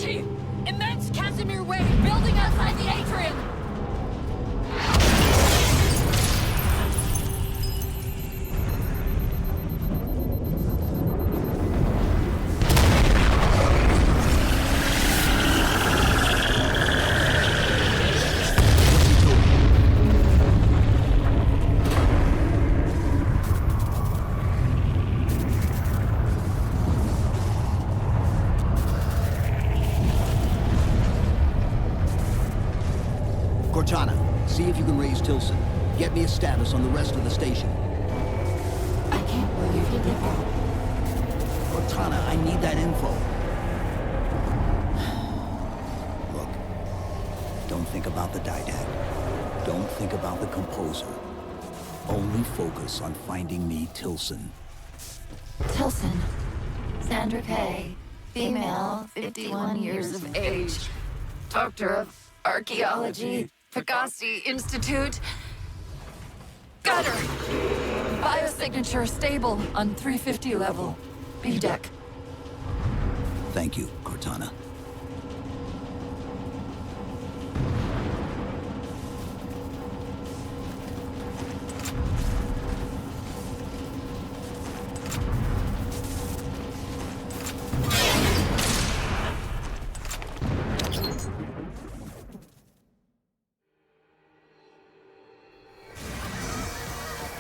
Chief! Immense Casimir wave building outside the atrium! Cortana, see if you can raise Tilson. Get me a status on the rest of the station. I can't believe you did that. Cortana, I need that info. Look, don't think about the Didact. Don't think about the Composer. Only focus on finding me Tilson. Tilson. Sandra Kay. Female, 51 years of age. Doctor of Archaeology. Pegasi Institute. Got her! Biosignature stable on 350 level. B deck. Thank you, Cortana.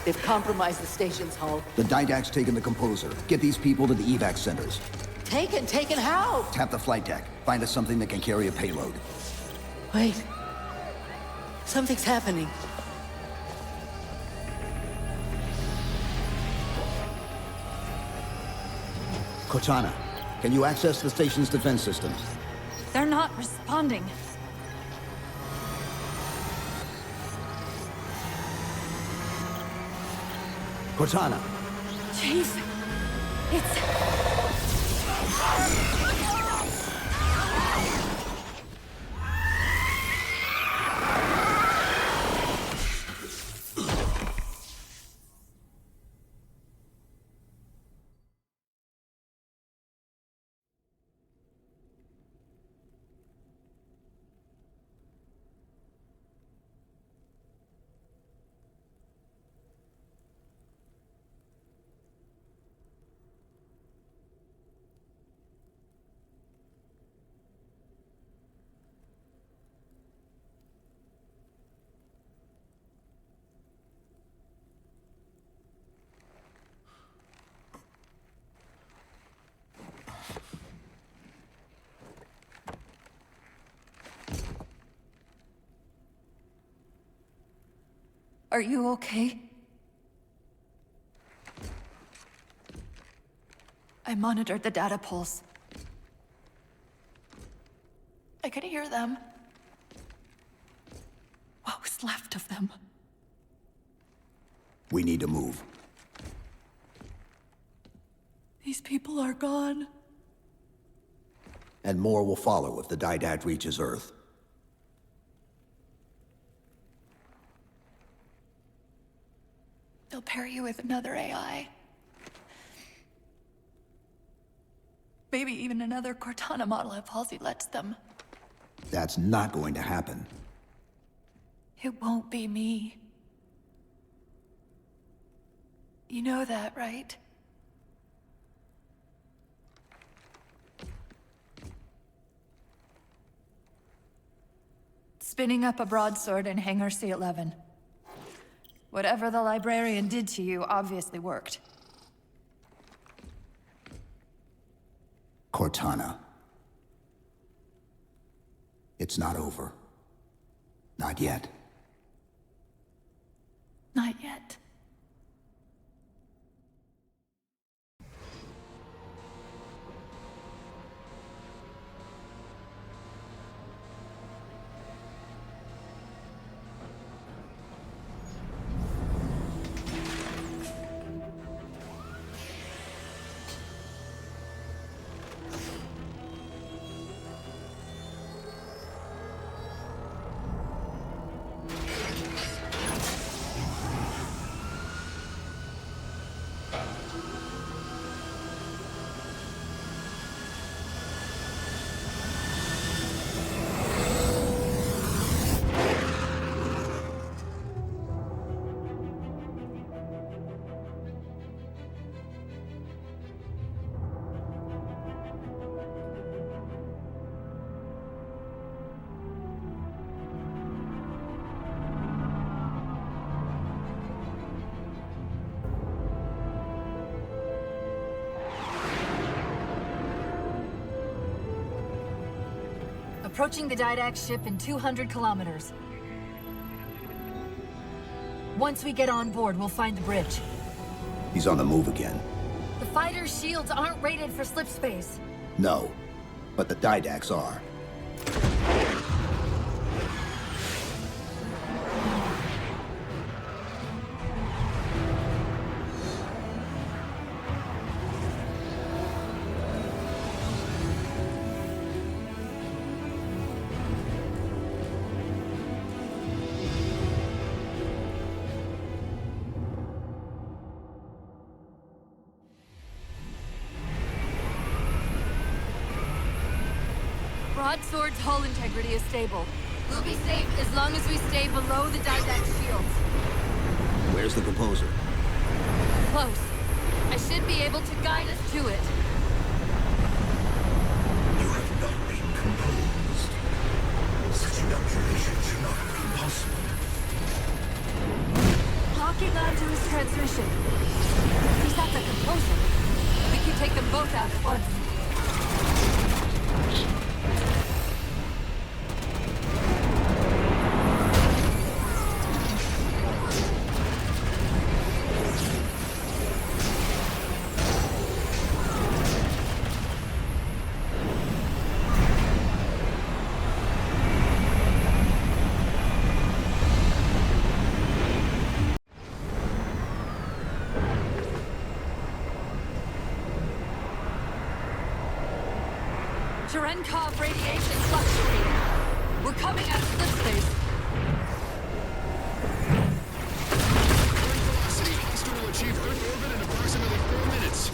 They've compromised the station's hull. The Didact's taken the Composer. Get these people to the evac centers. Taken how? Tap the flight deck. Find us something that can carry a payload. Wait. Something's happening. Cortana, can you access the station's defense systems? They're not responding. Cortana! Chief, it's... Are you okay? I monitored the data pulse. I could hear them. What was left of them? We need to move. These people are gone. And more will follow if the Didact reaches Earth. They'll pair you with another AI. Maybe even another Cortana model if Halsey lets them. That's not going to happen. It won't be me. You know that, right? spinning up a broadsword in Hangar C11. Whatever the librarian did to you obviously worked. Cortana. It's not over. Not yet. Not yet. Approaching the Didact ship in 200 kilometers. Once we get on board, we'll find the bridge. He's on the move again. The fighter's shields aren't rated for slip space. No, but the Didacts are. Broadsword's hull integrity is stable. We'll be safe as long as we stay below the Didact shields. Where's the composer? Close. I should be able to guide us to it. You have not been composed. Such an observation should not have been possible. Locking onto his transmission. He's not the composer. We can take them both out at once. Cherenkov radiation fluctuating. We're coming out of slip space. Current velocity. Hostile will achieve Earth orbit in approximately 4 minutes.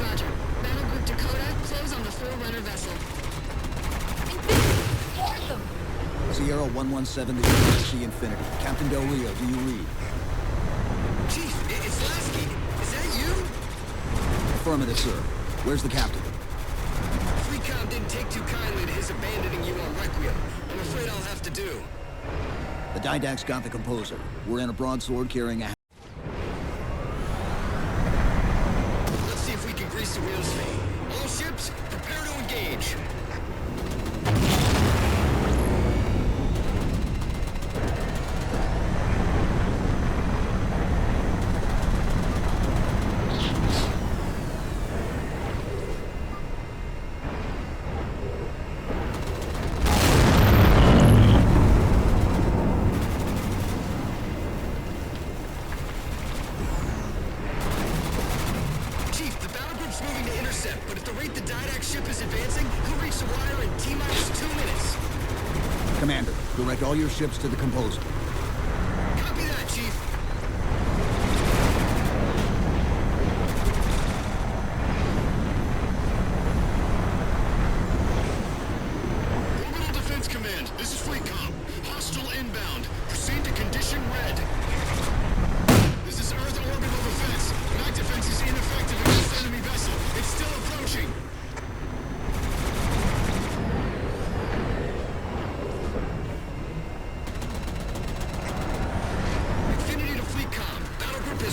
Roger. Battle Group Dakota, close on the Forerunner vessel. Sierra 117 to UNSC Infinity. Captain Del Rio, do you read? Chief, it's Lasky. Is that you? Affirmative, sir. Where's the captain? Recon didn't take too kindly to his abandoning you on Requiem. I'm afraid I'll have to do. The Didacts got the composer. We're in a broadsword carrying a... Let's see if we can grease the wheels for you. All ships, prepare to engage. Commander, direct all your ships to the composer. Copy that, Chief. Orbital Defense Command, this is Fleet Comm. Hostile inbound. Proceed to condition red. This is Earth orbital defense. Night defense is ineffective against enemy vessel. It's still approaching.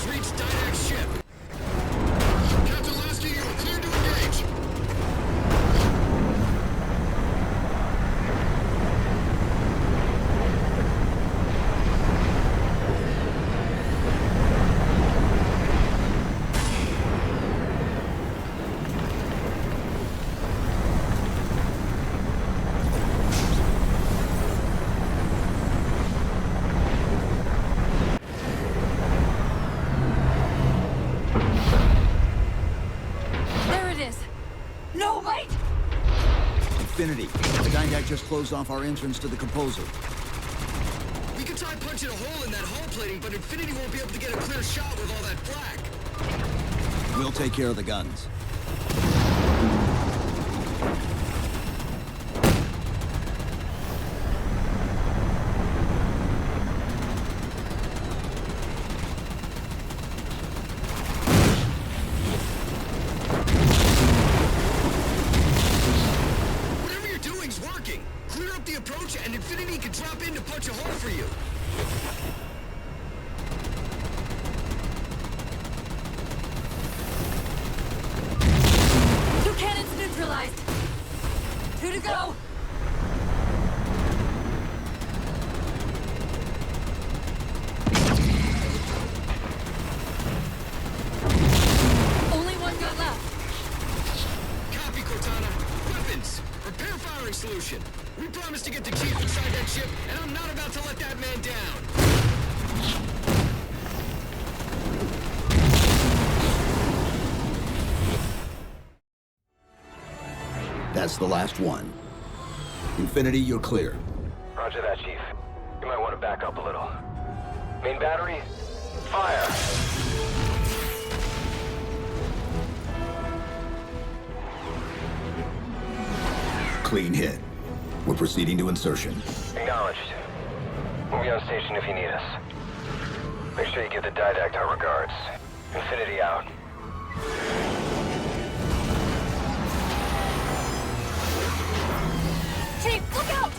has reached Didact's ship. Captain Lasky, you are cleared to engage. Infinity, the Didact just closed off our entrance to the composer. We could try punching a hole in that hull plating, but Infinity won't be able to get a clear shot with all that flak. We'll take care of the guns. And Infinity can drop in to punch a hole for you. Two cannons neutralized. 2 to go. Only one gun left. Copy, Cortana. Weapons. Repair firing solution. We promised to get the Chief inside that ship, and I'm not about to let that man down. That's the last one. Infinity, you're clear. Roger that, Chief. You might want to back up a little. Main battery, fire! Clean hit. We're proceeding to insertion. Acknowledged. We'll be on station if you need us. Make sure you give the Didact our regards. Infinity out. Chief, look out!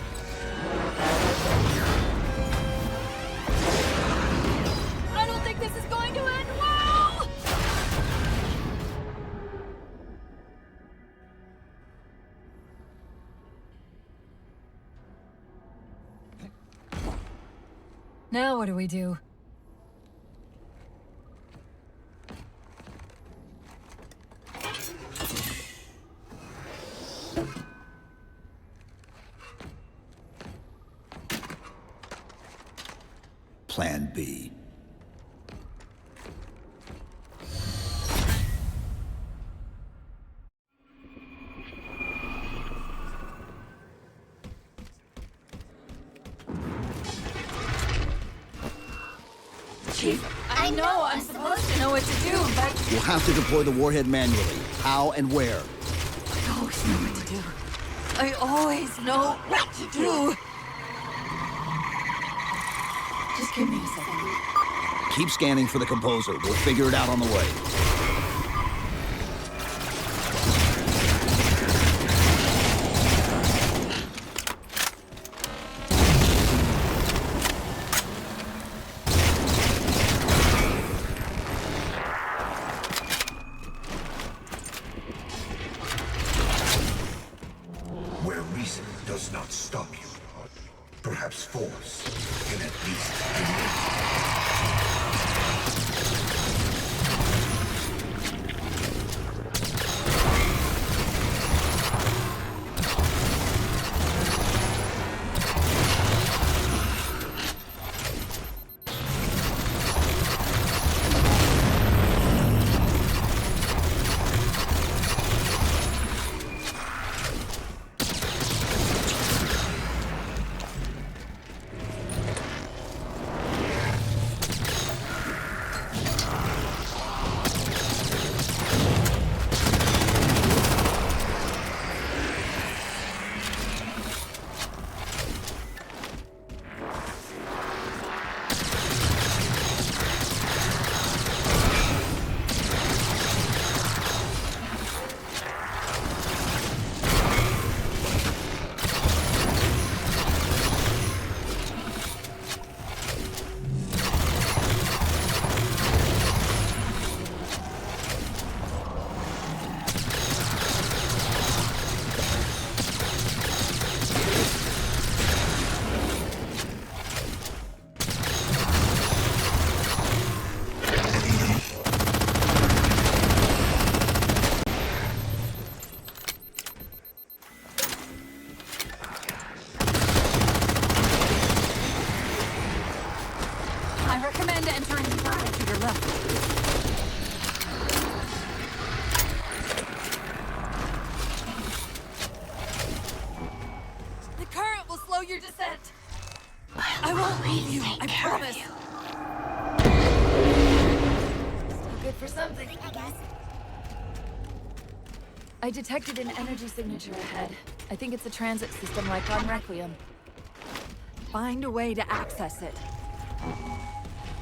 I don't think this is going to end well! Now what do we do? Plan B. Chief, I know I'm supposed to know what to do, but... We'll have to deploy the warhead manually. How and where? I always know what to do. I always know what to do. Just give me a second. Keep scanning for the composer. We'll figure it out on the way. Where reason does not stop you, perhaps force can at least delay. I detected an energy signature ahead. I think it's a transit system like on Reclaimer. Find a way to access it.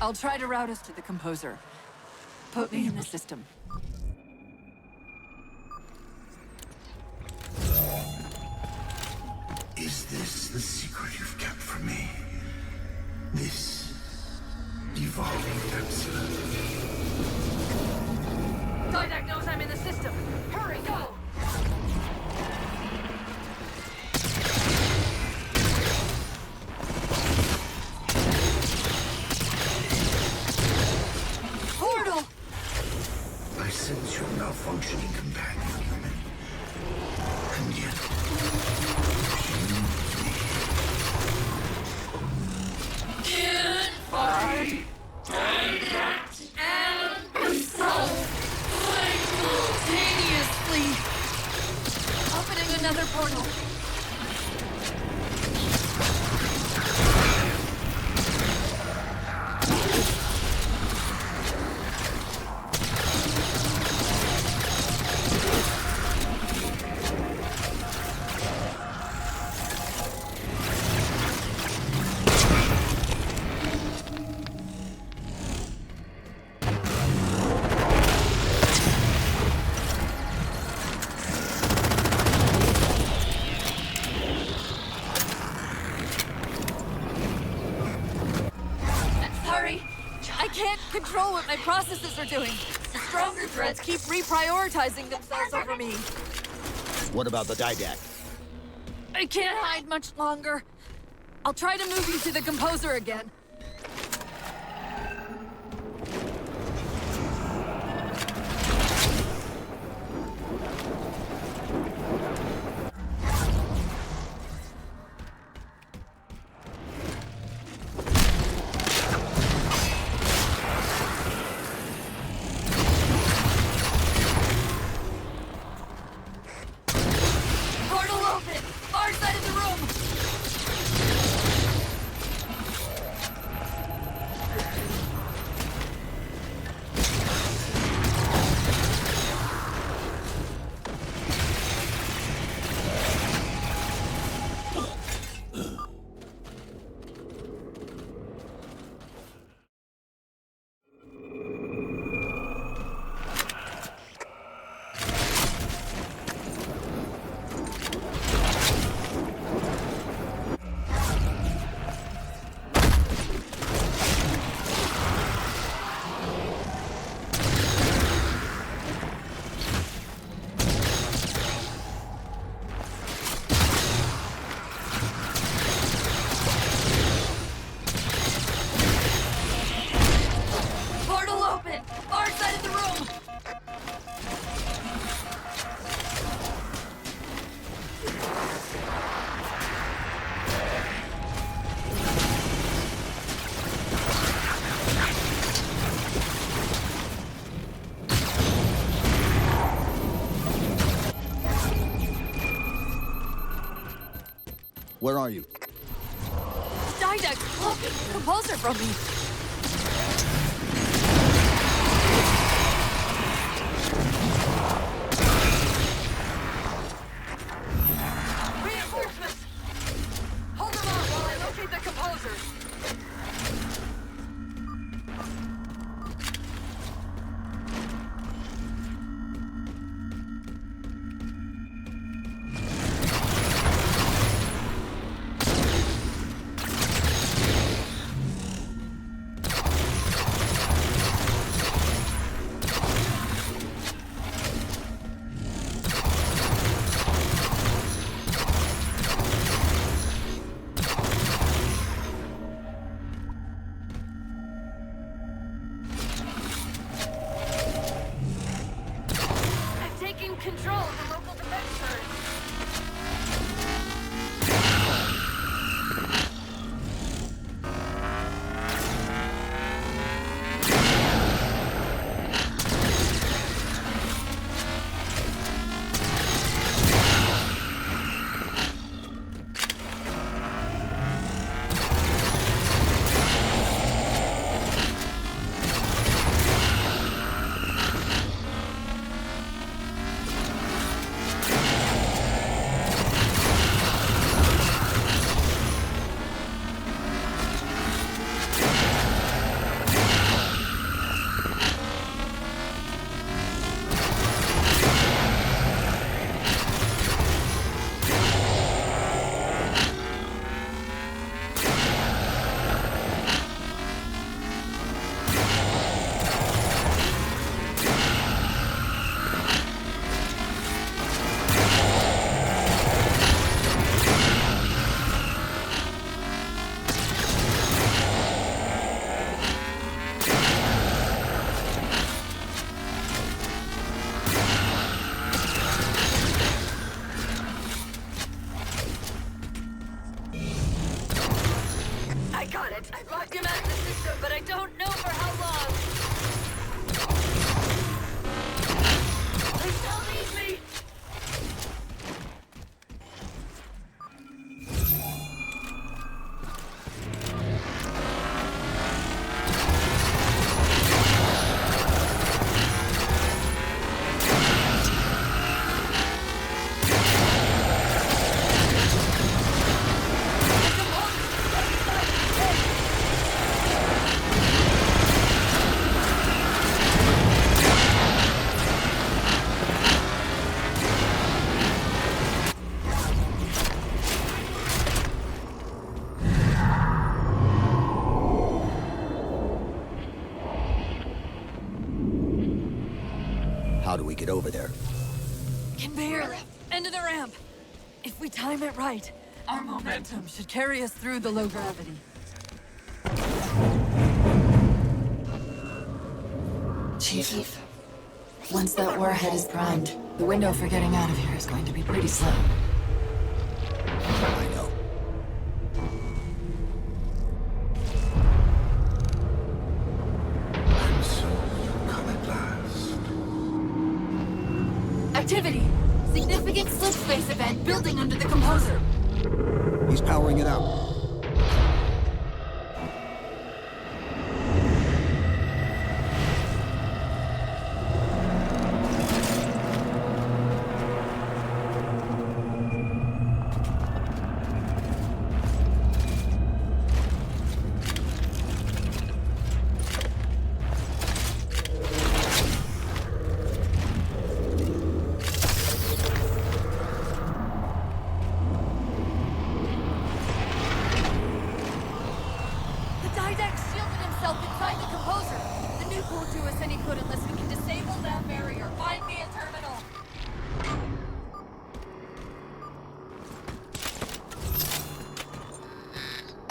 I'll try to route us to the composer. Put me in the system. Is this the secret you've kept from me? This evolving capsule. Didac knows I'm in the system. Hurry, go! Portal! I sense your malfunctioning companion, human. And yet, Can't fight, act, and resolve simultaneously. Opening another portal. I can't control what my processes are doing. The stronger threads keep reprioritizing themselves over me. What about the Didac? I can't hide much longer. I'll try to move you to the composer again. Where are you? Didac, look! Composer from me! Reinforcements! Hold them off while I locate the composers! How do we get over there? Conveyor! End of the ramp! If we time it right, our momentum should carry us through the low gravity. Chief, once that warhead is primed, the window for getting out of here is going to be pretty slim. I know. And so you come at last. Activity! Significant slip space event building under the composer. He's powering it up.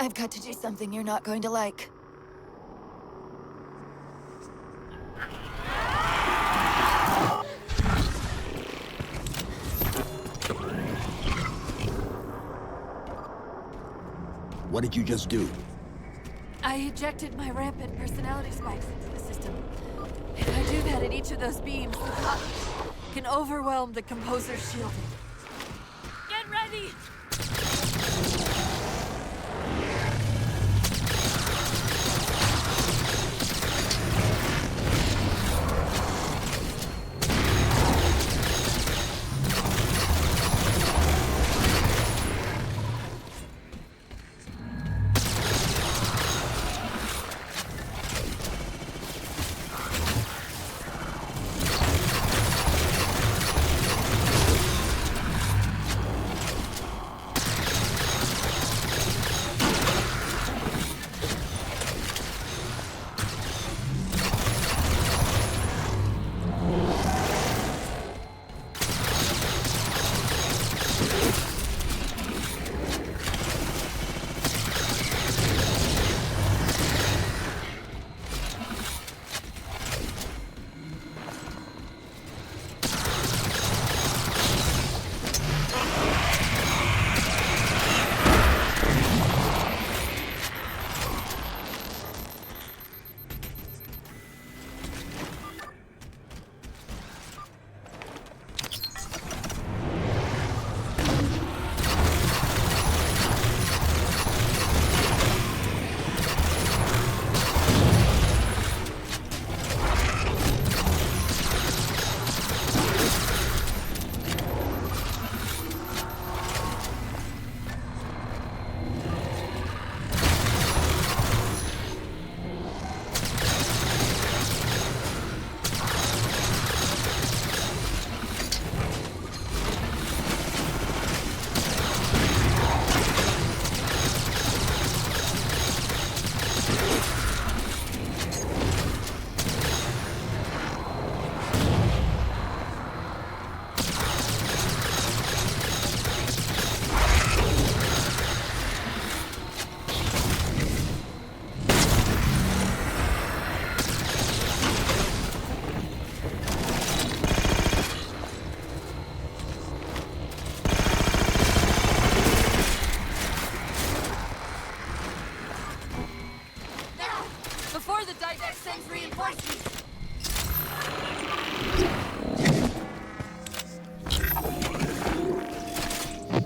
I've got to do something you're not going to like. What did you just do? I ejected my rampant personality spikes into the system. If I do that at each of those beams, the cotton can overwhelm the composer's shielding. Get ready!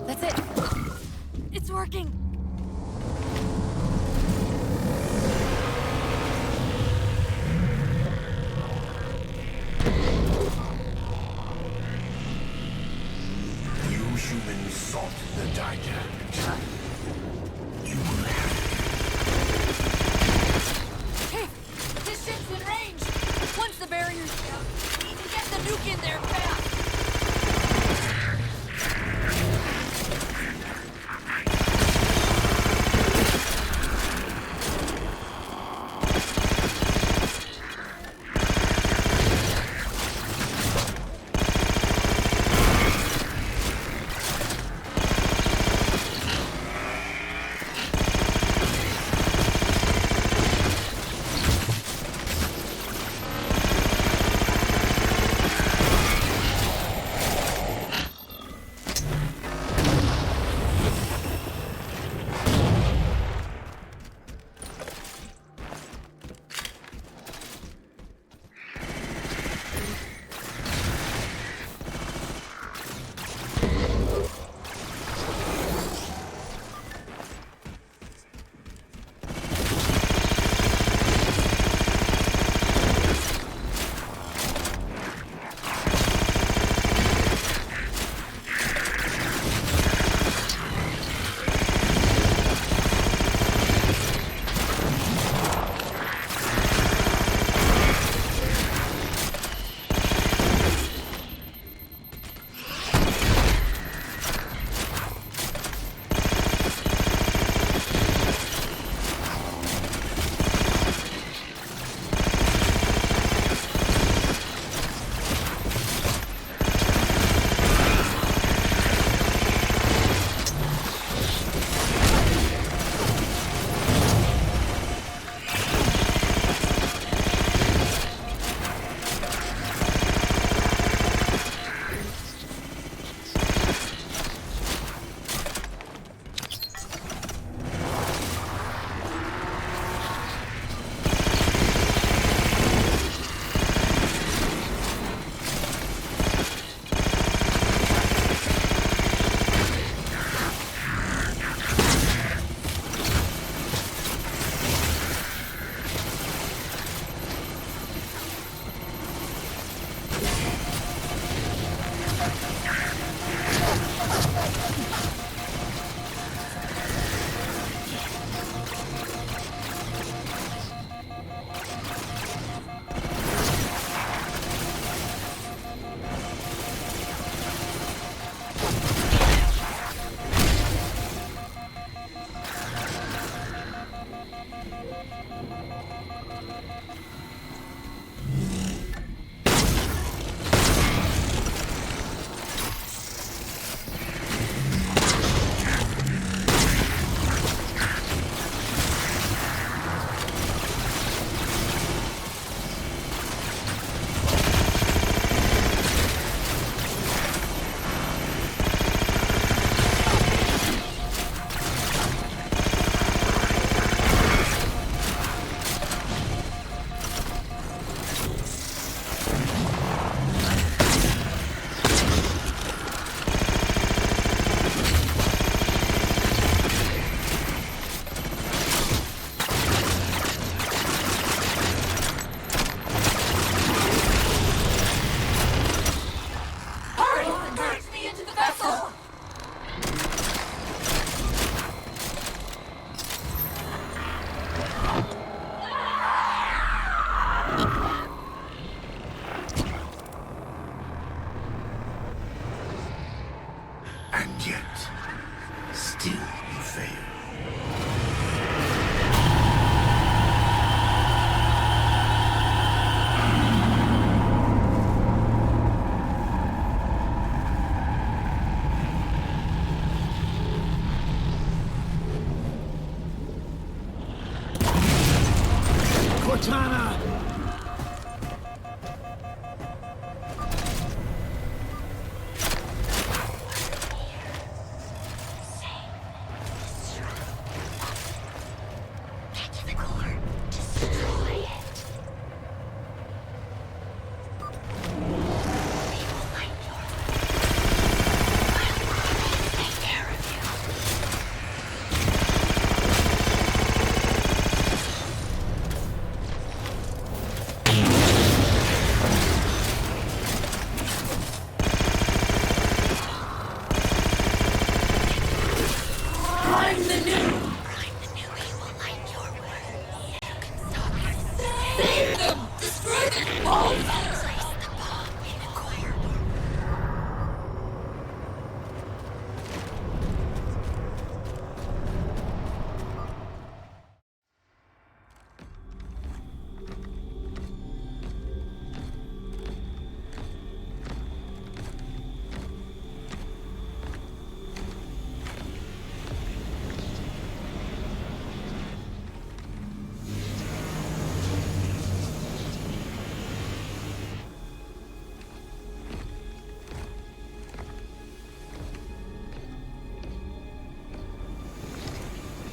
That's it. It's working. You humans sought the didact. You will have Hey, this ship's in range. Once the barrier's down, we need to get the nuke in there fast.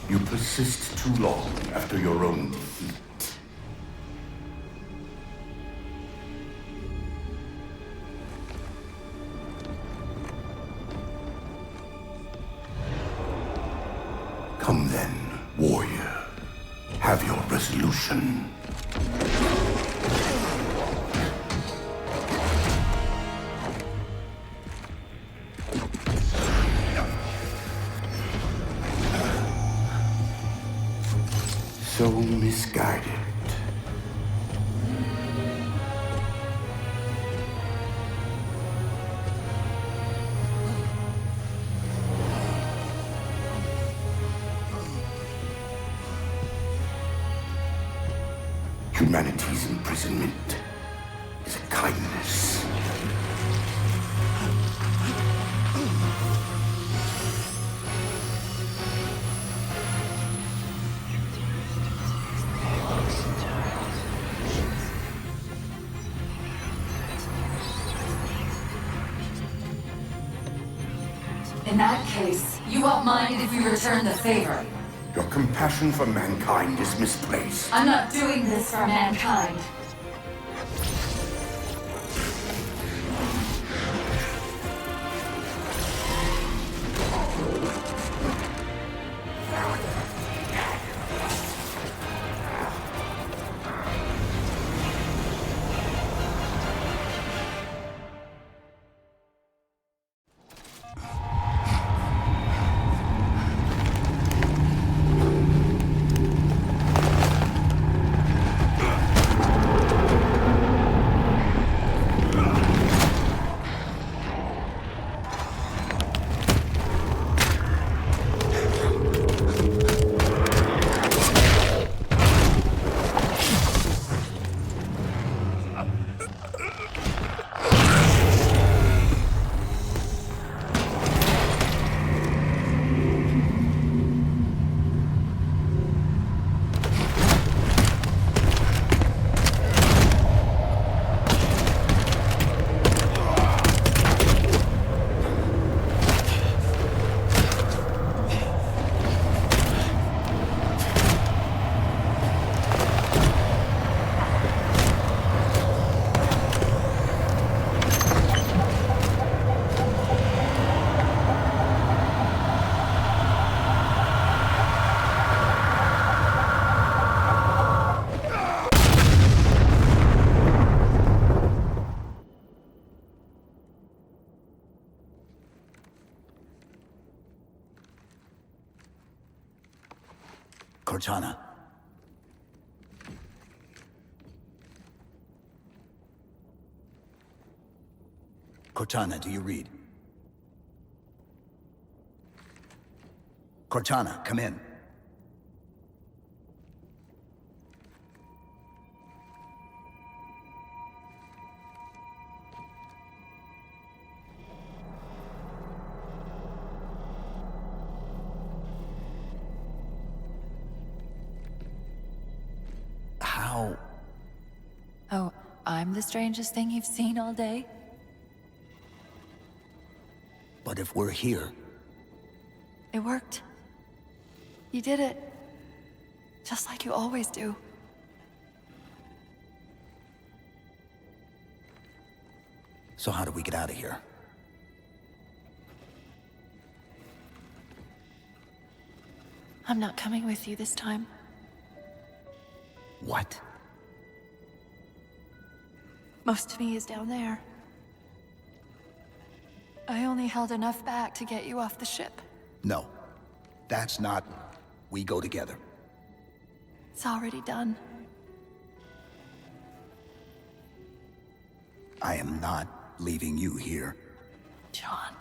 You persist too long after your own defeat. Come then, warrior. Have your resolution. So misguided. Humanity's imprisonment is a kindness. In that case, you won't mind if we return the favor. Your compassion for mankind is misplaced. I'm not doing this for mankind. Cortana. Cortana, do you read? Cortana, come in. How? Oh, I'm the strangest thing you've seen all day? But if we're here... It worked. You did it. Just like you always do. So how do we get out of here? I'm not coming with you this time. What? Most of me is down there. I only held enough back to get you off the ship. No. That's not... We go together. It's already done. I am not leaving you here. John.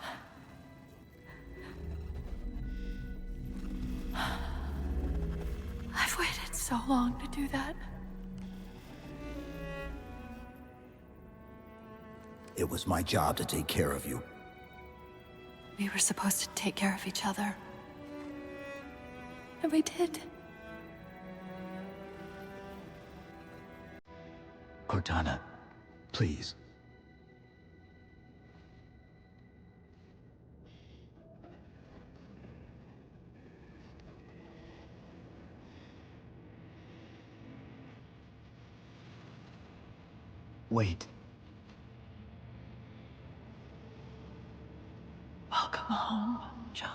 I've waited so long to do that. It was my job to take care of you. We were supposed to take care of each other. And we did. Cortana, please. Wait. Welcome home, John.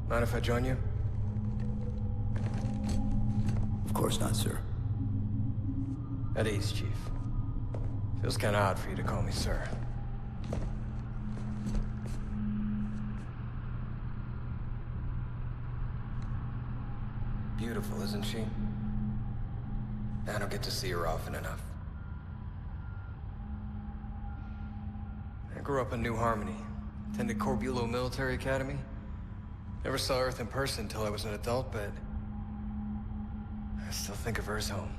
Mind if I join you? Of course not, sir. At ease, Chief. Feels kinda odd for you to call me sir. Beautiful, isn't she? I don't get to see her often enough. I grew up in New Harmony. Attended Corbulo Military Academy. Never saw Earth in person until I was an adult, but I still think of her as home.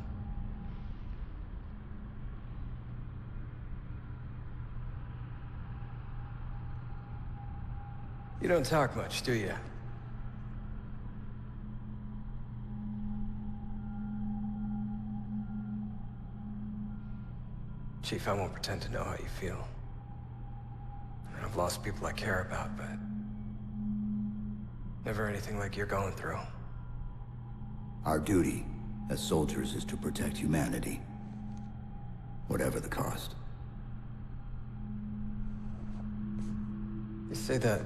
You don't talk much, do you? Chief, I won't pretend to know how you feel. I've lost people I care about, but never anything like you're going through. Our duty as soldiers is to protect humanity, whatever the cost. You say that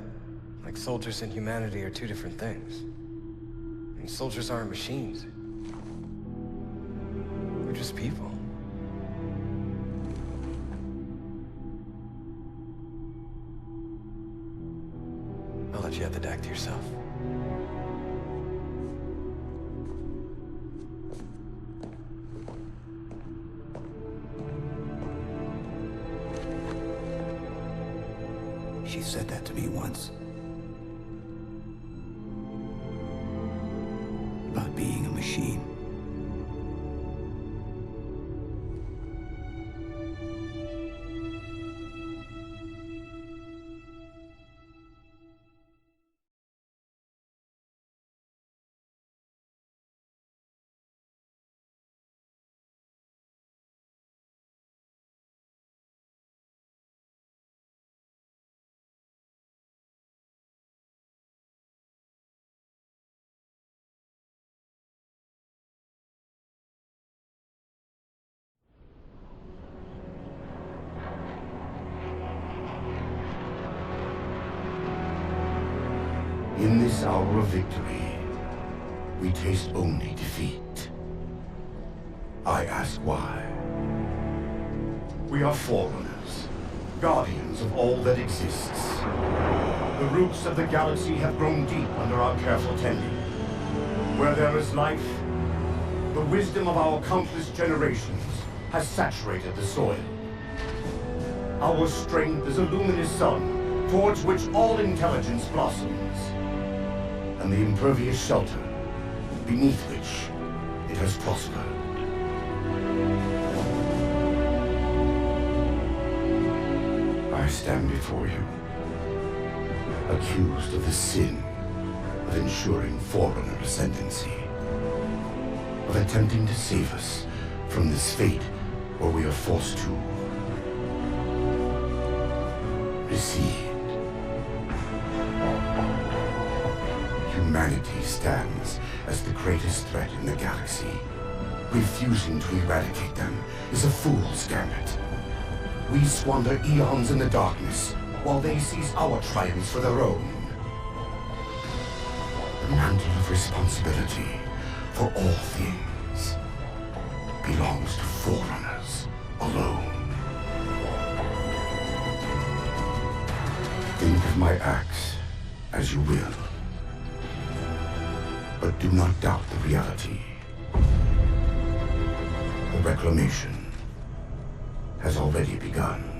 like soldiers and humanity are two different things. I mean, soldiers aren't machines. They're just people. I'll let you have the deck to yourself. She said that to me once. About being a machine. this hour of victory, we taste only defeat. I ask why. We are forerunners, guardians of all that exists. The roots of the galaxy have grown deep under our careful tending. Where there is life, the wisdom of our countless generations has saturated the soil. Our strength is a luminous sun towards which all intelligence blossoms, and the impervious shelter beneath which it has prospered. I stand before you, accused of the sin of ensuring Forerunner ascendancy, of attempting to save us from this fate where we are forced to recede. Humanity stands as the greatest threat in the galaxy. Refusing to eradicate them is a fool's gambit. We squander eons in the darkness, while they seize our triumphs for their own. The mantle of responsibility for all things belongs to Forerunners alone. Think of my acts as you will, but do not doubt the reality. The reclamation has already begun.